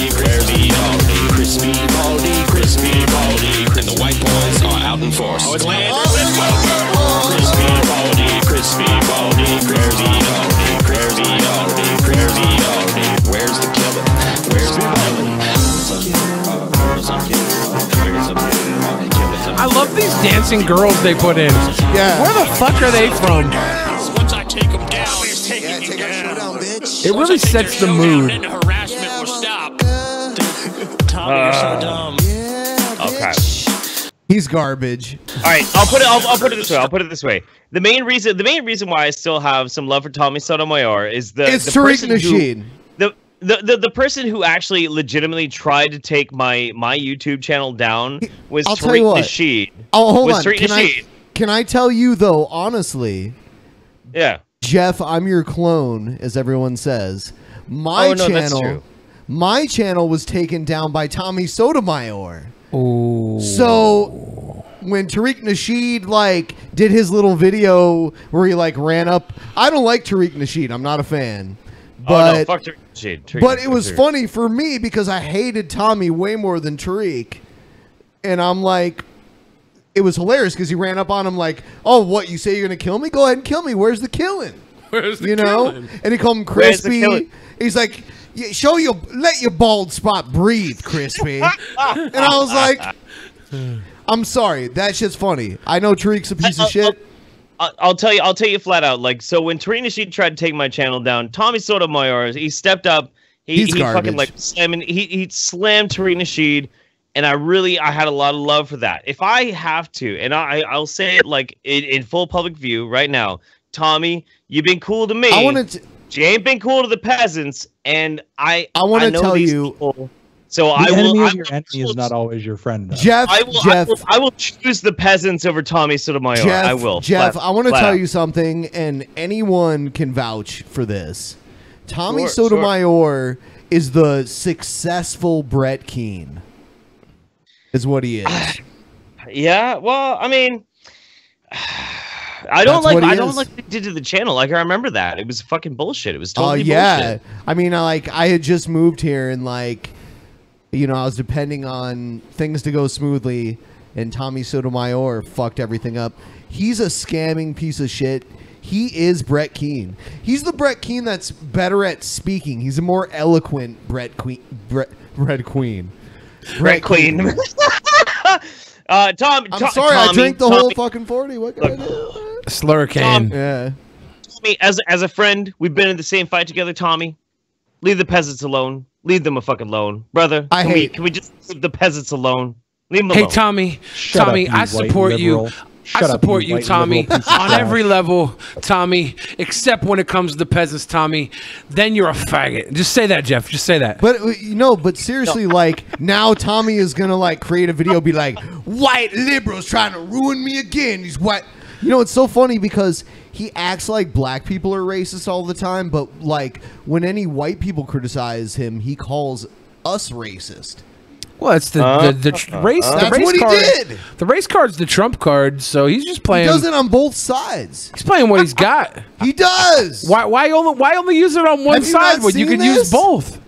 Crispy Baldy, Crispy Baldy, and the white boys are out in force. Oh, it's Glenderson Booper. Crispy Baldy, Crispy Baldy, Crispy Baldy, Crispy Baldy, Crispy Baldy. Where's the killer? Where's the killer? I love these dancing girls they put in. Yeah. Where the fuck are they from? Once I take them down, he's taking you down. Bitch. It really sets the mood. And the harassment will stop. Tommy, you're so dumb. Okay. He's garbage. All right, I'll put it this way. The main reason why I still have some love for Tommy Sotomayor is the Tariq Nasheed. The person who actually legitimately tried to take my YouTube channel down was Tariq Nasheed. Oh, hold on. Can I tell you though, honestly? Yeah. Jeff, I'm your clone, as everyone says. My channel was taken down by Tommy Sotomayor. Ooh. So when Tariq Nasheed did his little video where he ran up, I don't like Tariq Nasheed. I'm not a fan. But, oh no, fuck Tariq Nasheed. But it was funny for me because I hated Tommy way more than Tariq, and I'm like, it was hilarious because he ran up on him like, "Oh, what? You say you're gonna kill me? Go ahead and kill me. Where's the killing? Where's the killing?" And he called him Crispy. He's like, let your bald spot breathe, Crispy. And I was like, I'm sorry, that shit's funny. I know Tariq's a piece of shit. I'll tell you flat out. So when Tariq Nasheed tried to take my channel down, Tommy Sotomayor, he stepped up. He fucking he slammed Tariq Nasheed. And I had a lot of love for that. If I have to, and I'll say it in full public view right now, Tommy, you've been cool to me. You ain't been cool to the peasants, and I want to tell you. People, so the enemy of your enemy is not always your friend. Though. Jeff, I will choose the peasants over Tommy Sotomayor. I will. Jeff, I want to tell you something, and anyone can vouch for this. Tommy Sotomayor is the successful Brett Keane. Is what he is. Yeah, well, I mean, I don't like what he did to the channel. I remember that. It was fucking bullshit. It was totally bullshit. I mean, I had just moved here and I was depending on things to go smoothly, and Tommy Sotomayor fucked everything up. He's a scamming piece of shit. He is Brett Keane. He's the Brett Keane that's better at speaking. He's a more eloquent Brett Queen. Brett Queen. Tom, I'm sorry, I drank the whole fucking 40. What can I do? Slurricane. Yeah. Tommy, as a friend, we've been in the same fight together. Tommy, leave the peasants alone. Leave them a fucking alone, brother. Can we just leave the peasants alone? Leave them alone. Hey, Tommy, I support you. I support you, Tommy, on every level, Tommy, except when it comes to peasants, Tommy. Then you're a faggot. Just say that, Jeff. Just say that. But but seriously, like now Tommy is gonna like create a video, be like, white liberals trying to ruin me again. These white, it's so funny because he acts like black people are racist all the time, but like when any white people criticize him, he calls us racist. Well, it's the race. That's the race what he card, did. The race card's the trump card, so he's just playing. He does it on both sides. He's playing what he's got. He does. Why only use it on one side when you can use both?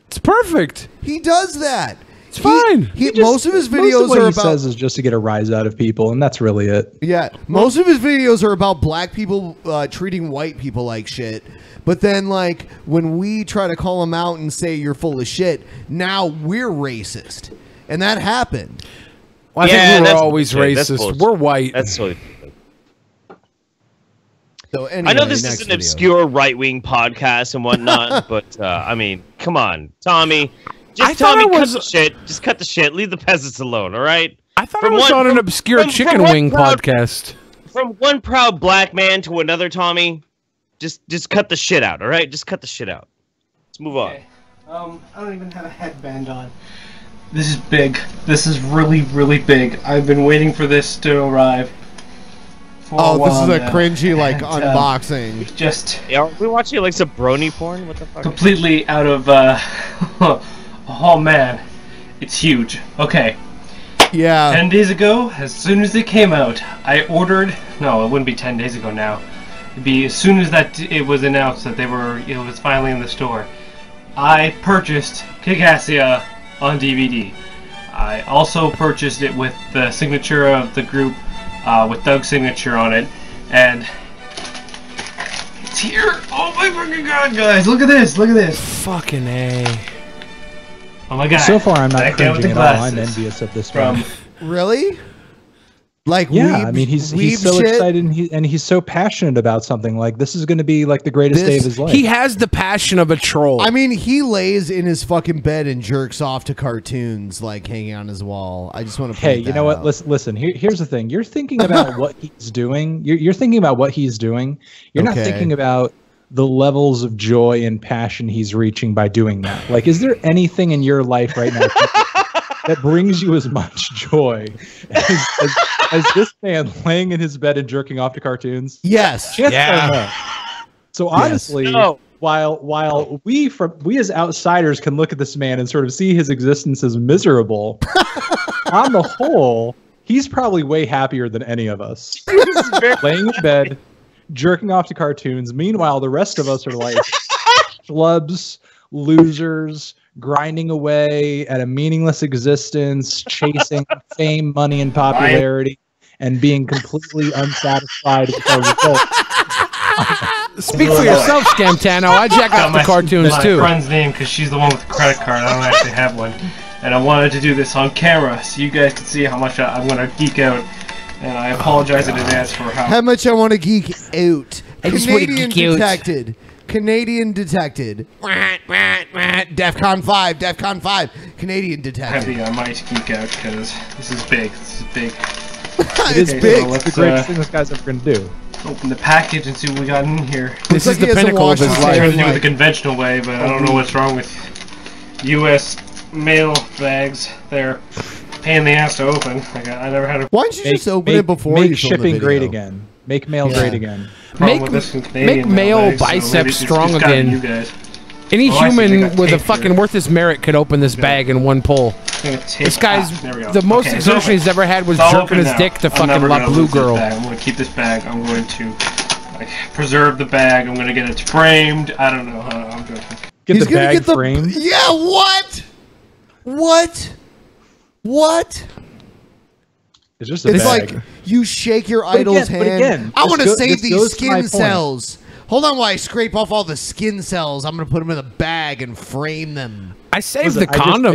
It's perfect. He does that. It's fine. Most of his videos what are he about. says is just to get a rise out of people, and that's really it. Yeah, most of his videos are about black people treating white people like shit. But then, like, when we try to call him out and say you're full of shit, now we're racist. And that happened. Well, I think we were always racist. We're white. That's totally. So anyway, I know this is an obscure right-wing podcast and whatnot, but I mean, come on, Tommy. Just cut the shit. Just cut the shit. Leave the peasants alone, all right? I thought it was on an obscure chicken wing podcast. From one proud black man to another, Tommy. Just cut the shit out, all right? Just cut the shit out. Let's move on. I don't even have a headband on. This is big. This is really, really big. I've been waiting for this to arrive for a while this is a now. cringy, like, And, unboxing. Just are we watching, like, some brony porn? What the fuck? completely out of, oh, man. It's huge. Okay. Yeah. 10 days ago, as soon as it came out, I ordered... No, it wouldn't be 10 days ago now. It'd be as soon as it was announced that it was finally in the store. I purchased Kick-Assia on DVD. I also purchased it with the signature of the group, with Doug's signature on it, and it's here. Oh my fucking god, guys! Look at this! Look at this! Fucking A. Oh my god! So far, I'm not That guy with cringing the at all. I'm glasses. envious of this man. Really? Like, I mean, he's so excited and he's so passionate about something. Like, this is going to be like the greatest day of his life. He has the passion of a troll. I mean, he lays in his fucking bed and jerks off to cartoons, like, hanging on his wall. I just want to Hey, you know what? Listen. Here's the thing. You're thinking about what he's doing. You're thinking about what he's doing. You're not thinking about the levels of joy and passion he's reaching by doing that. Like, is there anything in your life right now that brings you as much joy as this man laying in his bed and jerking off to cartoons? Yes. No. So honestly, while we as outsiders can look at this man and sort of see his existence as miserable, on the whole, he's probably way happier than any of us. Laying in bed, jerking off to cartoons. Meanwhile, the rest of us are like schlubs, losers, grinding away at a meaningless existence, chasing fame, money, and popularity, and being completely unsatisfied with the result. Speak for yourself, Scamtano. I jack off the cartoons too. My friend's name, because she's the one with the credit card. I don't actually have one, and I wanted to do this on camera so you guys can see how much I'm gonna geek out. And I apologize in advance for how much I want to geek out. I just wanna Canadian geek out. detected. Canadian detected. DEFCON 5. DEFCON 5. Canadian detected. heavy. I might geek out because this is big. This is big. It is big. It's the greatest thing this guy's ever going to do. Open the package and see what we got in here. This is the pinnacle of his I'm trying to do it life. the conventional way, but I don't know what's wrong with U.S. mail bags. They're a pain in the ass to open. I never had a. Why don't you just open it before you make film the shipping video? great again? Make mail great again. Make male biceps strong again. Any human with a fucking worth his merit could open this bag in one pull. This guy's the most exertion he's ever had was jerking his dick to fucking La Blue Girl. I'm going to keep this bag. I'm going to preserve the bag. I'm going to get it framed. I don't know. I'm going to get the bag framed. Yeah. What? What? It's just a It's bag. like you shake your idol's hand. again, I want to this save these goes to my skin point. cells. Hold on while I scrape off all the skin cells. I'm going to put them in a bag and frame them. I saved Listen, the condom.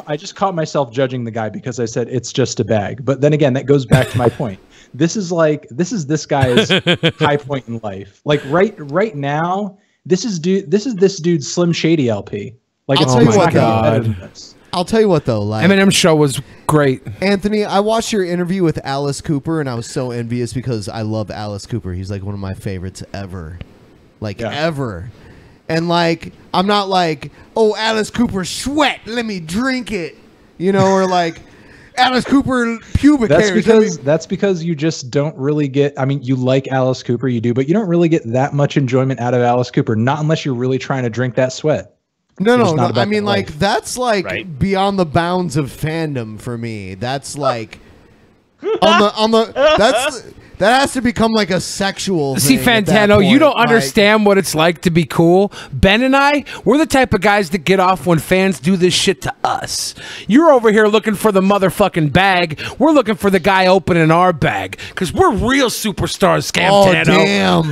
I just caught myself judging the guy because I said it's just a bag. But then again, that goes back to my point. This is this guy's high point in life. Like right now, this is this dude's Slim Shady LP. Like I'll it's tell you not what, gonna get better than this. I'll tell you what though, like Eminem's show was great. Anthony, I watched your interview with Alice Cooper, and I was so envious because I love Alice Cooper. He's like one of my favorites ever, ever. And like, I'm not like, oh, Alice Cooper sweat, let me drink it, you know, or like Alice Cooper pubic hairs. That's because you just don't really get. I mean, you like Alice Cooper, you do, but you don't really get that much enjoyment out of Alice Cooper. Not unless you're really trying to drink that sweat. No. I mean, like that's like beyond the bounds of fandom for me. That's like that has to become like a sexual See, thing at that Fantano, you point. don't Like, understand what it's like to be cool. Ben and I, we're the type of guys that get off when fans do this shit to us. You're over here looking for the motherfucking bag. We're looking for the guy opening our bag because we're real superstars, Scamtano.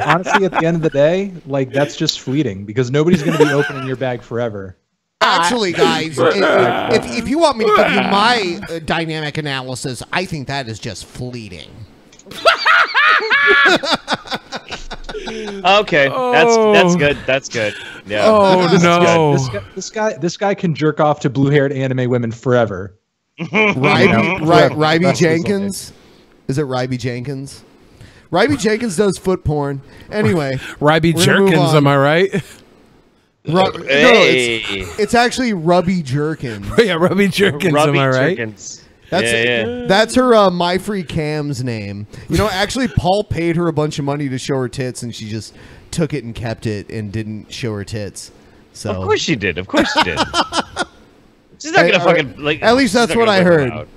Honestly, at the end of the day, like that's just fleeting because nobody's going to be opening your bag forever. Actually, guys, if you want me to give you my dynamic analysis, I think that is just fleeting. Okay, that's good. That's good. Yeah. Oh no! This guy can jerk off to blue-haired anime women forever. Ryby Jenkins, is it Ryby Jenkins? Ryby Jenkins does foot porn. Anyway, Ryby Jerkins, am I right? No, it's actually Rubby Jerkins. Yeah, Rubby Jerkins. Am I right? Jerkins. That's her My Free Cam's name. You know, actually, Paul paid her a bunch of money to show her tits, and she just took it and kept it and didn't show her tits. So of course she did. Of course she did. She's not gonna fucking like. At least that's what I heard. Out.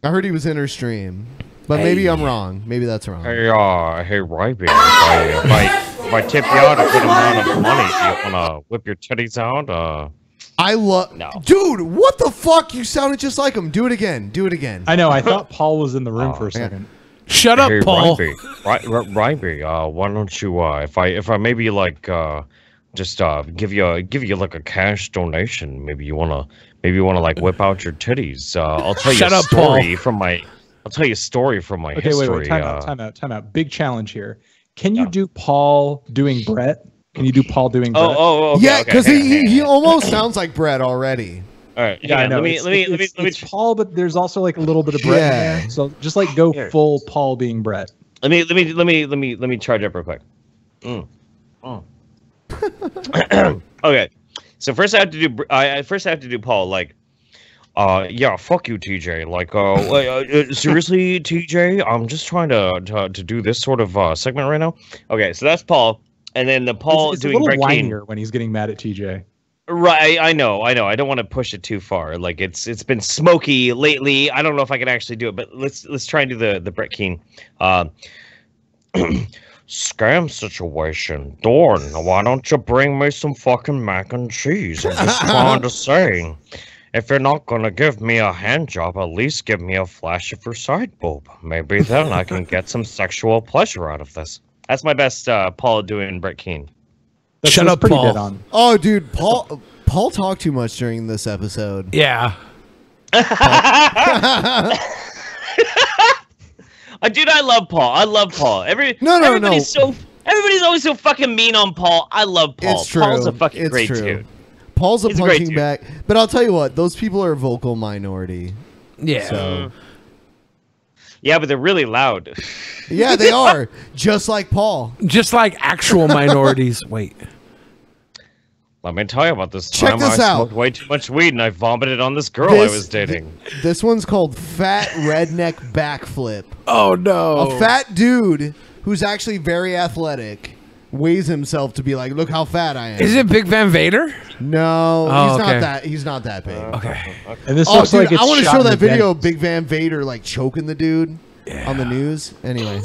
I heard he was in her stream, but maybe I'm wrong. Maybe that's wrong. Hey, Ryby, if I tip you out a good amount of money, do you wanna whip your titties out? I love, dude. What the fuck? You sounded just like him. Do it again. Do it again. I know. I thought Paul was in the room for a second. Shut up, Paul. Ryby, why don't you? If I maybe like just give you like a cash donation. Maybe you wanna like whip out your titties. I'll tell you a story from my. I'll tell you a story from my history. Wait. Time out. Big challenge here. Can you do Paul doing Brett? Can you do Paul doing Brett? Okay, yeah, because he almost sounds like Brett already. All right. Yeah, I know. Let me. It's Paul, but there's also like a little bit of Brett in there. So just like go full Paul being Brett. Let me charge up real quick. Okay. So first I have to do Paul like. Yeah, fuck you, TJ. Like, seriously, TJ, I'm just trying to do this sort of segment right now. Okay, so that's Paul, and then the Paul it's doing a little Brett Keane. whinier when he's getting mad at TJ. Right, I know. I don't want to push it too far. Like it's been smoky lately. I don't know if I can actually do it, but let's try and do the Brett Keane. Scam situation. Dorn, why don't you bring me some fucking mac and cheese? I'm just trying to say. If you're not gonna give me a hand job, at least give me a flash of your side boob. Maybe then I can get some sexual pleasure out of this. That's my best Paul doing Brett Keane. Shut up, Paul. Oh, dude, Paul talked too much during this episode. Yeah. Dude, I love Paul. I love Paul. Everybody's always so fucking mean on Paul. I love Paul. It's true. Paul's a fucking great dude. Paul's He's a punching great back. But I'll tell you what, those people are a vocal minority. Yeah. So. Yeah, but they're really loud. Yeah, they are. Just like Paul. Just like actual minorities. Wait. Let me tell you about this Check time this I out. smoked way too much weed and I vomited on this girl I was dating. This one's called Fat Redneck Backflip. Oh, no. A fat dude who's actually very athletic weighs himself to be like, look how fat I am. Is it Big Van Vader? No, Oh, he's okay. not that. He's not that big. Okay. And this Oh, looks dude, like it's I want to shot show in that the video vent. of Big Van Vader like choking the dude on the news. Anyway,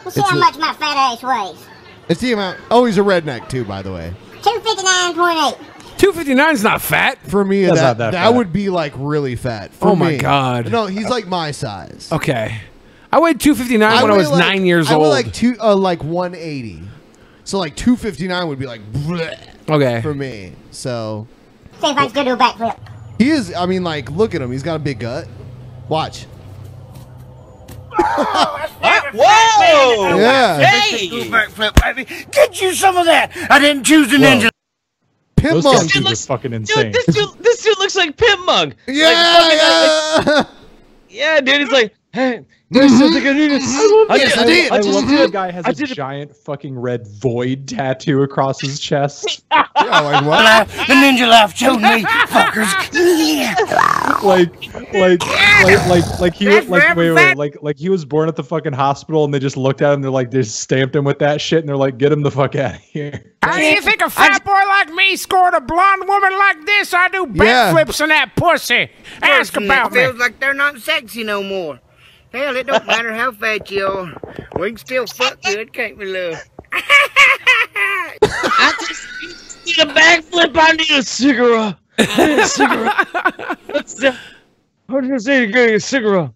Let's see how much my fat ass weighs. it's the amount. Oh, he's a redneck too, by the way. 259.8. 259 is not fat. For me, That's not that that fat. would be like really fat. For Oh, my me. God. No, he's like my size. Okay. I weighed 259 when I weigh was 9 years I old. weigh like 180. So like 259 would be like bleh Okay. for me. So See if I can do a backflip. he is. I mean, like, look at him. He's got a big gut. Watch. Whoa! Yeah. Hey! Backflip, baby. Get you some of that. I didn't choose the ninja. Pimp Those Monk. tattoos are fucking insane. Dude, this dude looks like Pimp Monk. Yeah, Yeah, dude, he's like, hey, there's something I need to I love that the guy has a giant fucking red void tattoo across his chest. Yeah, like what? The ninja laugh showed me, fuckers. like he was born at the fucking hospital and they just looked at him and they're like, they just stamped him with that shit and they're like, get him the fuck out of here. How do you think a fat boy like me scored a blonde woman like this? I do backflips in that pussy. Ask about me. Feels like they're not sexy no more. Hell, it don't matter how fat you are. We can still fuck good, can't we, love? I just need a backflip. I need a cigarette. I need a cigarette. How did you say you're getting a cigarette?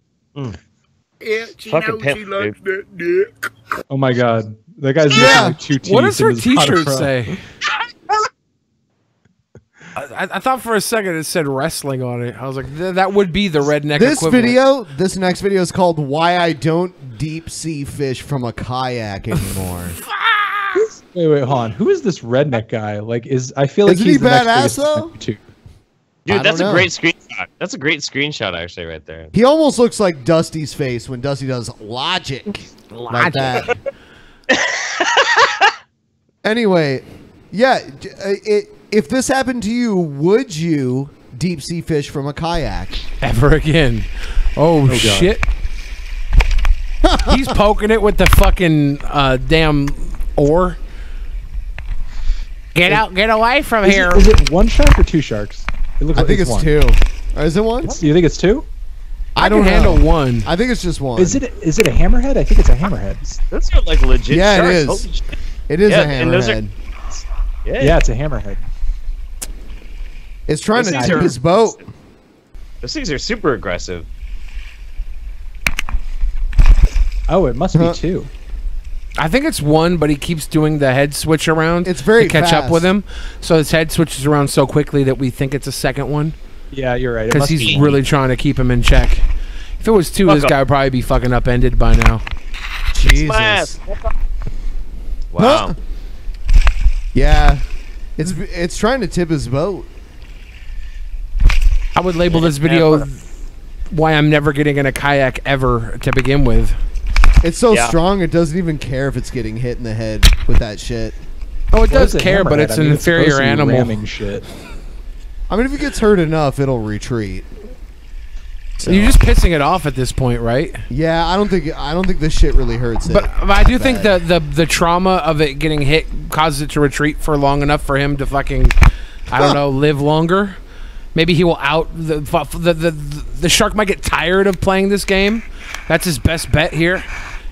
Yeah, she Fucking knows pimp, she likes that dick. Oh my god. That guy's missing like 2 teeth. What does her in his bottom t-shirt front. say? I thought for a second it said wrestling on it. I was like, that would be the redneck This equivalent. this next video is called "Why I Don't Deep Sea Fish from a Kayak Anymore." Wait, hold on. Who is this redneck guy? Like, I feel like Isn't he's he the next badass, biggest though? too. Dude, that's a know. great screenshot. That's a great screenshot, actually, right there. He almost looks like Dusty's face when Dusty does logic. Like that. Anyway, yeah, if this happened to you, would you deep sea fish from a kayak? Ever again. Oh shit. He's poking it with the fucking damn oar. Get out, get away from here. Is it 1 shark or 2 sharks? It looks I like think it's one. 2. Or is it 1? You think it's 2? I don't can know. handle 1. I think it's just 1. Is it a hammerhead? I think it's a hammerhead. Those are like legit Yeah, sharks. it is. Holy shit. It is Yeah, a and those are- hammerhead. Yeah, it's a hammerhead. It's trying Those to things tip are- his boat. Those things are super aggressive. Oh, it must be 2. I think it's 1, but he keeps doing the head switch around. It's very to catch up fast. with him. So his head switches around so quickly that we think it's a second one. Yeah, you're right. It Because must he's be. really trying to keep him in check. If it was 2, Fuck this up. guy would probably be fucking upended by now. Jesus. My ass. Wow. Huh? Yeah. It's trying to tip his boat. I would label this video why I'm never getting in a kayak ever to begin with. It's so Yeah. strong it doesn't even care if it's getting hit in the head with that shit. Oh, it Well, does it's a care, but hammerhead. it's I mean, an it's supposed inferior to be animal. ramming shit. I mean, if it gets hurt enough, it'll retreat. So, You're just pissing it off at this point, right? yeah, I don't think this shit really hurts it. But I do think the trauma of it getting hit causes it to retreat for long enough for him to fucking, I don't know, live longer. Maybe he will out the shark might get tired of playing this game. That's his best bet here.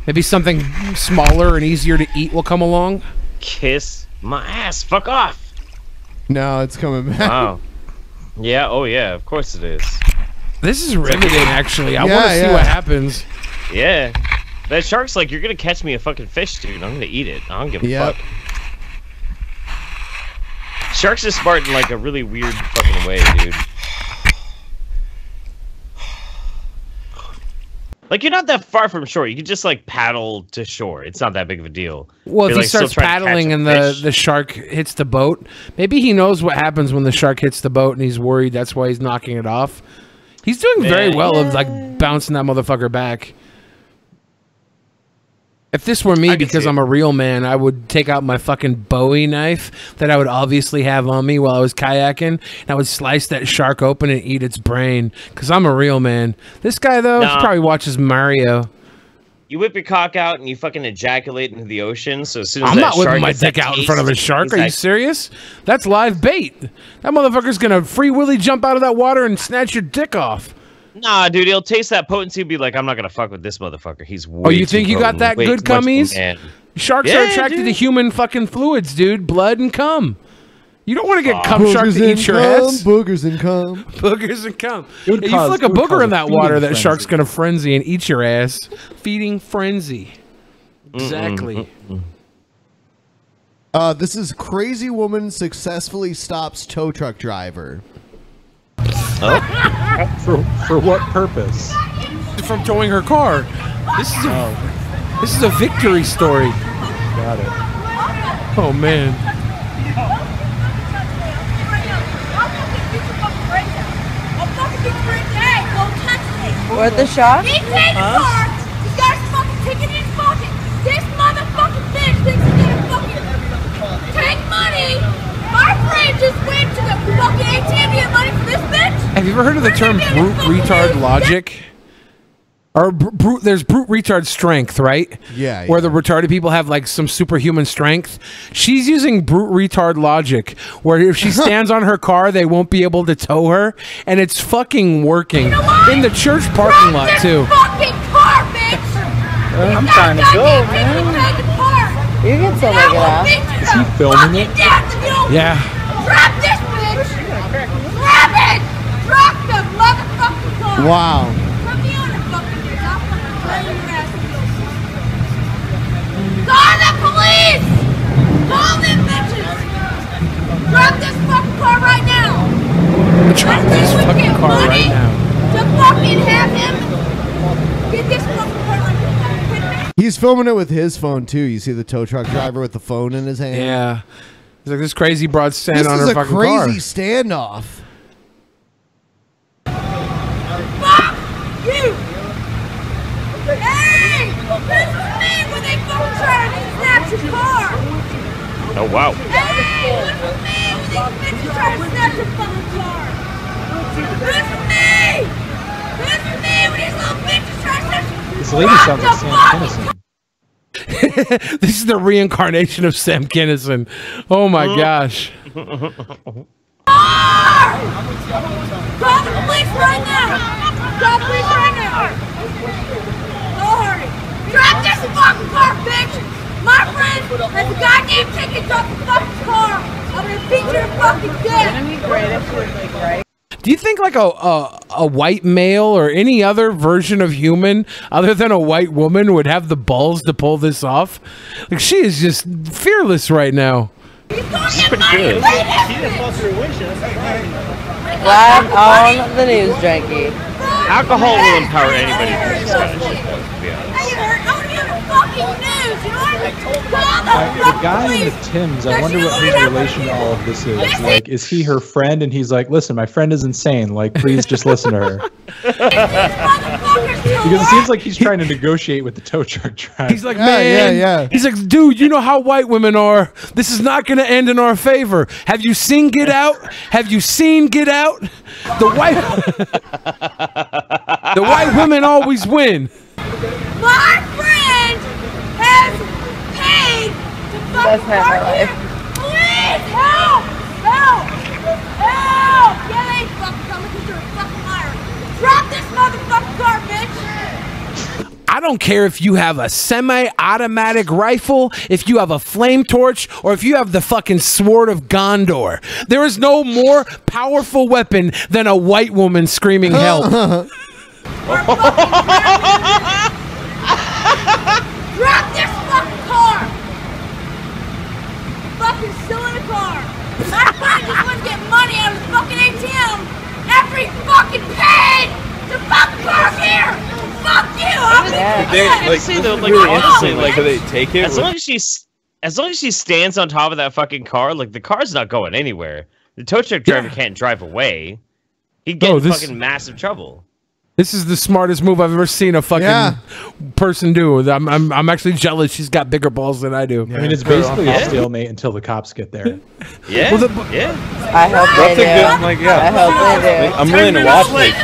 Maybe something smaller and easier to eat will come along. Kiss my ass. Fuck off. No, it's coming back. Wow. Yeah. Oh yeah. Of course it is. This is riveting, actually. I Yeah, want to see yeah. what happens. Yeah. That shark's like, you're gonna catch me a fucking fish, dude. I'm gonna eat it. I don't give a Yep. fuck. Sharks are smart in like a really weird fucking way, dude. Like, you're not that far from shore. You can just like paddle to shore. It's not that big of a deal. Well, if You're, he like, still starts trying to catch paddling a and fish. the shark hits the boat, maybe he knows what happens when the shark hits the boat and he's worried. That's why he's knocking it off. He's doing very well of like bouncing that motherfucker back. If this were me, because I'm a real man, I would take out my fucking Bowie knife that I would obviously have on me while I was kayaking, and I would slice that shark open and eat its brain, because I'm a real man. This guy, though, he probably watches Mario. You whip your cock out and you fucking ejaculate into the ocean. So as soon as I'm that not whipping shark my gets that dick out in front of a taste, shark. he's Are you like, serious? That's live bait. That motherfucker's gonna free willy jump out of that water and snatch your dick off. Nah, dude, he'll taste that potency and be like, I'm not gonna fuck with this motherfucker. He's way Oh, you too think you got potent, that way good too much of a cummies? man." Sharks Yeah, are attracted dude. to human fucking fluids, dude. Blood and cum. You don't want to get cum shark Boogers to and eat your cum, ass. boogers and cum. Boogers and cum. It would Hey, cause- you flick a it would booger cause in a that feeding water, that frenzy. shark's gonna frenzy and eat your ass. Feeding frenzy. Exactly. This is crazy woman successfully stops tow truck driver. For what purpose? From towing her car. This is a victory story. Got it. Oh man. What the shop? He paid the car. He's got his fucking ticket in his pocket. This motherfucking bitch thinks he's gonna fucking take money. Our friend just went to the fucking ATM to get money for this bitch. Have you ever heard of the term brute retard logic? Or there's brute retard strength, right? Yeah, Where the retarded people have like some superhuman strength. She's using brute retard logic, where if she stands on her car, they won't be able to tow her, and it's fucking working in the church parking lot too. Fucking car, bitch. I'm trying to go, man. You can still make it out. Is he filming it? Yeah. Grab this bitch. Grab it. Drop the motherfucking car. Wow. Put me on the fucking bitch. I'll fucking play your ass. Call the police. Call them bitches. Drop this fucking car right now. Drop this fucking car right now. To fucking have him get this fucking car right now. He's filming it with his phone too. You see the tow truck driver with the phone in his hand. Yeah. He's like, this crazy broad stand This on is her a fucking crazy car. standoff. Fuck you! Hey! This was me when they fucking tried to snatch your car! Oh, wow. Hey! This was me when these bitches tried to snatch your fucking car! This was me! This was me when these little bitches tried to snatch your This lady sounds like Sam Kinison. This is the reincarnation of Sam Kinison. Oh my gosh. Call the police right now! Call the police right now! Go hurry! Drop this fucking car, bitch! My friend has a goddamn ticket. Drop the fucking car! I'm gonna beat your fucking dick! Wouldn't it be great if she was like right? Do you think like a white male or any other version of human other than a white woman would have the balls to pull this off? Like, she is just fearless right now. She's pretty good. Live on the news, Janky. Alcohol will empower anybody to do this kind of shit, though, to be honest. The guy in the Timbs, I wonder what his relation to all of this is. Like, is he her friend? And he's like, listen, my friend is insane. Like, please just listen to her. Because it seems like he's trying to negotiate with the tow truck driver. He's like, man, he's like, dude, you know how white women are. This is not going to end in our favor. Have you seen Get Out? Have you seen Get Out? The white women always win. My friend has paid to fucking park here. Please help! Help! Help! Yeah, they ain't fucking coming because you're a fucking liar. Drop this motherfucking car, bitch! I don't care if you have a semi-automatic rifle, if you have a flame torch, or if you have the fucking sword of Gondor. There is no more powerful weapon than a white woman screaming help. Drop this fucking car! Fucking still in the car! My friend just wants to get money out of the fucking ATM after he fucking paid to fucking park here! Fuck you! Could they take it? As long as she stands on top of that fucking car, like, the car's not going anywhere. The tow truck driver can't drive away. He'd get in fucking massive trouble. This is the smartest move I've ever seen a fucking person do. I'm actually jealous. She's got bigger balls than I do. I mean, it's basically a stalemate until the cops get there. Yeah, well, I hope they do. I hope they do. I'm willing to watch this.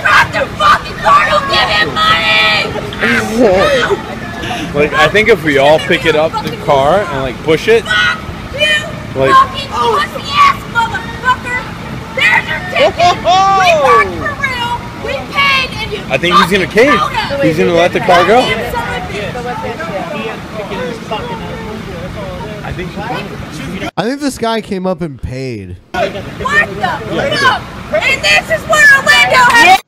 Drop the fucking car! Don't give him money! Like, I think if we all pick it up the car and like push it, Fuck you! like, Fucking pussy ass motherfucker! There's your ticket! We worked for real! We paid and you I think he's gonna cave. He's gonna let the car go. I think this guy came up and paid. What the fuck? And this is where Orlando has.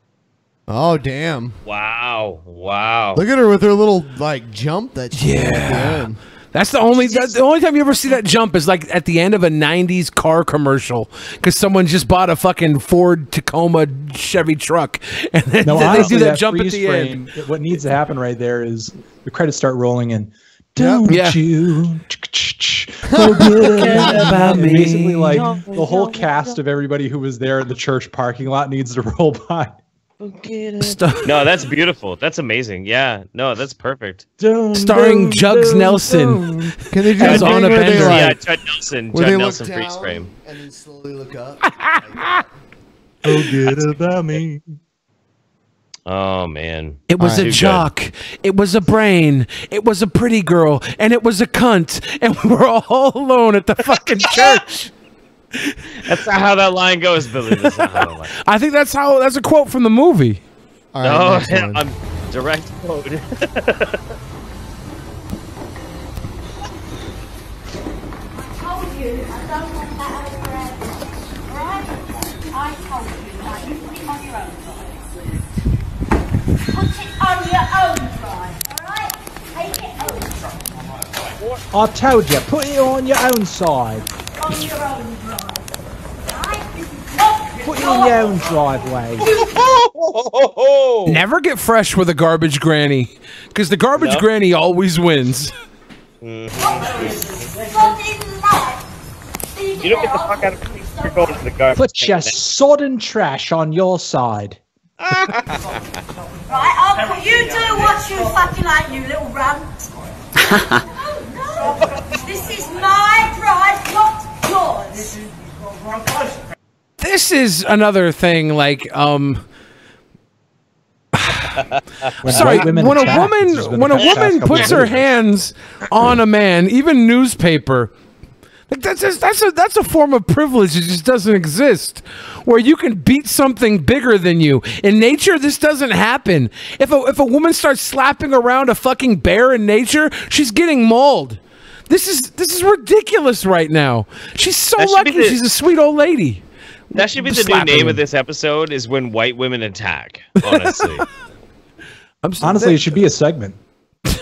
Oh damn! Wow! Wow! Look at her with her little like jump that she did at the end. That's the only time you ever see that jump is like at the end of a '90s car commercial because someone just bought a fucking Ford Tacoma Chevy truck and then No, they honestly, do that jump at freeze the frame, end. what needs to happen right there is the credits start rolling and Don't you forget about me. Basically, like the whole cast of everybody who was there in the church parking lot needs to roll by. No, that's beautiful. That's amazing. Yeah, no, that's perfect. Starring Jugs Nelson. Can they just on a bender? Yeah, Judd Nelson. Judd Nelson freeze frame. And then slowly look up. Forget about me. Oh man. It was a jock. It was a brain. It was a pretty girl. And it was a cunt. And we were all alone at the fucking church. That's not how that line goes, Billy. That's not how that line. I think that's a quote from the movie. All right, no, I'm direct quote. I told you I don't want that over right? I told you that you put it on your own side. Put it on your own side, alright? Take it over. I told you, put it on your own side. On your own drive. Right? Put it in your own driveway. Never get fresh with a garbage granny, because the garbage granny always wins. You don't get the fuck out of me. You're going to the garbage. Put your sodden trash on your side. Right, Uncle, you do what you fucking like, you little runt. This is my drive, not yours. This is another thing, like, sorry, when a woman puts her hands on a man, even newspaper, like that's a form of privilege that just doesn't exist, where you can beat something bigger than you. In nature, this doesn't happen. If a woman starts slapping around a fucking bear in nature, she's getting mauled. This is ridiculous right now. She's so lucky. She's a sweet old lady. That should be the new name of this episode, is When White Women Attack, honestly. Honestly, it should be a segment.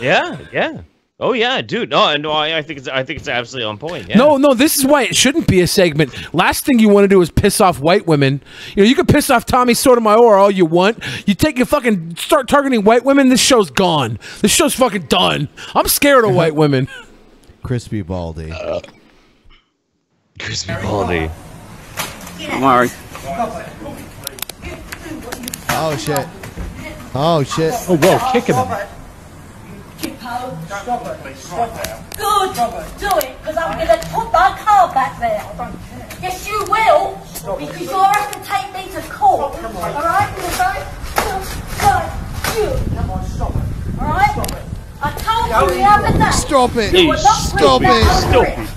Yeah, yeah. Oh yeah, dude. No, I think it's absolutely on point. Yeah. No, this is why it shouldn't be a segment. Last thing you want to do is piss off white women. You know, you can piss off Tommy Sotomayor all you want. You fucking start targeting white women, this show's gone. This show's fucking done. I'm scared of white women. Crispy Baldy. Crispy Baldy. I'm alright. Oh shit. Oh shit. Oh whoa, kicking him. Stop it. Good. Do it, because I'm going to put my car back there. Yes, you will, because you'll have to take me to court. Alright? Alright? I told you the other day. Stop it. You were not Stop it.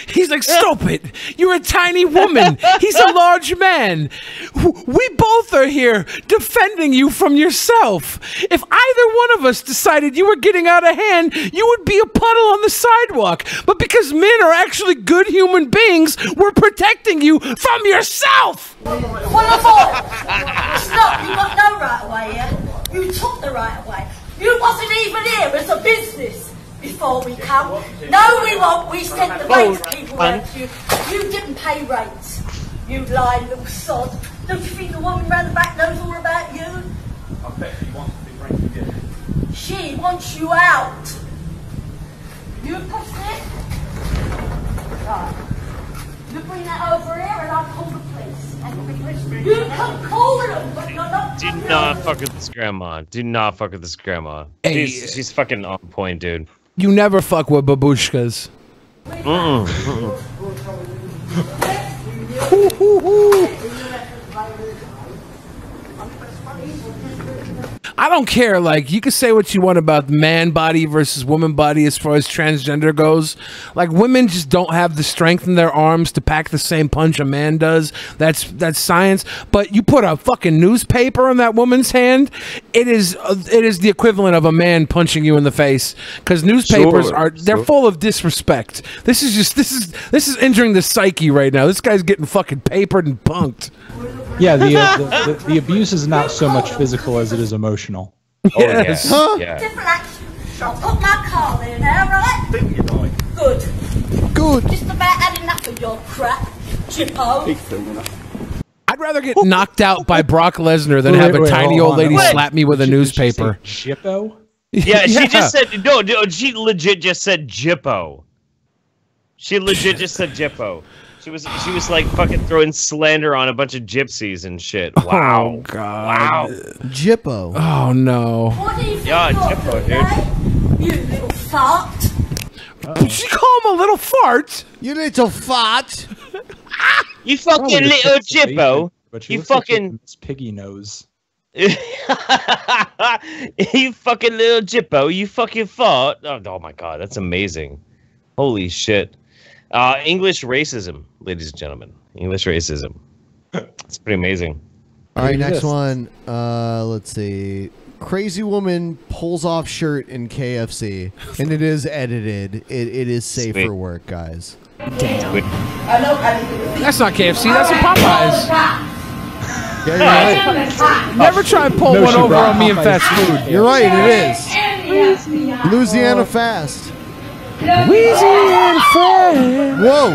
He's like, stop it. You're a tiny woman. He's a large man. We both are here defending you from yourself. If either one of us decided you were getting out of hand, you would be a puddle on the sidewalk. But because men are actually good human beings, we're protecting you from yourself. Well, avoid. Stop. You got no right away here. You took the right away. You wasn't even here as a business. Before we come. No, we won't. We sent the rates people out to you. You didn't pay rates. You lying little sod. Don't you think the woman round the back knows all about you? I bet she wants to be friends with you. She wants you out. You push it. Right. You bring that over here and I'll call the police. You can call them, but you're not. Do not fuck with this grandma. Do not fuck with this grandma. Hey. She's fucking on point, dude. You never fuck with babushkas. I don't care. Like, you can say what you want about man body versus woman body as far as transgender goes. Like, women just don't have the strength in their arms to pack the same punch a man does. That's science. But you put a fucking newspaper in that woman's hand, it is the equivalent of a man punching you in the face. Because newspapers they're full of disrespect. This is injuring the psyche right now. This guy's getting fucking papered and punked. Yeah, the abuse is not so much physical as it is emotional. Yes. Oh, yeah. Yeah. Different action. I'll put my car there now, right? Good. Just about had enough of your crap, Chippo. I'd rather get knocked out by Brock Lesnar than have a tiny old lady slap me with a newspaper. Chippo? Yeah, she just said no. She legit just said Jippo. She legit just said Jippo. She was like fucking throwing slander on a bunch of gypsies and shit. Wow. Oh God. Wow. Jippo. Oh no. Yeah, Jippo, dude. You little fart. Did she call him a little fart? You little fart. You fucking little Jippo. But she You looks like fucking Miss Piggy Nose. you fucking little Jippo. You fucking fart. Oh my God, that's amazing. Holy shit. English racism, ladies and gentlemen. English racism. It's pretty amazing. All right, next one. Let's see. Crazy woman pulls off shirt in KFC, and it is edited. It is safe for work, guys. Damn. That's not KFC. That's a Popeyes. Yeah, you're right. Never try and pull one over on me in fast food. You're right. It is. Louisiana Fast. Louisiana Fast. Whoa.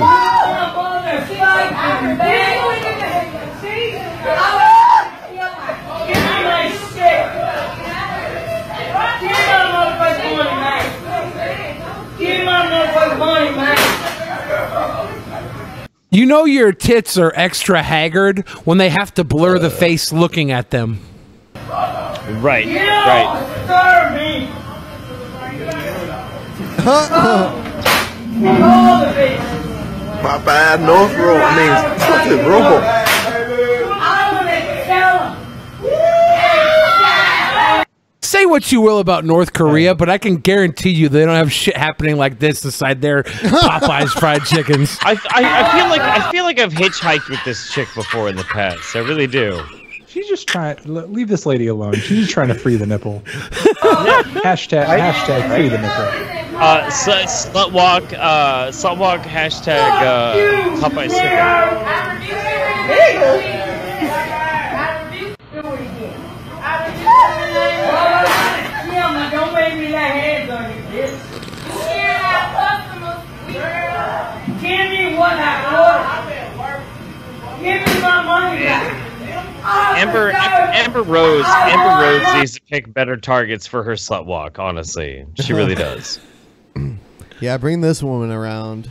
You know your tits are extra haggard when they have to blur the face looking at them. Right, right. My bad, North Road. I mean, fucking Robo. Say what you will about North Korea, but I can guarantee you they don't have shit happening like this inside their Popeyes fried chickens. I feel like I've hitchhiked with this chick before in the past. I really do. She's just trying. Leave this lady alone. She's just trying to free the nipple. hashtag free the nipple. Slutwalk hashtag Popeyes Don't make me lay hands on you, bitch. Give me what I ordered. Give me my money back. Amber Rose needs to pick better targets for her slut walk, honestly. She really does. Yeah, bring this woman around.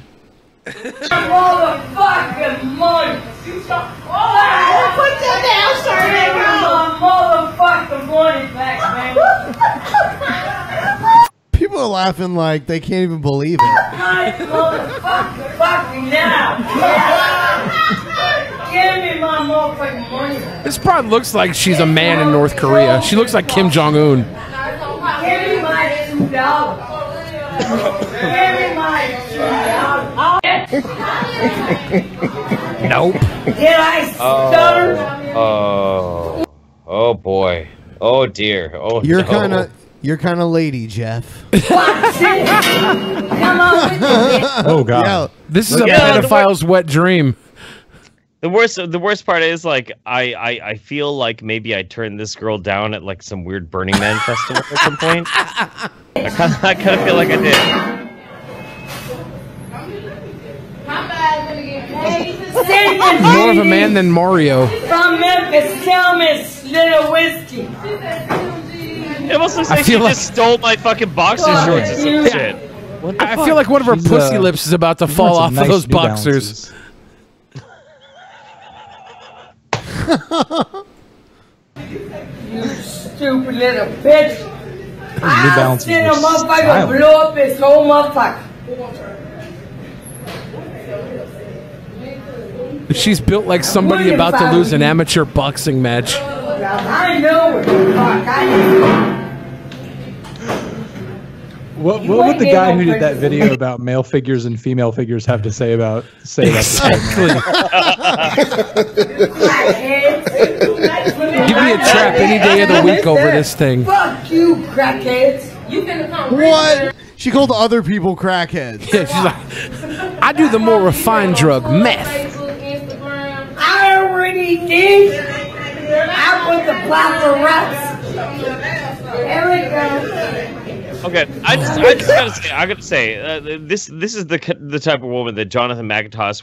Motherfucking money. Put that down, sir. Give me my motherfucking money back, man. People are laughing like they can't even believe it. Motherfucker, fuck me now. Give me my motherfucking money back. This broad looks like she's a man in North Korea. She looks like Kim Jong-un. Give me my $2. Give me my $2. Nope. Did I stutter? Oh boy. Oh dear. Oh, You're kind of lady, Jeff. Come on with it. Oh God. Yeah, this is a pedophile's wet dream. The worst part is like I feel like maybe I turned this girl down at like some weird Burning Man festival at some point. I kind of feel like I did. More of a man than Mario. From Memphis, tell me it's little whiskey. It almost looks like she just stole my fucking boxer shorts or some shit. What the I fuck? feel like one of her pussy lips is about to fall off of those boxers. You stupid little bitch. I'll Balances send a were motherfucker stylish. blow up his whole motherfucker. She's built like somebody about to lose an amateur boxing match. I know it. Fuck, I know. What would the guy who did that video about male figures and female figures have to say about Exactly. Give me a trap any day of the week over this thing. Fuck you, crackheads. You finna come. What? She called other people crackheads. Yeah, she's like, I do the more refined drug, meth. I already did. I put the paparazzi. There we go. Okay, I just gotta say, this is the type of woman that Jonathan McIntosh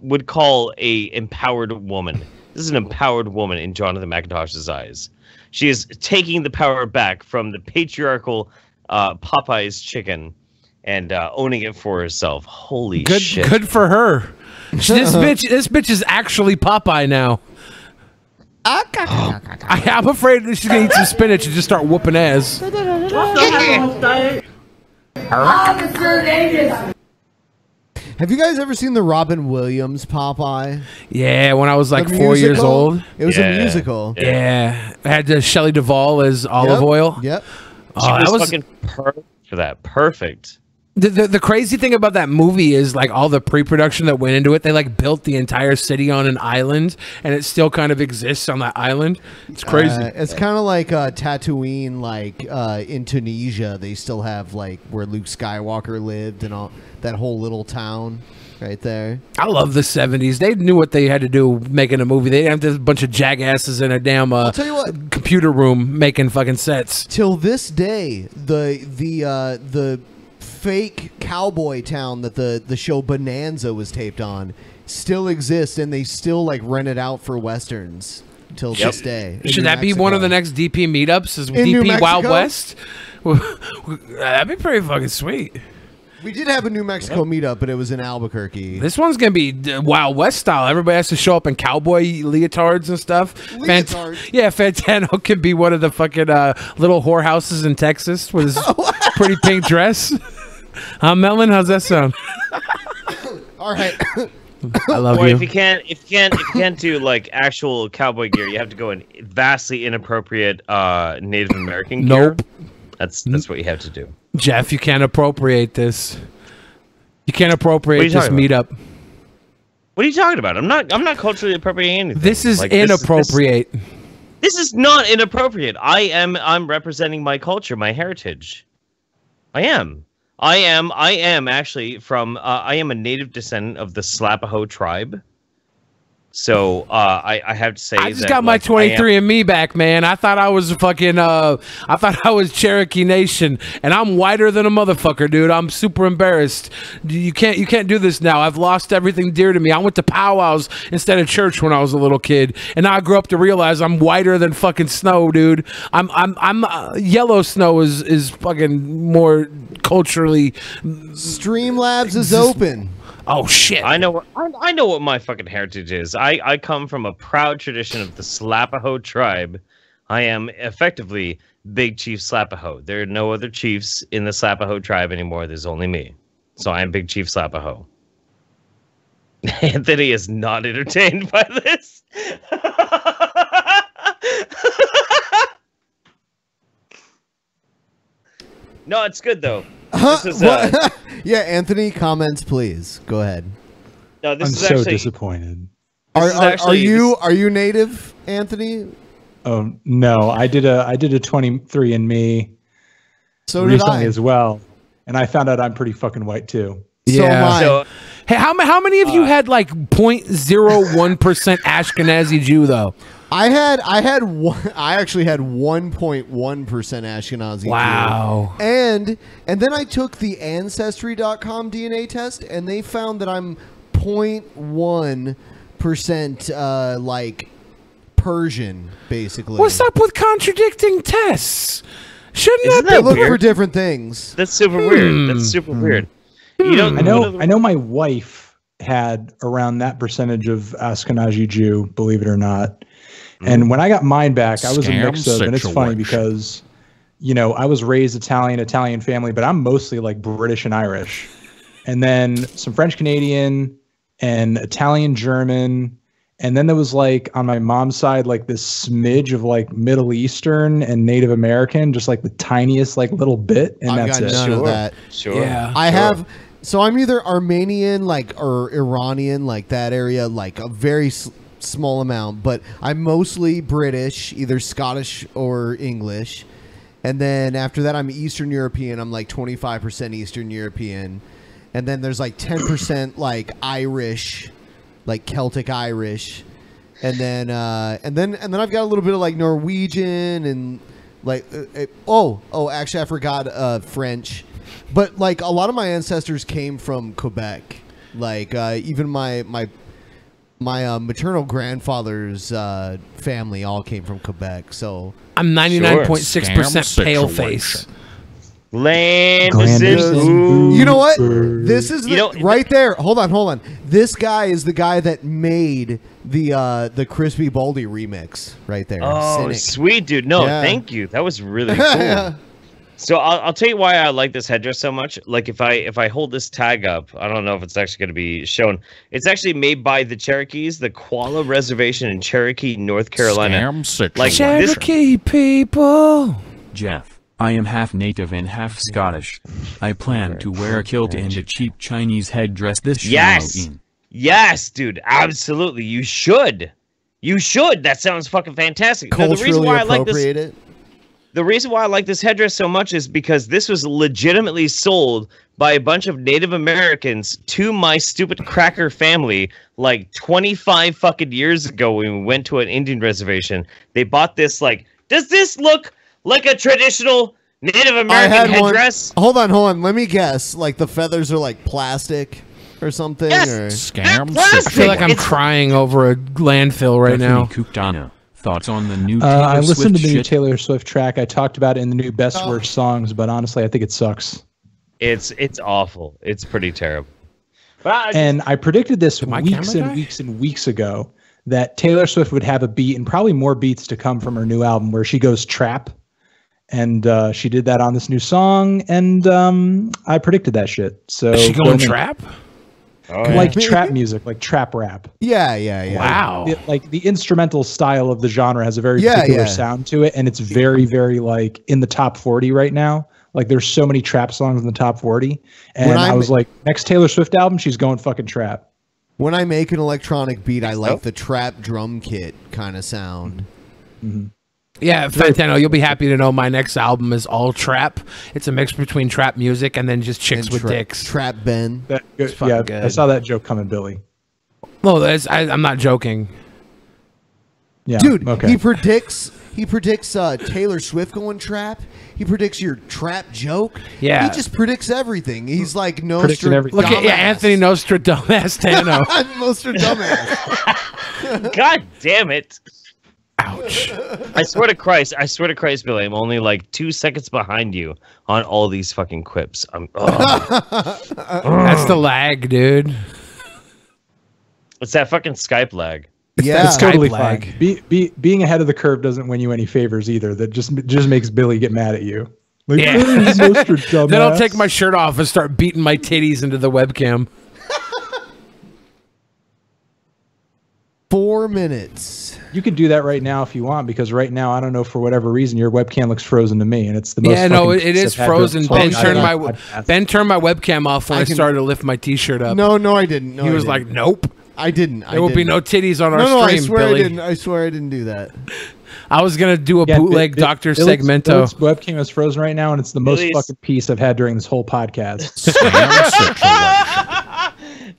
would call a empowered woman. This is an empowered woman in Jonathan McIntosh's eyes. She is taking the power back from the patriarchal Popeye's chicken and owning it for herself. Holy shit! Good for her. This bitch is actually Popeye now. I'm afraid she's gonna eat some spinach and just start whooping ass. Have you guys ever seen the Robin Williams Popeye? Yeah, when I was like 4 years old. It was a musical. Yeah. I had Shelley Duvall as Olive Oil. Yep. She was fucking perfect for that. Perfect. The crazy thing about that movie is like all the pre-production that went into it. They like built the entire city on an island, and it still kind of exists on that island. It's crazy. It's kind of like Tatooine, like in Tunisia. They still have like where Luke Skywalker lived and all that whole little town right there. I love the 70s. They knew what they had to do making a movie. They didn't have a bunch of jackasses in a damn I'll tell you what, computer room making fucking sets. Till this day, the fake cowboy town that the show Bonanza was taped on still exists, and they still like rent it out for westerns till this day. Should that be one of the next DP meetups? Is In New DP Wild Mexico? West? That'd be pretty fucking sweet. We did have a New Mexico meetup, but it was in Albuquerque. This one's gonna be Wild West style. Everybody has to show up in cowboy leotards and stuff. Fantano can be one of the fucking little whorehouses in Texas with his pretty pink dress. Melon, how's that sound? All right. I love Boy, you. if you can't do like actual cowboy gear, you have to go in vastly inappropriate Native American gear. Nope. That's what you have to do. Jeff, you can't appropriate this. You can't appropriate this meetup. What are you talking about? I'm not culturally appropriating anything. This is inappropriate. This is not inappropriate. I'm representing my culture, my heritage. I am actually from I am a native descendant of the Slapaho tribe. So I have to say I just got my 23andMe back, man. I thought I was fucking I thought I was Cherokee Nation, and I'm whiter than a motherfucker, dude. I'm super embarrassed. You can't do this now. I've lost everything dear to me. I went to powwows instead of church when I was a little kid, and now I grew up to realize I'm whiter than fucking snow, dude. I'm yellow snow is fucking more culturally. Streamlabs is open. Oh shit! I know what my fucking heritage is. I come from a proud tradition of the Slapaho tribe. I am effectively Big Chief Slapaho. There are no other chiefs in the Slapaho tribe anymore. There's only me. So I am Big Chief Slapaho. Anthony is not entertained by this. No, it's good though. This is, yeah, Anthony, comments, please. Go ahead. No, this I'm is so actually disappointed. Are you native, Anthony? Oh no, I did a 23andMe recently as well, and I found out I'm pretty fucking white too. Yeah. So hey, how many of you had like 0.01% Ashkenazi Jew though? I actually had 1.1% Ashkenazi. Wow. Jew. And then I took the Ancestry.com DNA test, and they found that I'm 0.1% like Persian, basically. What's up with contradicting tests? Shouldn't they look for different things? That's super weird. That's super weird. You know, I know my wife had around that percentage of Ashkenazi Jew, believe it or not. And when I got mine back, I was a mix of, and it's funny because, you know, I was raised Italian family, but I'm mostly like British and Irish. And then some French Canadian and Italian German. And then there was like on my mom's side, like this smidge of like Middle Eastern and Native American, just like the tiniest like little bit. And I've that's got it. none of that. Sure. Yeah. I have. So I'm either Armenian, like, or Iranian, like that area, like a very small amount, but I'm mostly British, either Scottish or English. And then after that, I'm Eastern European. I'm like 25% Eastern European. And then there's like 10% like Irish, like Celtic Irish. And then I've got a little bit of like Norwegian and like actually I forgot French. But like a lot of my ancestors came from Quebec. Like even my My maternal grandfather's family all came from Quebec, so I'm 99.6% pale face. You know what? This is right there. Hold on. This guy is the guy that made the Crispy Baldy remix right there. Oh, Cynic. sweet dude. No, Yeah. thank you. That was really cool. So I'll tell you why I like this headdress so much. Like if I hold this tag up, I don't know if it's actually going to be shown. It's actually made by the Cherokees, the Qualla Reservation in Cherokee, North Carolina. Like Cherokee people. Jeff, I am half native and half Scottish. I plan to wear a kilt and a cheap Chinese headdress this Halloween. Yes, dude, absolutely. You should. You should. That sounds fucking fantastic. No, the reason why I like this, the reason why I like this headdress so much is because this was legitimately sold by a bunch of Native Americans to my stupid cracker family like 25 fucking years ago when we went to an Indian reservation. They bought this like, does this look like a traditional Native American headdress? Hold on. Let me guess. Like the feathers are like plastic or something? Yes, or? scams. I feel like I'm crying over a landfill right now. Thoughts on the new I Taylor listened Swift to the new shit? Taylor Swift track. I talked about it in the new Best Worst Songs, but honestly, I think it sucks. It's awful. It's pretty terrible. And I predicted this weeks and weeks ago that Taylor Swift would have a beat and probably more beats to come from her new album where she goes trap. And she did that on this new song, and I predicted that shit. So Is she going trap? Like trap music, like trap rap. Yeah. Wow. Like the instrumental style of the genre has a very particular sound to it, and it's very, very like in the top 40 right now. Like there's so many trap songs in the top 40, and I was like, next Taylor Swift album, she's going fucking trap. When I make an electronic beat, I like the trap drum kit kind of sound. Mm-hmm. Yeah, Fantano, you'll be happy to know my next album is all trap. It's a mix between trap music and then just chicks with dicks. Trap Ben. It's fucking good. I saw that joke coming, Billy. No, I'm not joking. Yeah, dude, okay. he predicts Taylor Swift going trap. He predicts your trap joke. Yeah. He just predicts everything. He's like Predicting Look at Anthony Nostradamus Tano. Nostradamus. God damn it. Ouch. I swear to Christ, Billy, I'm only like 2 seconds behind you on all these fucking quips. That's the lag, dude. It's that fucking Skype lag. Yeah, it's totally fine. Being ahead of the curve doesn't win you any favors either. That just makes Billy get mad at you. Like, Then I'll take my shirt off and start beating my titties into the webcam. 4 minutes. You could do that right now if you want, because right now, I don't know, for whatever reason, your webcam looks frozen to me, and it's the most. Yeah, no, fucking it is piece I've had frozen. to- Ben turned my webcam off when I started to lift my T-shirt up. No, I didn't. No, he I was didn't. like, "Nope, I didn't. There will be no titties on our stream." I swear Billy. I didn't. I swear I didn't do that. I was gonna do a bootleg Dr. Segmento. Billy's webcam is frozen right now, and it's the most fucking piece I've had during this whole podcast.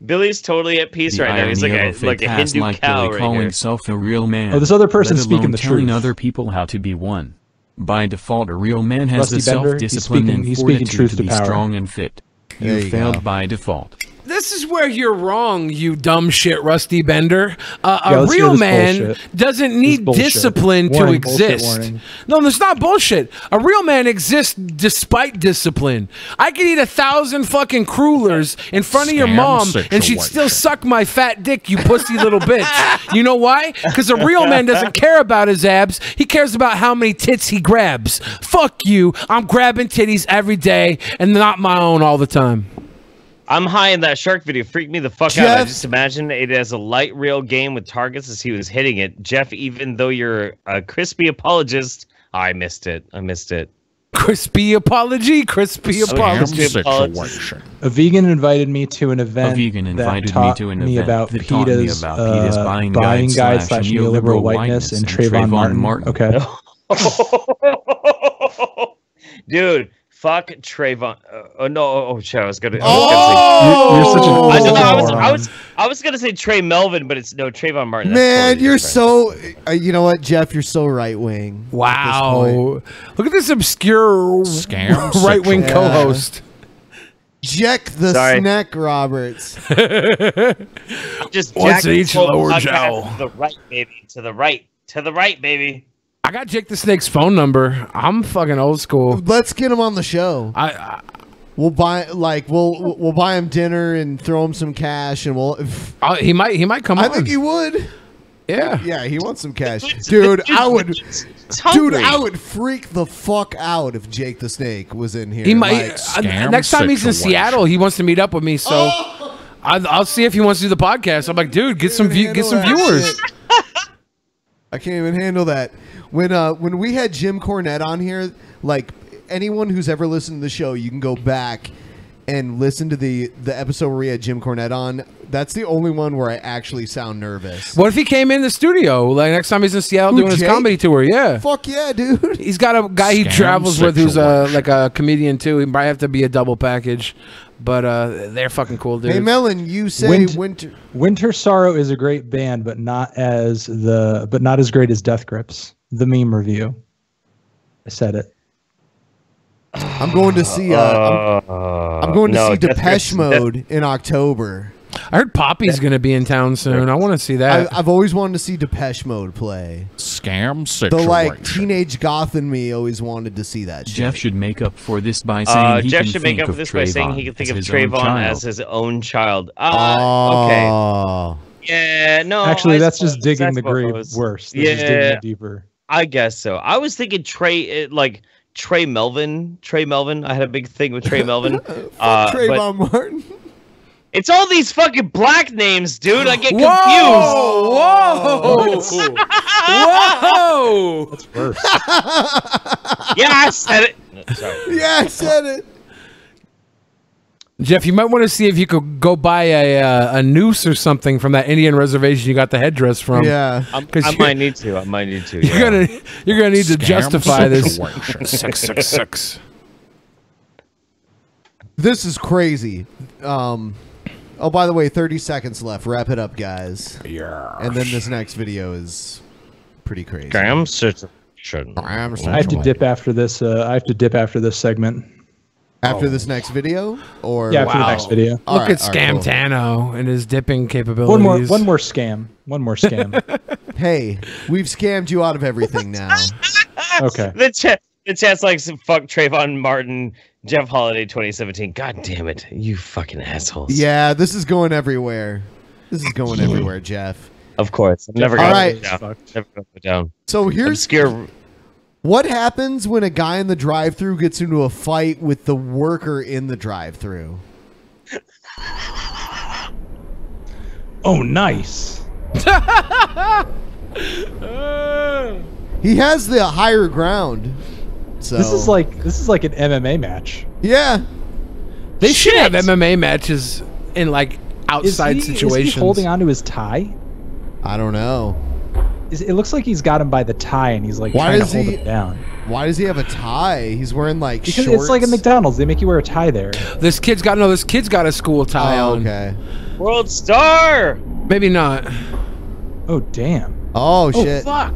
Billy's totally at peace right now. He's like a Hindu like cow Billy right calling here. himself a real man. Oh, this other person's let alone speaking the telling truth. other people how to be one. By default, a real man has Rusty the Bender, self-discipline and he's speaking fortitude truth to to be power. strong and fit. There You you failed go. by default. This is where you're wrong, you dumb shit, Rusty Bender. Yeah, A let's hear real this man bullshit. doesn't need bullshit. discipline Warning, to bullshit exist. warning. No, that's not bullshit. A real man exists despite discipline. I could eat 1,000 fucking crullers in front of your Scam mom, and she'd still suck my fat dick, you pussy little bitch. You know why? Because a real man doesn't care about his abs. He cares about how many tits he grabs. Fuck you. I'm grabbing titties every day, and not my own all the time. I'm high in that shark video. Freaked me the fuck out. I just imagine it as a light rail game with targets as he was hitting it. Jeff, even though you're a crispy apologist, I missed it. Crispy apology. A vegan invited me to an event that taught me about PETA's buying guide / neoliberal whiteness and Trayvon Martin. Okay. Dude, fuck Trayvon. I was gonna. I was gonna say Trey Melvin, but it's no Trayvon Martin. Man, you're so. You know what, Jeff? You're so right wing. Wow. Look at this obscure right wing co-host. Jack the Snack Roberts. Just What's jack each the whole lower podcast jowl? To the right, baby. To the right. To the right, baby. I got Jake the Snake's phone number. I'm fucking old school. Let's get him on the show. We'll buy we'll buy him dinner and throw him some cash, and he might come on. I think he would. Yeah, he wants some cash, dude. I would freak the fuck out if Jake the Snake was in here. He might next time he's in Seattle. He wants to meet up with me, so I'll see if he wants to do the podcast. I'm like, dude, get some viewers. I can't even handle that. When we had Jim Cornette on here, like anyone who's ever listened to the show, you can go back and listen to the episode where we had Jim Cornette on. That's the only one where I actually sound nervous. What if he came in the studio? Like next time he's in Seattle doing his comedy tour? Yeah. Fuck yeah, dude. He's got a guy he travels with who's like a comedian too. He might have to be a double package, but they're fucking cool dudes. Hey Melon, you say Winter Sorrow is a great band, but not as great as Death Grips. The meme review. I said it. I'm going to see I'm going to see Depeche Mode in October. I heard Poppy's going to be in town soon. I want to see that. I've always wanted to see Depeche Mode play. Scam situation. The like teenage goth in me always wanted to see that shit. Jeff should make up for this by saying Jeff should make up for this by saying he can think of Trayvon as his own child. Okay. Yeah, no. Actually, that's just digging the grave worse. That's just digging it deeper. I guess so. I was thinking Trey Melvin. Trey Melvin. I had a big thing with Trey Melvin. Trayvon Martin. It's all these fucking black names, dude. I get confused. Whoa! Whoa! That's worse. Yeah, I said it. No, sorry. Yeah, I said it. Jeff, you might want to see if you could go buy a noose or something from that Indian reservation you got the headdress from. Yeah, I might need to. I might need to. You're gonna need to justify this. 666. This is crazy. Oh, by the way, 30 seconds left. Wrap it up, guys. Yeah. And then this next video is pretty crazy. Scam situation. I have to dip after this. I have to dip after this segment. After this next video, or after the next video. Look at Scamtano and his dipping capabilities. One more scam. Hey, we've scammed you out of everything now. Okay. The chat's like some fuck Trayvon Martin, Jeff Holiday 2017. God damn it, you fucking assholes. Yeah, this is going everywhere. Jeff. Of course. I'm never gonna go down. So here's what happens when a guy in the drive-thru gets into a fight with the worker in the drive-thru? Oh, nice. He has the higher ground. So this is like an MMA match. Yeah. They should have MMA matches in like outside situations. Is he holding onto his tie? I don't know. It looks like he's got him by the tie and he's like trying to hold him down. Why does he have a tie? He's wearing like because shorts. It's like at McDonald's. They make you wear a tie there. This kid's got a school tie on. Okay. World Star. Maybe not. Oh damn. Oh shit. Oh fuck.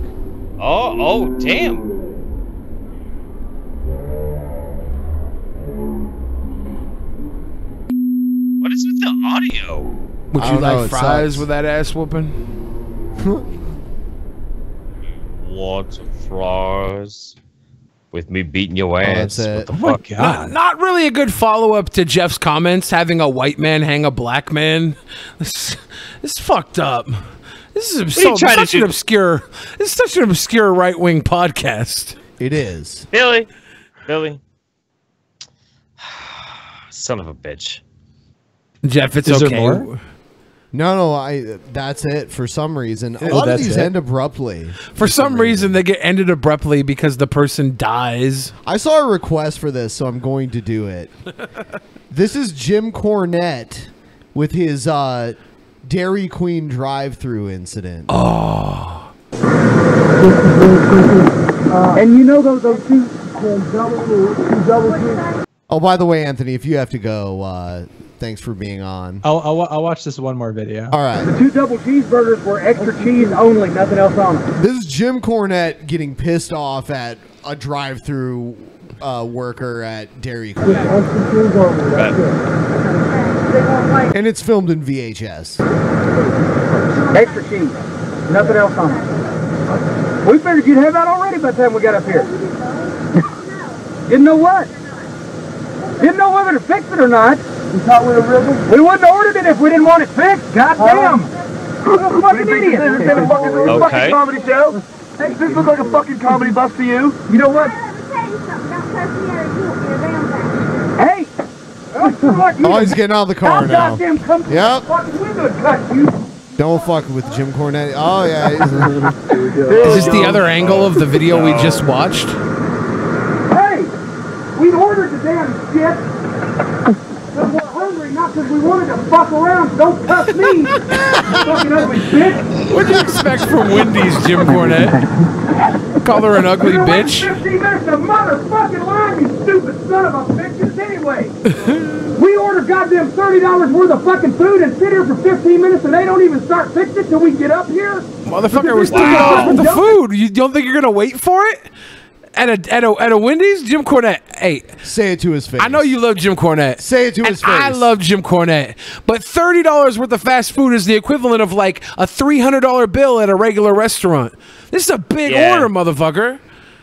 Oh damn. What is with the audio? Would you like fries with that ass whooping? Want fries with me beating your ass? That's it. What the fuck? Not really a good follow-up to Jeff's comments, having a white man hang a black man. This is fucked up. This is such an obscure right-wing podcast. It is. Billy. Son of a bitch. Jeff, it's is okay. There more? No, that's it for some reason. A lot of these end abruptly. For some reason, they get ended abruptly because the person dies. I saw a request for this, so I'm going to do it. This is Jim Cornette with his Dairy Queen drive-thru incident. Oh. And you know those two double. Oh, by the way, Anthony, if you have to go, thanks for being on. I'll watch this one more video. All right. The 2 double cheeseburgers were extra cheese only, nothing else on them. This is Jim Cornette getting pissed off at a drive-thru worker at Dairy Queen. And it's filmed in VHS. Extra cheese. Nothing else on it. We figured you'd have that already by the time we got up here. Didn't know what? Didn't know whether to fix it or not. You thought we were ribbon? We wouldn't have ordered it if we didn't want it fixed. God damn. Fucking idiot. This is a fucking comedy show. Hey, does this look like a fucking comedy bus to you? You know what? Hey! Oh, he's getting out of the car now. Goddamn come to the fucking window and cut you. Don't fuck with Jim Cornette. Oh, yeah. Is this the other angle of the video we just watched? Hey! We ordered the damn shit because we're hungry, not because we wanted to fuck around. Don't touch me, you fucking ugly bitch. What'd you expect from Wendy's, Jim Cornette? Call her an ugly bitch? 15 minutes to motherfucking line, you stupid son of a bitches, anyway. We order goddamn $30 worth of fucking food and sit here for 15 minutes and they don't even start fixing it till we get up here? Motherfucker, it was $30 worth of food. You don't think you're gonna wait for it? At a Wendy's? Jim Cornette, hey. Say it to his face. I know you love Jim Cornette. Say it to his face. I love Jim Cornette. But $30 worth of fast food is the equivalent of like a $300 bill at a regular restaurant. This is a big order, motherfucker.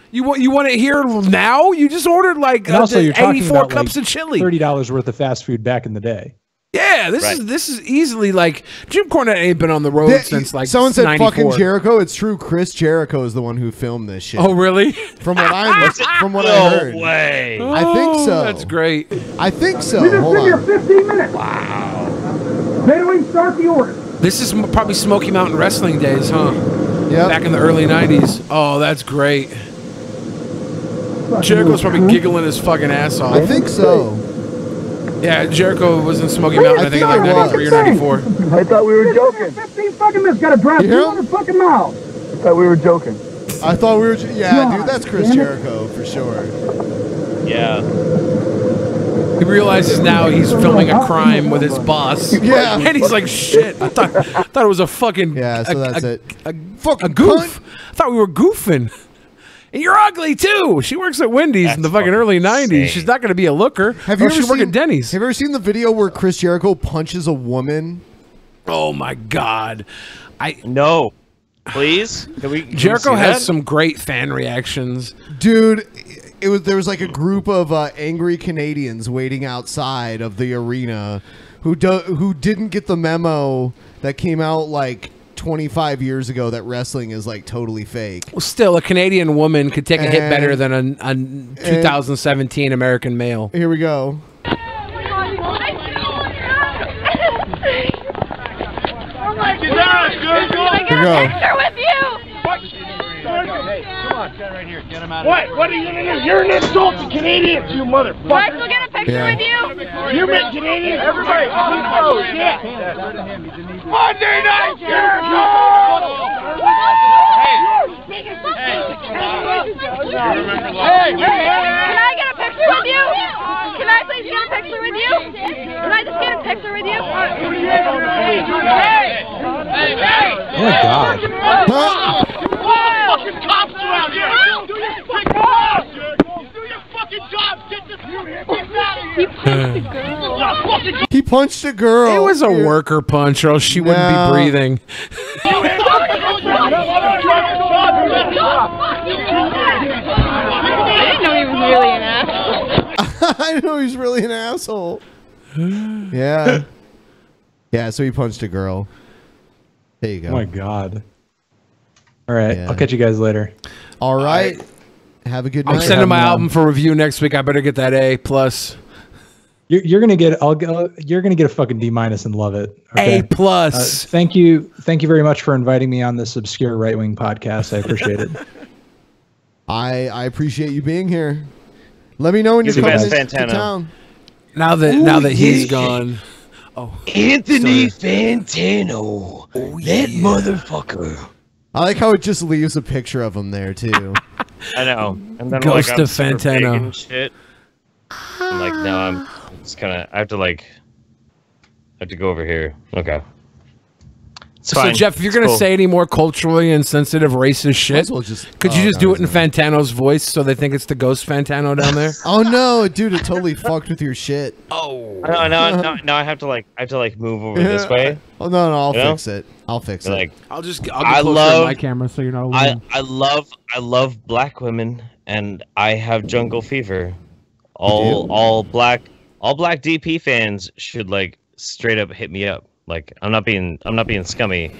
You want it here now? You just ordered like And also, you're talking 84 about cups like of chili. $30 worth of fast food back in the day. Yeah, this is easily like Jim Cornette ain't been on the road since like someone said 94. fucking Jericho. It's true. Chris Jericho is the one who filmed this shit. Oh, really? From what I heard. No way. I think so. That's great. I think so. We just Hold sit here on. 15 minutes. Wow. They don't even start the order. This is probably Smoky Mountain Wrestling days, huh? Yeah. Back in the early 90s. Oh, that's great. Jericho's probably giggling his fucking ass off. I think so. Yeah, Jericho was in Smoky Mountain, I think, in like 93 or 94. I thought we were joking. 15 fucking minutes, gotta drive 200 fucking miles. I thought we were joking. I thought we were. Yeah, dude, that's Chris Jericho for sure. Yeah. He realizes now he's filming a crime with his boss. Yeah. And he's like, shit, I thought it was a fucking... Yeah, so that's it. A goof. I thought we were goofing. And you're ugly, too. She works at Wendy's in the fucking early 90s. She's not going to be a looker. Have you ever work seen at Denny's? Have you ever seen the video where Chris Jericho punches a woman? Oh, my God. No. Please? Can we Jericho see has that? some great fan reactions. Dude, there was like a group of angry Canadians waiting outside of the arena who didn't get the memo that came out like 25 years ago that wrestling is like totally fake. Well, still, a Canadian woman could take a hit better than a 2017 American male. Here we go. Oh my God! Can I get a picture with you? Come on, stand right here. Get him out of here. What are you gonna do? You're an insult to Canadians, you motherfucker. Do I still get a picture with you? You make Canadians. Everybody, oh shit. Monday Night Jericho! Hey, can I get a picture with you? Can I please get a picture with you? Can I just get a picture with you? Oh my God. Fucking cops around here! Do your fucking job! Do your fucking job! Get this out of here! He punched a girl. It was a worker punch, or else she wouldn't be breathing. I didn't know he was really an asshole. I know he's really an asshole. Yeah. Yeah, so he punched a girl. There you go. Oh my God. All right, I'll catch you guys later. All right. Have a good night. I'm sending my album for review next week. I better get that A+. You're gonna get you're gonna get a fucking D- and love it. Okay? A+. Thank you very much for inviting me on this obscure right wing podcast. I appreciate it. I appreciate you being here. Let me know when you're coming to town. Now that he's gone. Oh, Anthony Fantano. That motherfucker. I like how it just leaves a picture of him there too. I know. And then Ghost like, I'm of super big Fantano. and shit. I'm like, no, I'm just kind of. I have to go over here. Okay. So fine. Jeff, if you're It's gonna cool. say any more culturally insensitive, racist shit, could you just do it in Fantano's voice so they think it's the ghost Fantano down there? Oh no, dude! It totally fucked with your shit. Oh no, I have to like move over this way. Oh no, I'll You know? fix it. I'll fix it. Like I'll get I closer love to my camera so you're not alone. I love black women, and I have jungle fever. All black DP fans should like straight up hit me up. Like I'm not being scummy.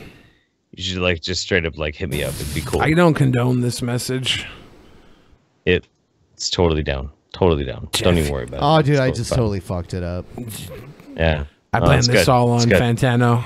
You should like just straight up like hit me up. It'd be cool. I don't condone this message. It's totally down. Totally down. Don't even worry about it. Oh, dude, It's I totally just fine. totally fucked it up. Yeah. I No, blame it's this good. all It's on good. Fantano.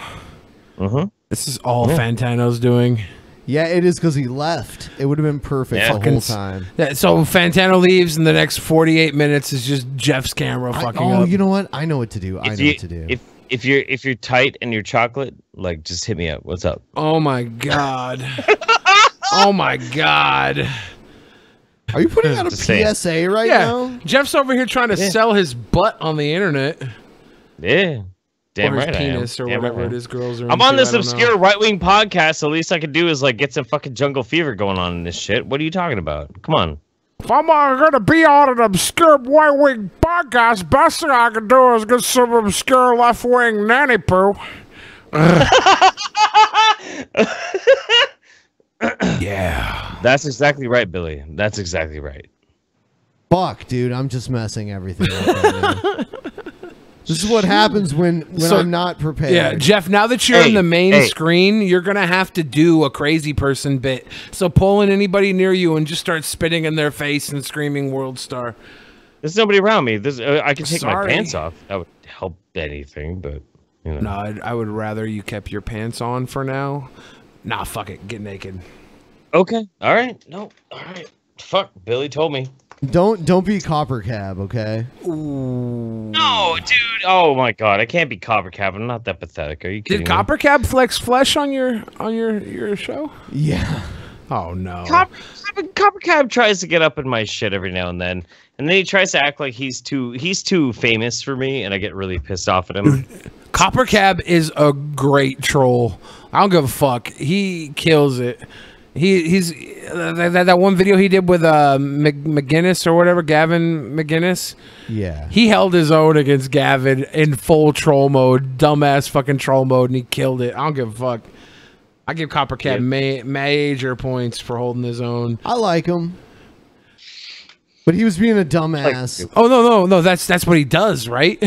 Mm-hmm. This is all Yeah. Fantano's doing. Yeah, it is because he left. It would have been perfect the whole time. Yeah, so Fantano leaves, and the next 48 minutes is just Jeff's camera fucking up. You know what? I know what to do. I know what to do. If you're tight and you're chocolate, like just hit me up. What's up? Oh my god. Oh my god. Are you putting out a Just saying. PSA right Yeah. now? Jeff's over here trying to sell his butt on the internet. Yeah. Damn Or his right I am. penis or Damn whatever right. it is girls are I'm on into, this I don't know. obscure right-wing podcast. The least I could do is like get some fucking jungle fever going on in this shit. What are you talking about? Come on. If I'm gonna be on an obscure right-wing podcast, best thing I can do is get some obscure left-wing nanny poo. Yeah. That's exactly right, Billy. That's exactly right. Fuck, dude, I'm just messing everything up right now. This is what happens when I'm not prepared. Yeah, Jeff, now that you're in the main screen, you're going to have to do a crazy person bit. So pull in anybody near you and just start spitting in their face and screaming world star. There's nobody around me. I can take my Sorry. pants off. That would help anything, but you know. No, I would rather you kept your pants on for now. Nah, fuck it. Get naked. Okay. All right. No. All right. Fuck. Billy told me. Don't be Copper Cab, okay? No, dude. Oh my god. I can't be Copper Cab. I'm not that pathetic. Are you kidding Did me? Copper Cab flex flesh on your show? Yeah. Oh no. Copper Cab tries to get up in my shit every now and then he tries to act like he's too famous for me, and I get really pissed off at him. Copper Cab is a great troll. I don't give a fuck. He kills it. He's that one video he did with McGinnis or whatever, Gavin McGinnis. Yeah. He held his own against Gavin in full troll mode, dumbass fucking troll mode, and he killed it. I don't give a fuck. I give Copper Cab major points for holding his own. I like him. But he was being a dumbass. Oh no, that's what he does, right?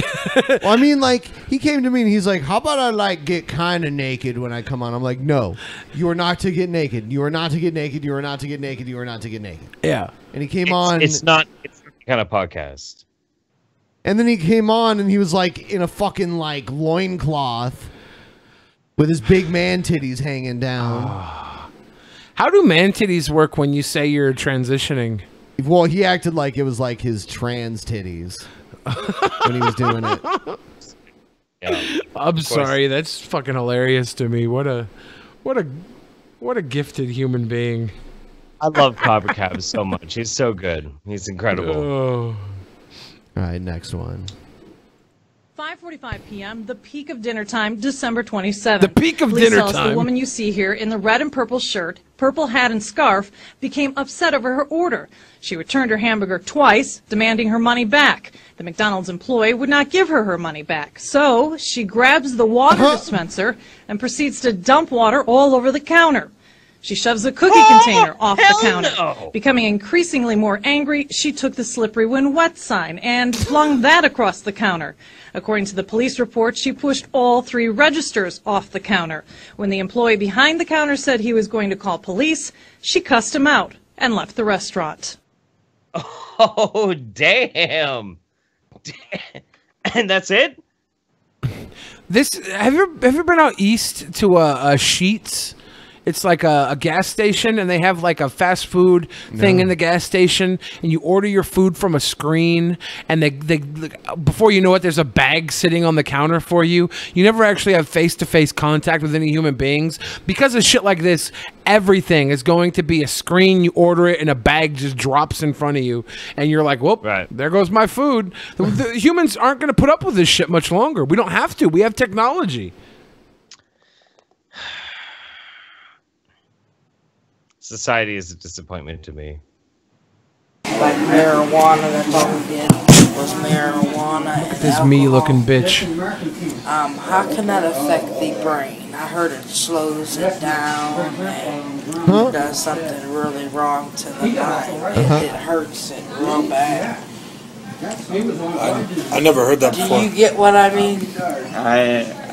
Well, I mean, like, he came to me and he's like, how about I like get kind of naked when I come on? I'm like, no, you are not to get naked. You are not to get naked. You are not to get naked. You are not to get naked. Yeah. And he came on. It's not the kind of podcast. And then he came on and he was like in a fucking like loincloth with his big man titties hanging down. How do man titties work when you say you're transitioning? Well, he acted like it was like his trans titties when he was doing it. Yeah, I'm sorry, that's fucking hilarious to me. What a gifted human being. I love Copper Cab so much. He's so good. He's incredible. Oh. All right, next one. 5:45 p.m., the peak of dinner time, December 27th. The peak of Police dinner tell us time. The woman you see here in the red and purple shirt, purple hat and scarf became upset over her order. She returned her hamburger twice, demanding her money back. The McDonald's employee would not give her money back. So she grabs the water dispenser and proceeds to dump water all over the counter. She shoves the cookie container off the counter. No. Becoming increasingly more angry, she took the slippery when wet sign and flung that across the counter. According to the police report, she pushed all 3 registers off the counter. When the employee behind the counter said he was going to call police, she cussed him out and left the restaurant. Oh, damn. And that's it? Have you ever been out east to a Sheetz? It's like a gas station, and they have like a fast food thing in the gas station, and you order your food from a screen, and they before you know it, there's a bag sitting on the counter for you. You never actually have face-to-face contact with any human beings. Because of shit like this, everything is going to be a screen. You order it, and a bag just drops in front of you, and you're like, whoop, there goes my food. The humans aren't going to put up with this shit much longer. We don't have to. We have technology. Society is a disappointment to me. Like marijuana, that's all we did was marijuana. And This me-looking bitch. How can that affect the brain? I heard it slows it down and does something really wrong to the mind. It hurts it real bad. I never heard that before. Do you get what I mean?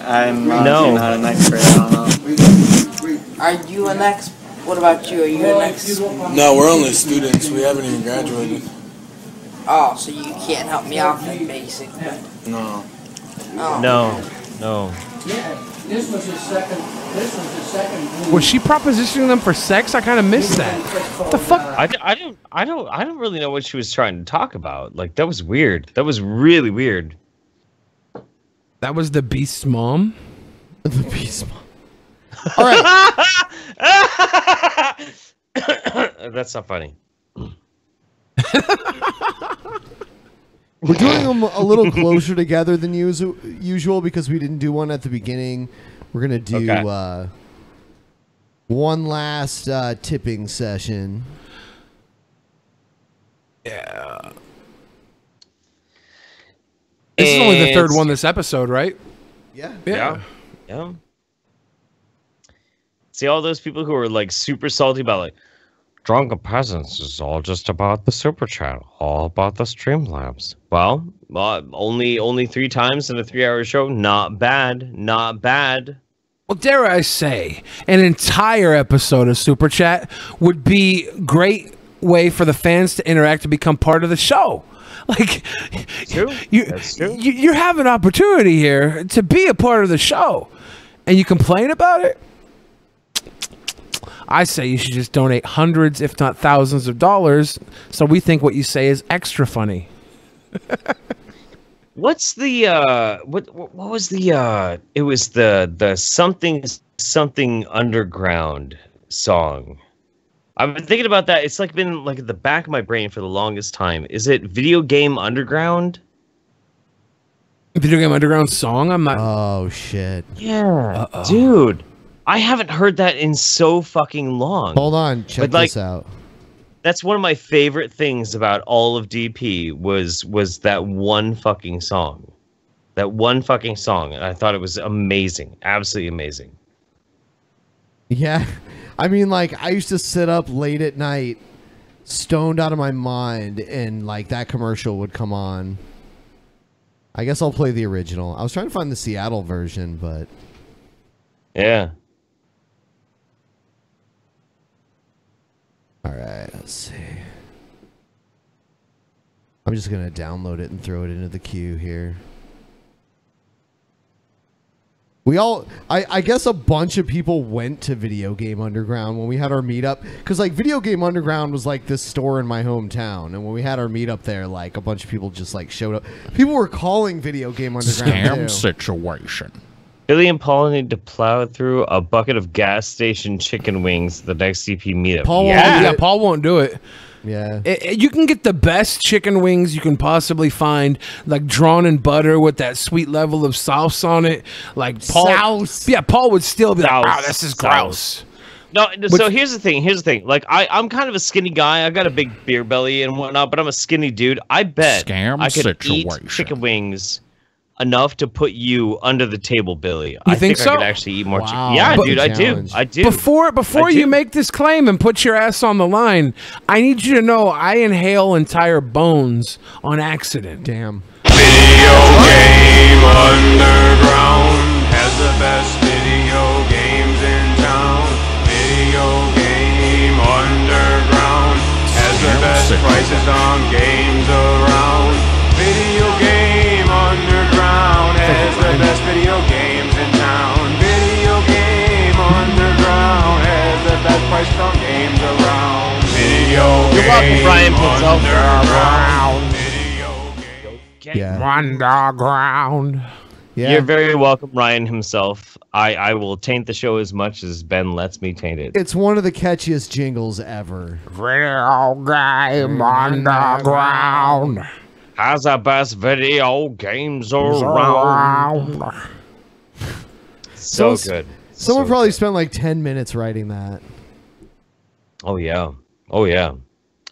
I'm No. not an expert. I don't know. Are you an expert? What about you? Are you an expert? No, we're only students. We haven't even graduated. Oh, so you can't help me out then, basically. No. Oh. No. This was his second. Was she propositioning them for sex? I kind of missed that. What the fuck? I don't really know what she was trying to talk about. Like, that was weird. That was really weird. That was the Beast's mom? The Beast's mom. All right. That's not funny. We're doing them a little closer together than usual because we didn't do one at the beginning. We're going to do one last tipping session. Yeah. This is only the third one this episode, right? Yeah. Yeah. See all those people who are like super salty about like Drunken Peasants is all just about the super chat, all about the Streamlabs. Well, only 3 times in a 3-hour show. Not bad. Not bad. Well, dare I say, an entire episode of Super Chat would be a great way for the fans to interact and become part of the show. Like, you have an opportunity here to be a part of the show, and you complain about it? I say you should just donate hundreds, if not thousands of dollars, so we think what you say is extra funny. What's the what was the it was the something underground song. I've been thinking about that. It's like been like at the back of my brain for the longest time. Is it Video Game Underground? Video Game Underground song? I'm not. Oh shit. Yeah. Dude. I haven't heard that in so fucking long. Hold on, check this out. That's one of my favorite things about all of DP was that one fucking song. That one fucking song. And I thought it was amazing. Absolutely amazing. Yeah. I mean, like, I used to sit up late at night, stoned out of my mind, and, like, that commercial would come on. I guess I'll play the original. I was trying to find the Seattle version, but... Yeah. Alright, let's see. I'm just going to download it and throw it into the queue here. I guess a bunch of people went to Video Game Underground when we had our meetup. Because, like, Video Game Underground was, like, this store in my hometown. And when we had our meetup there, like, a bunch of people just, like, showed up. People were calling Video Game Underground, Scam situation. Billy and Paul need to plow through a bucket of gas station chicken wings the next DP meetup. Paul won't do it. Yeah. You can get the best chicken wings you can possibly find, like drawn in butter with that sweet level of sauce on it. Like Paul, yeah, Paul would still be like, "Oh, this is gross." No, so here's the thing. Like I'm kind of a skinny guy. I got a big beer belly and whatnot, but I'm a skinny dude. I bet I could eat chicken wings enough to put you under the table, Billy. I think so? I could actually eat more chicken. Yeah, dude, I do. Before you make this claim and put your ass on the line, I need you to know I inhale entire bones on accident. Damn. Video Game Underground has the best video games in town. Video Game Underground has the best prices on games around. Video Game Underground has the best video games in town. Video Game Underground has the best prices on games around. Video Game Underground. Underground. Yeah. You're very welcome, Ryan himself. I will taint the show as much as Ben lets me taint it. It's one of the catchiest jingles ever. Video Game Underground has the best video games around. So good. Someone probably spent like 10 minutes writing that. Oh yeah. Oh yeah.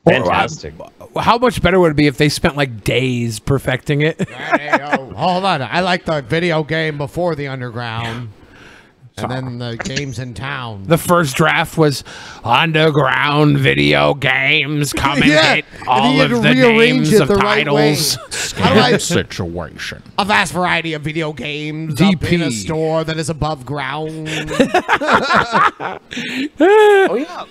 Fantastic. How much better would it be if they spent like days perfecting it? Hold on. I like the video game before the underground. And then the games in town. The first draft was underground video games. Come and get all of the names of titles. Situation. A vast variety of video games up in a store that is above ground. Oh yeah,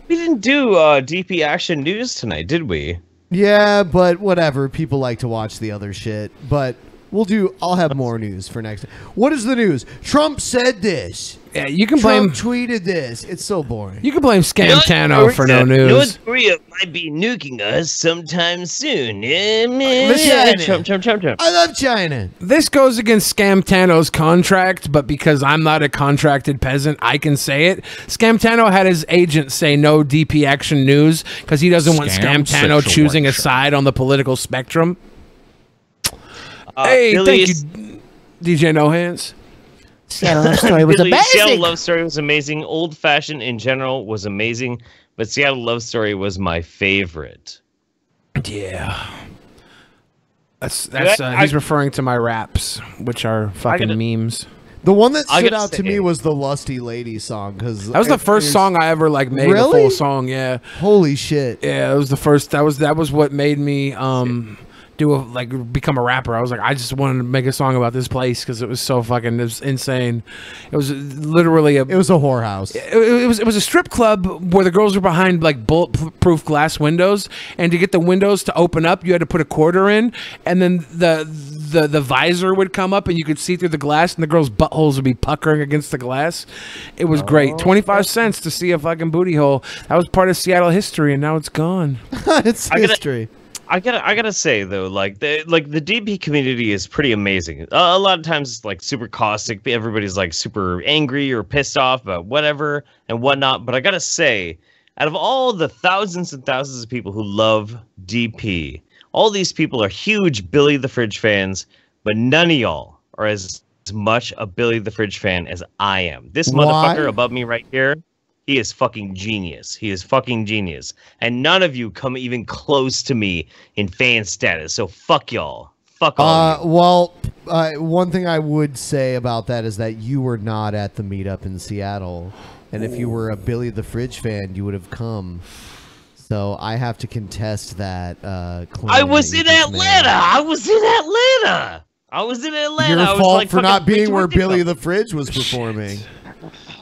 we didn't do DP Action News tonight, did we? Yeah, but whatever. People like to watch the other shit. But I'll have more news for next. What is the news? Trump said this. Yeah, you can blame. Trump tweeted this. It's so boring. You can blame Scantano for no news. North Korea might be nuking us sometime soon. China. Trump. I love China. This goes against Scamtano's contract, but because I'm not a contracted peasant, I can say it. Scamtano had his agent say no DP Action News because he doesn't want Scamtano choosing a side on the political spectrum. Hey, thank you, DJ No Hands. Seattle Love Story was amazing. Seattle Love Story was amazing. Old Fashioned in general was amazing, but Seattle Love Story was my favorite. Yeah. He's referring to my raps, which are fucking memes. The one that stood out to me was the Lusty Lady song because that was the first song I ever like made a full song. Yeah. Holy shit. Yeah, it was the first. That was what made me become a rapper. I was like, I just wanted to make a song about this place because it was so fucking insane. It was literally it was a whorehouse. It was a strip club where the girls were behind like bulletproof glass windows, and to get the windows to open up, you had to put a quarter in, and then the visor would come up, and you could see through the glass, and the girls' buttholes would be puckering against the glass. It was great. 25 cents to see a fucking booty hole. That was part of Seattle history, and now it's gone. It's history. I gotta say though, like the DP community is pretty amazing. A lot of times it's like super caustic. Everybody's like super angry or pissed off about whatever and whatnot. But I gotta say, out of all the thousands and thousands of people who love DP, all these people are huge Billy the Fridge fans, but none of y'all are as much a Billy the Fridge fan as I am. This motherfucker above me right here, he is fucking genius. He is fucking genius. And none of you come even close to me in fan status. So fuck y'all. Fuck all. One thing I would say about that is that you were not at the meetup in Seattle. And if you were a Billy the Fridge fan, you would have come. So I have to contest that claim. I was in Atlanta. I was in Atlanta. Your fault for not being where Billy the Fridge was performing.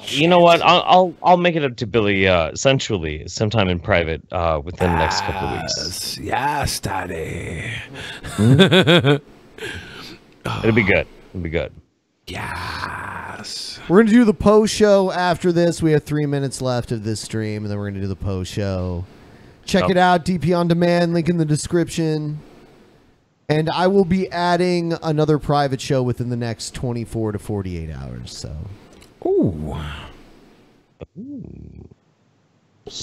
You know what? I'll make it up to Billy sensually sometime in private within the next couple of weeks. Yes, Daddy. It'll be good. It'll be good. Yes. We're gonna do the post show after this. We have 3 minutes left of this stream, and then we're gonna do the post show. Check it out, DP on Demand. Link in the description. And I will be adding another private show within the next 24 to 48 hours. So. Ooh.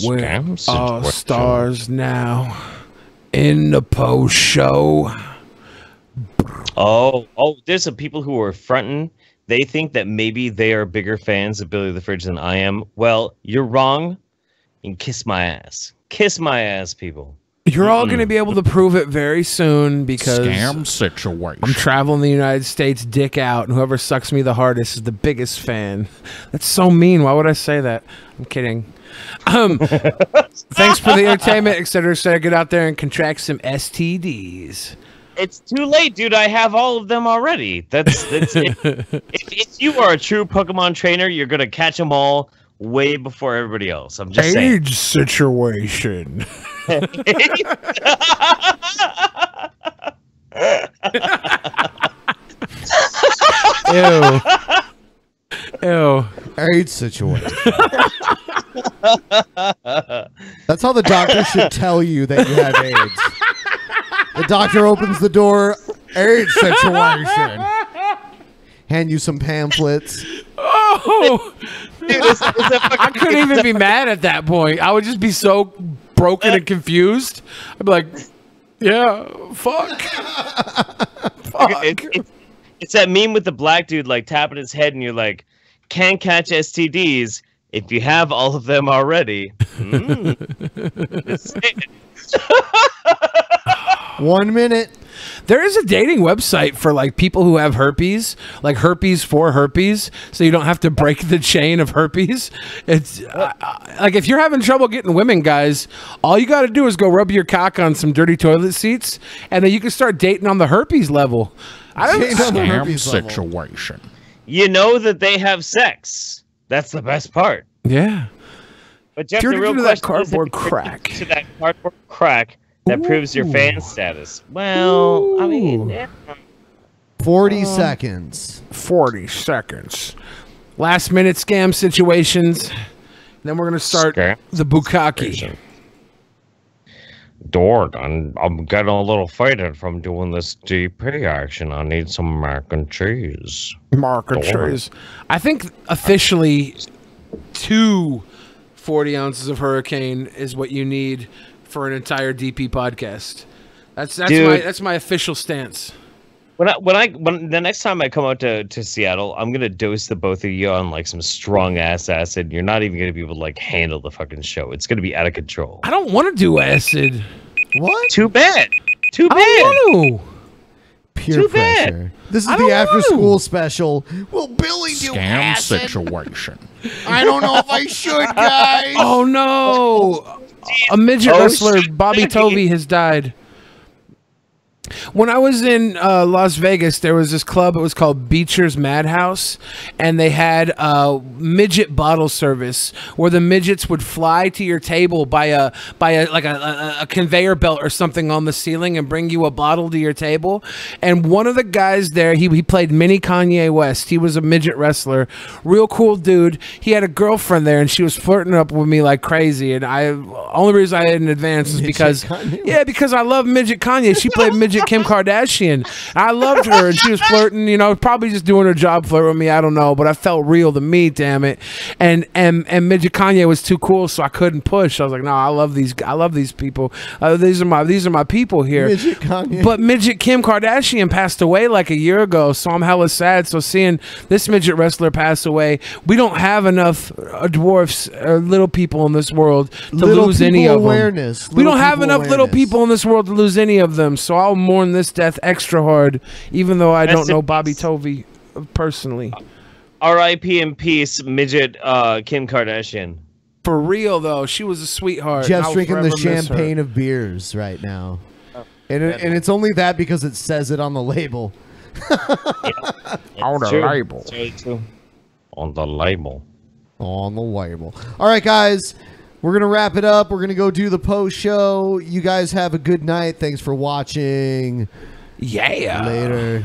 We're all stars now in the post show. Oh, there's some people who are fronting. They think that maybe they are bigger fans of Billy the Fridge than I am. Well, you're wrong. And kiss my ass. Kiss my ass, people. You're all going to be able to prove it very soon because scam situation. I'm traveling the United States, dick out, and whoever sucks me the hardest is the biggest fan. That's so mean. Why would I say that? I'm kidding. Thanks for the entertainment, etc., etc. Get out there and contract some STDs. It's too late, dude. I have all of them already. That's if you are a true Pokemon trainer, you're gonna catch them all way before everybody else. I'm just saying. Age situation. Ew. Ew. AIDS situation. That's how the doctor should tell you that you have AIDS. The doctor opens the door. AIDS situation. Hand you some pamphlets. Oh, dude, I couldn't even be mad at that point. I would just be so broken and confused. I'd be like, yeah, fuck. It's that meme with the black dude like tapping his head and you're like, can't catch STDs. If you have all of them already, 1 minute. There is a dating website for like people who have herpes, like herpes for herpes, so you don't have to break the chain of herpes. It's like if you're having trouble getting women, guys, all you got to do is go rub your cock on some dirty toilet seats, and then you can start dating on the herpes level. I don't Scam situation. You know that they have sex. That's the best part. Yeah. But Jeff, If you're the real addicted to that question is, cardboard if you're crack. addicted to that cardboard crack that proves your fan status. Well, I mean, 40 seconds. 40 seconds. Last minute scam situations. Then we're gonna start the bukkake. Dord, I'm getting a little faded from doing this DP action. I need some mac and cheese. Mac and cheese. I think officially 2 40 ounces of Hurricane is what you need for an entire DP podcast. That's my official stance. When the next time I come out to Seattle, I'm gonna dose the both of you on like some strong ass acid. You're not even gonna be able to like handle the fucking show. It's gonna be out of control. I don't want to do acid. What? Too bad. Too bad. I don't want to. Peer Too pressure. bad. This is I the don't after want school special. Will Billy do Scam acid? situation. I don't know if I should, guys. Oh no! A midget wrestler, Bobby Tovey, has died. When I was in Las Vegas, there was this club. It was called Beecher's Madhouse, and they had midget bottle service where the midgets would fly to your table by a conveyor belt or something on the ceiling and bring you a bottle to your table. And one of the guys there, he played mini Kanye West. He was a midget wrestler, real cool dude. He had a girlfriend there, and she was flirting up with me like crazy. And only reason I didn't advance is because I love midget Kanye. She played midget Kim Kardashian. I loved her, and she was flirting, probably just doing her job, flirt with me. I don't know, but I felt real to me, damn it. And midget Kanye was too cool, so I couldn't push. I was like, no, I love these people. These are my people here. Midget Kanye. But midget Kim Kardashian passed away like a year ago, so I'm hella sad. So seeing this midget wrestler pass away, we don't have enough dwarfs or little people in this world to lose any of them. We don't have enough little people in this world to lose any of them. So I'll mourn this death extra hard, even though I don't know Bobby Tovey personally. R.I.P. in peace, midget Kim Kardashian. For real though, she was a sweetheart. Jeff's drinking the champagne of beers right now, and it's only that because it says it on the label. On the label. On the label. On the label. All right, guys. We're going to wrap it up. We're going to go do the post show. You guys have a good night. Thanks for watching. Yeah. Later.